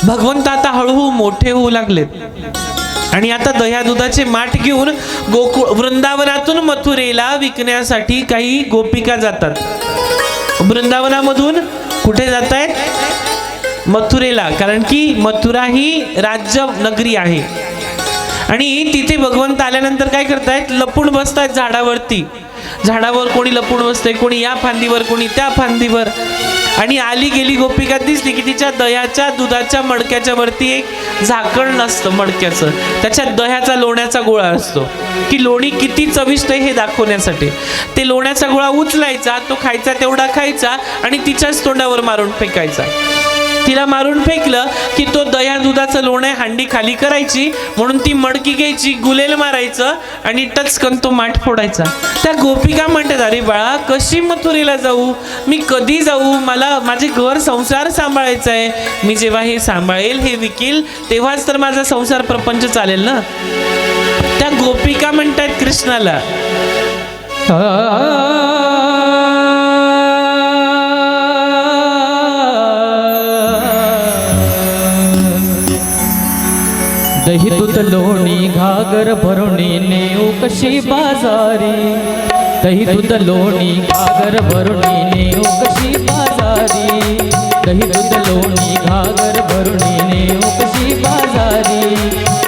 भगवंत आता हळूहळू मोठे होऊ लागलेत आणि आता दह्या दुधाचे माठ घेऊन वृंदावनातून मथुरेला विकण्यासाठी काही गोपिका जातात। वृंदावनामधून कुठे जात आहेत? मथुरेला, कारण की मथुरा ही राज्य नगरी आहे आणि तिथे भगवंत आल्यानंतर काय करतायत? लपून बसतायत झाडावरती। झाडावर कोणी लपून बसतंय, कोणी या फांदीवर, कोणी त्या फांदीवर। आणि आली गेली गोपिका दिसली की तिच्या दह्याच्या दुधाच्या मडक्याच्या वरती एक झाकण नसतं मडक्याचं, त्याच्यात दह्याचा लोण्याचा गोळा असतो की लोणी किती चविष्ट आहे हे दाखवण्यासाठी। ते लोण्याचा गोळा उचलायचा, तो खायचा तेवढा खायचा आणि तिच्याच तोंडावर मारून फेकायचा। तिला मारून फेकलं की तो दह्या दुधाचं लोण्या हांडी खाली करायची, म्हणून ती मडकी घ्यायची, गुलेल मारायचं आणि टचकन तो माठ फोडायचा। त्या गोपिका म्हणतात, अरे बाळा कशी मथुरेला जाऊ, मी कधी जाऊ, मला माझे घर संसार सांभाळायचा आहे, मी जेव्हा हे सांभाळेल, हे विकेल, तेव्हाच तर माझा संसार प्रपंच चालेल ना। त्या गोपिका म्हणतात कृष्णाला, दही दूध लोणी घागर भरुणी नेऊ कशी बाजारी, दही दूध लोणी घागर भरुणी नेऊ कशी बाजारी, दही दूध लोणी घागर भरुणी नेऊ कशी बाजारी,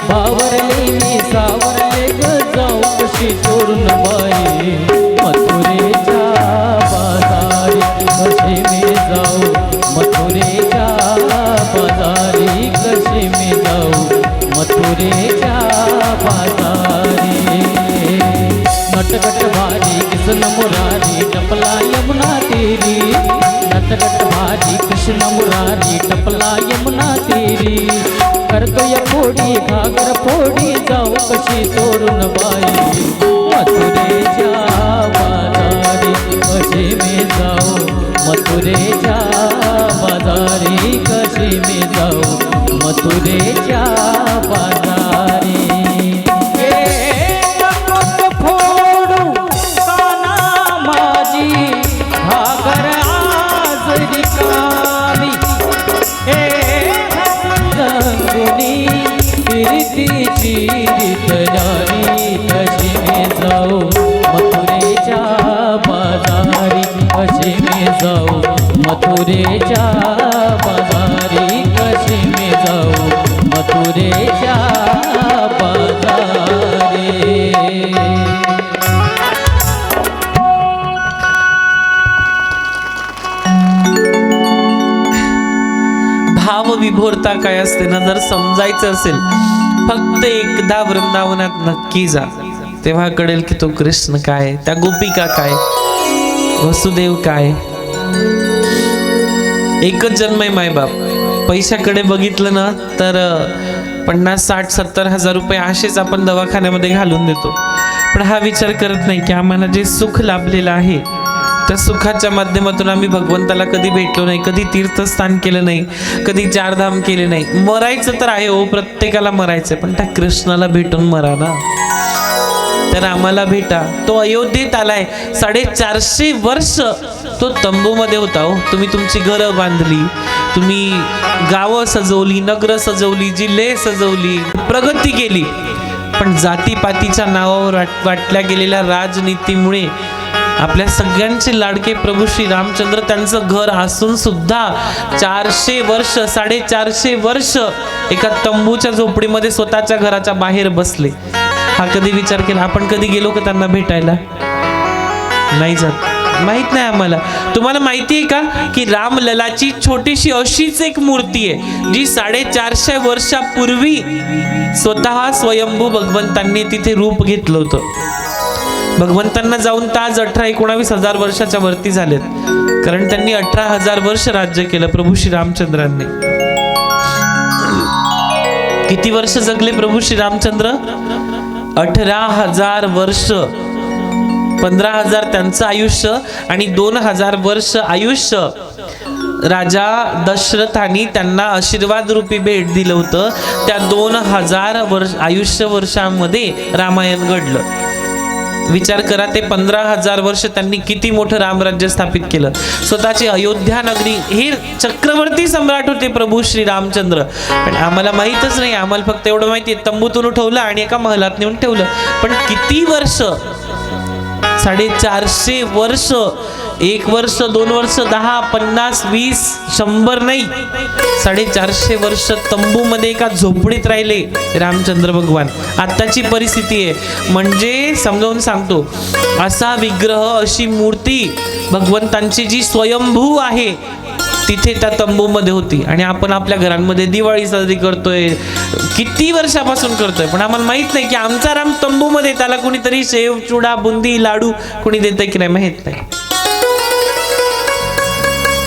बावरले मी सावरले ग जाऊ कशी चोरून बाई, मथुरेच्या बाजारी कशी मी जाऊ, मथुरेच्या बाजारी कशी मी जाऊ, मथुरेच्या बाजारी। नटखट भारी कृष्ण मुरारी टपला यमुना तेरी, नटखट भारी कृष्ण मुरारी टपला यमुना तेरी, करतोय फोडी घागर फोडी जाऊ कशी चोरून बाई, मथुरेच्या बाजारी कशी मी जाऊ, मथुरेच्या बाजारी कशी मी जाऊ, मथुरेच्या बाजारी। फोडू काना माझी घागर आज रिकामी, रंगुनी कीर्तीची रीतलारी कशी मी जाऊ, मथुरेच्या बाजारी कशी मी जाऊ, मथुरेच्या बाजारी कशी मी जाऊ, मथुरेच्या बाजारी। भाव विभोरता काय असते ना, जर समजायचं असेल फक्त एकदा वृंदावनात नक्की जा, तेव्हा कळेल की तो कृष्ण काय, त्या गोपिका काय, वसुदेव काय। एकच जन्म आहे मायबाप, पैशाकडे बघितलं ना तर 50, 60, 70 हजार रुपये असेच आपण दवाखान्यामध्ये घालून देतो, पण हा विचार करत नाही की आम्हाला जे सुख लाभलेलं आहे त्या सुखाच्या माध्यमातून आम्ही भगवंताला कधी भेटलो नाही, कधी तीर्थस्थान केलं नाही, कधी चारधाम केले नाही। मरायचं तर आहे हो, प्रत्येकाला मरायचं, पण त्या कृष्णाला भेटून मरा ना, तर आम्हाला भेटा। तो अयोध्येत आलाय, 450 वर्ष तो तंबूमध्ये होता हो। तुम्ही तुमची घरं बांधली, तुम्ही गावं सजवली, नगरं सजवली, जिल्हे सजवली, प्रगती केली, पण जातीपातीच्या नावावर वाटल्या गेलेल्या राजनीतीमुळे आपल्या सगळ्यांचे लाडके प्रभू श्री रामचंद्र त्यांचं घर असून सुद्धा 400 वर्ष 450 वर्ष एका तंबूच्या झोपडीमध्ये स्वतःच्या घराच्या बाहेर बसले। हा कधी विचार केला? आपण कधी गेलो का त्यांना भेटायला? नाही जात, माहित नाही आम्हाला। तुम्हाला माहिती आहे का की रामललाची छोटीशी अशीच एक मूर्ती आहे जी 450 वर्षापूर्वी स्वतः स्वयंभू भगवंतांनी तिथे रूप घेतलं होतं। भगवंतांना जाऊन ताज 18-19 हजार वर्षाच्या वरती झालेत, कारण त्यांनी 18,000 वर्ष राज्य केलं प्रभू श्री रामचंद्रांनी। किती वर्ष जगले प्रभू श्री रामचंद्र? 18,000 वर्ष। 15,000 त्यांचं आयुष्य आणि 2,000 वर्ष आयुष्य राजा दशरथानी त्यांना आशीर्वाद रूपी भेट दिलं होतं। त्या 2,000 वर्ष आयुष्य वर्षामध्ये रामायण घडलं। विचार करा, ते 15,000 वर्ष त्यांनी किती मोठं रामराज्य स्थापित केलं. स्वतःची अयोध्या नगरी, हे चक्रवर्ती सम्राट होते प्रभू श्री रामचंद्र. पण आम्हाला माहीतच नाही, आम्हाला फक्त एवढं माहिती आहे, तंबूतून ठेवलं आणि एका महलात नेऊन ठेवलं. पण किती वर्ष, 450 वर्ष, 1 वर्ष, 2 वर्ष, 10, 50, 20, 100 नाही, 450 वर्ष तंबूमध्ये एका झोपडीत राहिले रामचंद्र भगवान. आत्ताची परिस्थिती आहे. म्हणजे समजावून सांगतो, असा विग्रह, अशी मूर्ती भगवंतांची जी स्वयंभू आहे, तिथे त्या तंबूमध्ये होती. आणि आपण आपल्या घरांमध्ये दिवाळी साजरी करतोय, किती वर्षापासून करतोय, पण आम्हाला माहित नाही की आमचा राम तंबूमध्ये, त्याला कुणीतरी शेव, चुडा, बुंदी, लाडू कोणी देतंय की नाही माहित नाही.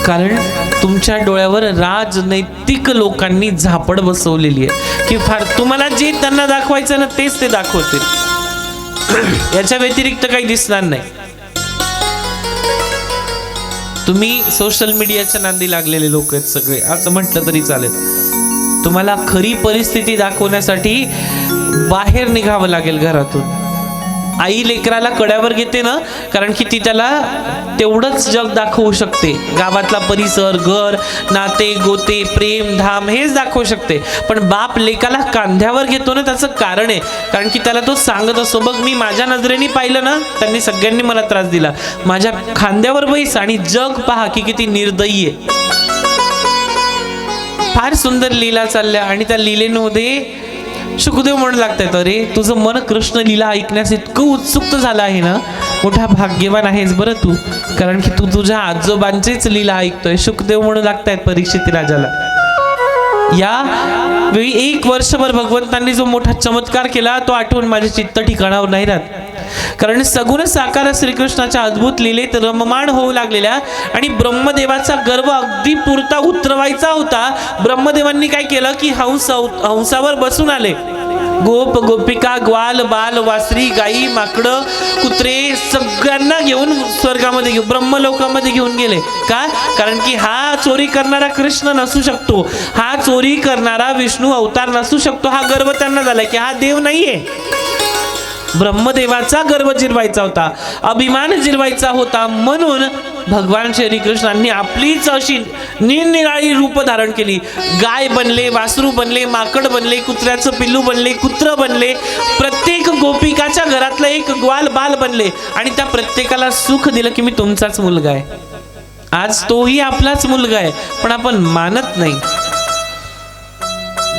कारण तुमच्या डोळ्यावर राजनैतिक लोकांनी झापड बसवलेली आहे की फार तुम्हाला जे त्यांना दाखवायचं ना तेच ते दाखवतील, याच्या व्यतिरिक्त काही दिसणार नाही. तुम्ही सोशल मीडियाच्या नांदी लागलेले लोक आहेत सगळे, असं म्हटलं तरी चालेल. तुम्हाला खरी परिस्थिती दाखवण्यासाठी बाहेर निघावं लागेल घरातून. आई लेकराला कड्यावर घेते ना, कारण की ती त्याला तेवढंच जग दाखवू शकते. गावातला परिसर, घर, नाते गोते, प्रेम, धाम हेच दाखवू शकते. पण बाप लेकाला कांद्यावर घेतो ना, त्याचं कारण आहे, कारण की त्याला तो सांगत असतो, बघ मी माझ्या नजरेने पाहिलं ना, त्यांनी सगळ्यांनी मला त्रास दिला, माझ्या खांद्यावर बैस आणि जग पहा की किती निर्दयी आहे. फार सुंदर लीला चालल्या आणि त्या लीलेमध्ये शुकदेव म्हणू लागतात, अरे तुझं मन कृष्ण लीला ऐकण्यास इतकं उत्सुक झालं आहे ना, मोठा भाग्यवान आहेस बरं तू, कारण की तू तुझ्या आजोबांचीच लीला ऐकतोय. शुकदेव म्हणू लागतायत परीक्षित राजाला. या वेळी 1 वर्षभर भगवंतांनी जो मोठा चमत्कार केला तो आठवून माझे चित्त ठिकाणावर नाही राहत. कारण सगुण साकार श्रीकृष्णाच्या अद्भुत लीलेत रममाण होऊ लागलेल्या आणि ब्रह्मदेवाचा गर्व अगदी पुरता उतरवायचा होता. ब्रह्मदेवांनी काय केलं की हंसावर बसून आले. गोप गोपिका, ग्वाल बाल, वासरी, गाई, माकडं, कुत्रे सगळ्यांना घेऊन स्वर्गामध्ये ब्रह्मलोकामध्ये घेऊन गेले. का? कारण की हा चोरी करणारा कृष्ण नसू शकतो, हा चोरी करणारा विष्णू अवतार नसू शकतो. हा गर्व त्यांना झाला की हा देव नाहीये. ब्रह्मदेवाचा गर्व जिरवायचा होता, अभिमान जिरवायचा होता. म्हणून भगवान श्रीकृष्णांनी आपलीच अशी निरनिराळी रूप धारण केली. गाय बनले, वासरू बनले, माकड बनले, कुत्र्याचं पिल्लू बनले, कुत्र बनले, प्रत्येक गोपिकाच्या घरातलं एक ग्वाल बाल बनले आणि त्या प्रत्येकाला सुख दिलं की मी तुमचाच मुलगा आहे. आज तोही आपलाच मुलगा आहे, पण आपण मानत नाही.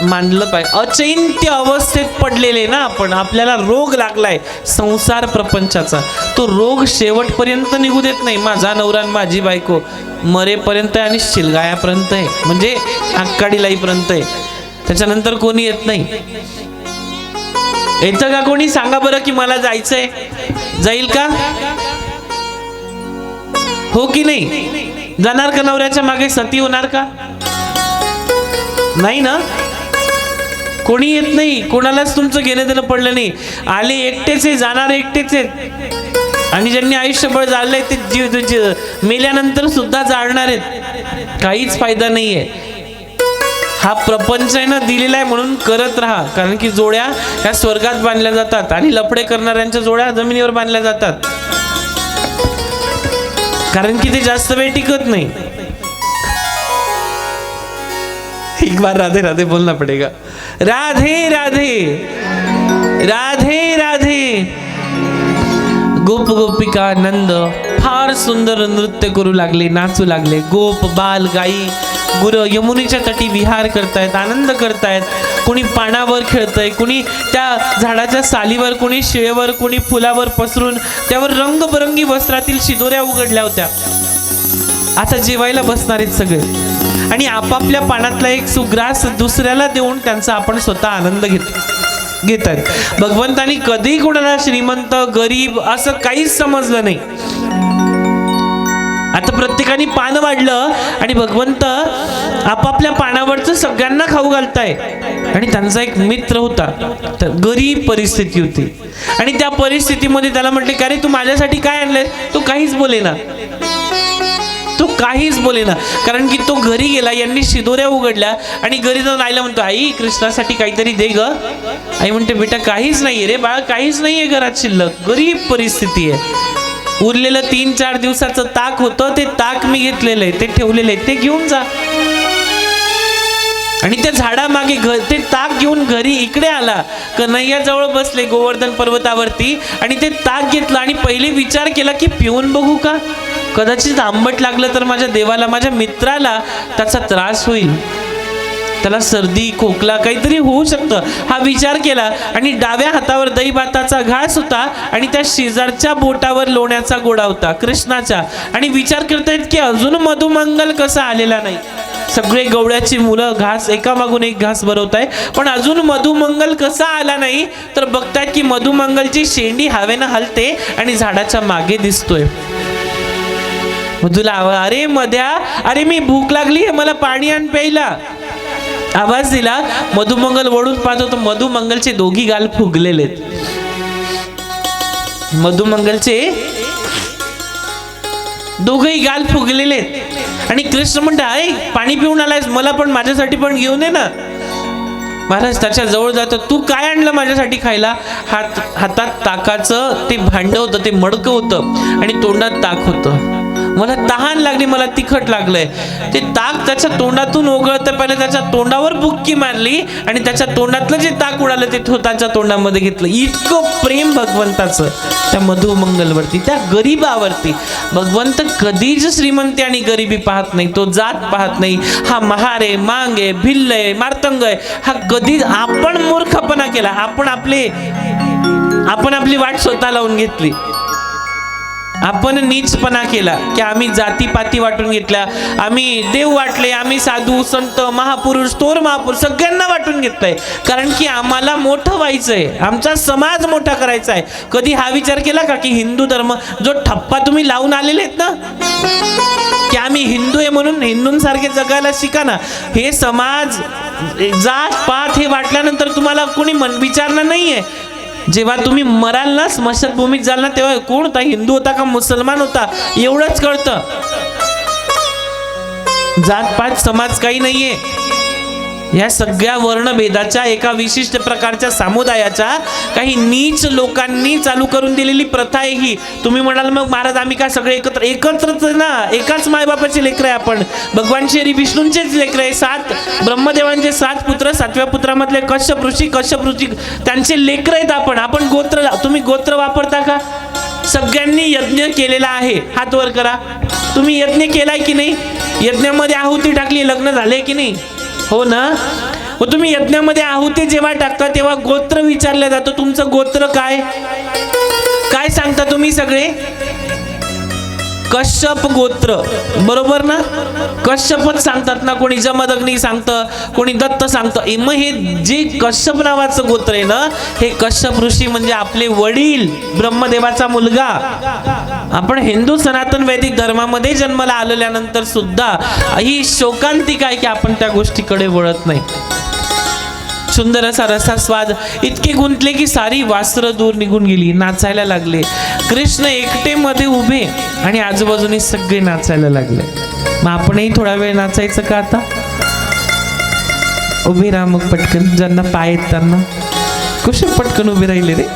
मानलं पाहिजे. अचिंत्य अवस्थेत पडलेले ना आपण, आपल्याला रोग लागलाय संसार प्रपंचाचा. तो रोग शेवटपर्यंत निघू देत नाही. माझा नवरा आणि माझी बायको मरेपर्यंत आणि शिलगायापर्यंत आहे, म्हणजे आक्काडी लाईपर्यंत आहे. त्याच्यानंतर कोणी येत नाही. येतं का कोणी? सांगा बरं की मला जायचंय, जाईल का? हो की नाही? जाणार का? नवऱ्याच्या मागे सती होणार का? नाही ना. कोणी येत नाही, कोणालाच तुमचं घेणं देणं पडलं नाही. आले एकटेच आहे, जाणार एकटेच आहेत. आणि ज्यांनी आयुष्यभर जाळलंय ते जीव मेल्यानंतर सुद्धा जाळणार आहेत. काहीच फायदा नाहीये. हा प्रपंच आहे ना, दिलेला आहे म्हणून करत राहा. कारण की जोड्या ह्या स्वर्गात बांधल्या जातात आणि लफडे करणाऱ्यांच्या जोड्या जमिनीवर बांधल्या जातात. कारण की ते जास्त वेळ टिकत नाही. एक बार राधे राधे बोलना पड़ेगा. राधे राधे राधे राधे. गोप गोपिका नंद फार सुंदर नृत्य करू लागले, नाचू लागले. गोप बाल, गाई, गुरं यमुनेच्या तटी विहार करतायत, आनंद करतायत. कोणी पानावर खेळतंय, कोणी त्या झाडाच्या सालीवर, कोणी शिळेवर, कोणी फुलावर पसरून त्यावर रंगबरंगी वस्त्रातील शिदोऱ्या उघडल्या होत्या. आता जेवायला बसणार आहेत सगळे आणि आपापल्या पानातला एक सुग्रास दुसऱ्याला देऊन त्यांचा आपण स्वतः आनंद घेत आहेत. भगवंतानी कधी कोणाला श्रीमंत गरीब असं काहीच समजलं नाही. आता प्रत्येकाने पान वाढलं आणि भगवंत आपापल्या पानावरचं सगळ्यांना खाऊ घालताय. आणि त्यांचा एक मित्र होता, गरीब परिस्थिती होती आणि त्या परिस्थितीमध्ये त्याला म्हटले, का रे तू माझ्यासाठी काय आणलंय? तो काहीच बोले ना. तो काहीच बोलेना, कारण की तो घरी गेला, यांनी शिदोऱ्या उघडल्या आणि घरी जाऊन आईला म्हणतो, आई कृष्णासाठी काहीतरी दे ग. आई म्हणते, बेटा काहीच नाहीये रे बाळा, काहीच नाहीये घरात शिल्लक, गरीब परिस्थिती आहे. उरलेलं 3-4 दिवसाचं ताक होतं, ते ताक मी घेतलेलं आहे, ते ठेवलेलं आहे, ते घेऊन जा. आणि त्या झाडामागे ते ताक घेऊन घरी इकडे आला, कन्हैयाजवळ बसले गोवर्धन पर्वतावरती, आणि ते ताक घेतलं आणि पहिले विचार केला की पिऊन बघू का, कदाचित आंबट लागलं तर माझ्या देवाला, माझ्या मित्राला त्याचा त्रास होईल, त्याला सर्दी खोकला काहीतरी होऊ शकतं, हा विचार केला. आणि डाव्या हातावर दही भाताचा घास होता आणि त्या शेजारच्या बोटावर लोण्याचा गोळा होता कृष्णाच्या, आणि विचार करतायत की अजून मधुमंगल कसा आलेला नाही. सगळे गवळ्याची मुलं घास एकामागून एक घास भरवताय, पण अजून मधुमंगल कसा आला नाही. तर बघतायत की मधुमंगलची शेंडी हवेनं हलते आणि झाडाच्या मागे दिसतोय. मधुला अरे मध्या, अरे मी भूक लागली, मला पाणी आण प्यायला, आवाज दिला. मधुमंगल वळून पाहतो तर मधुमंगलचे दोघी गाल फुगलेले, मधुमंगलचे दोघही गाल फुगलेले. आणि कृष्ण म्हणतो, आई पाणी पिऊन आलायस, मला पण माझ्यासाठी पण घेऊन ये ना. महाराज त्याच्या जवळ जातो, तू काय आणलं माझ्यासाठी खायला. हातात ताकाचं ते भांड होतं, ते मडकं होतं आणि तोंडात ताक होतं. मला तहान लागली, मला तिखट लागलंय. ते ताक त्याच्या तोंडातून ओघळतं, पहिले त्याच्या तोंडावर बुक्की मारली आणि त्याच्या तोंडातलं जे ताक उडालं ते स्वतःच्या तोंडामध्ये घेतलं. इतकं प्रेम भगवंताचं त्या मधुमंगलवरती, त्या गरीबावरती. भगवंत कधीच श्रीमंती आणि गरिबी पाहत नाही, तो जात पाहत नाही. हा महार आहे, मांग आहे, भिल्ल आहे, मार्तंग आहे, हा कधीच. आपण मूर्खपणा केला, आपण आपली वाट स्वतः लावून घेतली, आपण नीचपणा केला की आम्ही जातीपाती वाटून घेतल्या, आम्ही देव वाटले, आम्ही साधू संत महापुरुष थोर महापुरुष सगळ्यांना वाटून घेतलंय, कारण की आम्हाला मोठं व्हायचंय, आमचा समाज मोठा करायचा आहे. कधी हा विचार केला का की हिंदू धर्म जो ठप्पा तुम्ही लावून आलेले आहेत ना की आम्ही हिंदू आहे म्हणून हिंदूंसारखे जगायला शिका ना. हे समाज जात पात हे वाटल्यानंतर तुम्हाला कोणी विचारणार नाहीये. जेव्हा तुम्ही मराल ना, स्मशानभूमीत जाल ना, तेव्हा कोण होता, हिंदू होता का मुसलमान होता, एवढंच कळतं. जातपात समाज काही नाहीये. या सगळ्या वर्णभेदाच्या एका विशिष्ट प्रकारच्या समुदायाच्या काही नीच लोकांनी चालू करून दिलेली प्रथा आहे ही. तुम्ही म्हणाल मग महाराज आम्ही काय सगळे एकत्रच ना, एकाच मायबापाचे लेकर आहे आपण, भगवान श्री विष्णूंचेच लेकर आहे. 7 ब्रह्मदेवांचे 7 पुत्र, 7व्या पुत्रामधले कश्यप ऋषी त्यांचे लेकर आहेत आपण गोत्र. तुम्ही गोत्र वापरता का. सगळ्यांनी यज्ञ केलेला आहे, हात वर करा. तुम्ही यज्ञ केलाय की नाही, यज्ञामध्ये आहुती टाकली, लग्न झाले की नाही, हो ना. व तुम्ही यज्ञामध्ये आहुती जेव्हा टाकता तेव्हा गोत्र विचारलं जातं, तुमचं गोत्र काय सांगता तुम्ही सगळे, कश्यप गोत्र, बरोबर ना. कश्यपच सांगतात ना, कोणी जमदग्नी सांगतं, कोणी दत्त सांगतं. मग हे जे कश्यप नावाचं गोत्र आहे ना, हे कश्यप ऋषी म्हणजे आपले वडील, ब्रह्मदेवाचा मुलगा. आपण हिंदू सनातन वैदिक धर्मामध्ये जन्माला आलेल्यानंतर सुद्धा ही शोकांतिका आहे की आपण त्या गोष्टीकडे वळत नाही. सुंदर असा रसास्वाद, इतके गुंतले की सारी वासरं दूर निघून गेली, नाचायला लागले. कृष्ण एकटे मध्ये उभे आणि आजूबाजूने सगळे नाचायला लागले. मग आपणही थोडा वेळ नाचायचं का आता. उभे राहा मग पटकन, ज्यांना पाय आहेत त्यांना. कुठे पटकन उभे राहिले रे.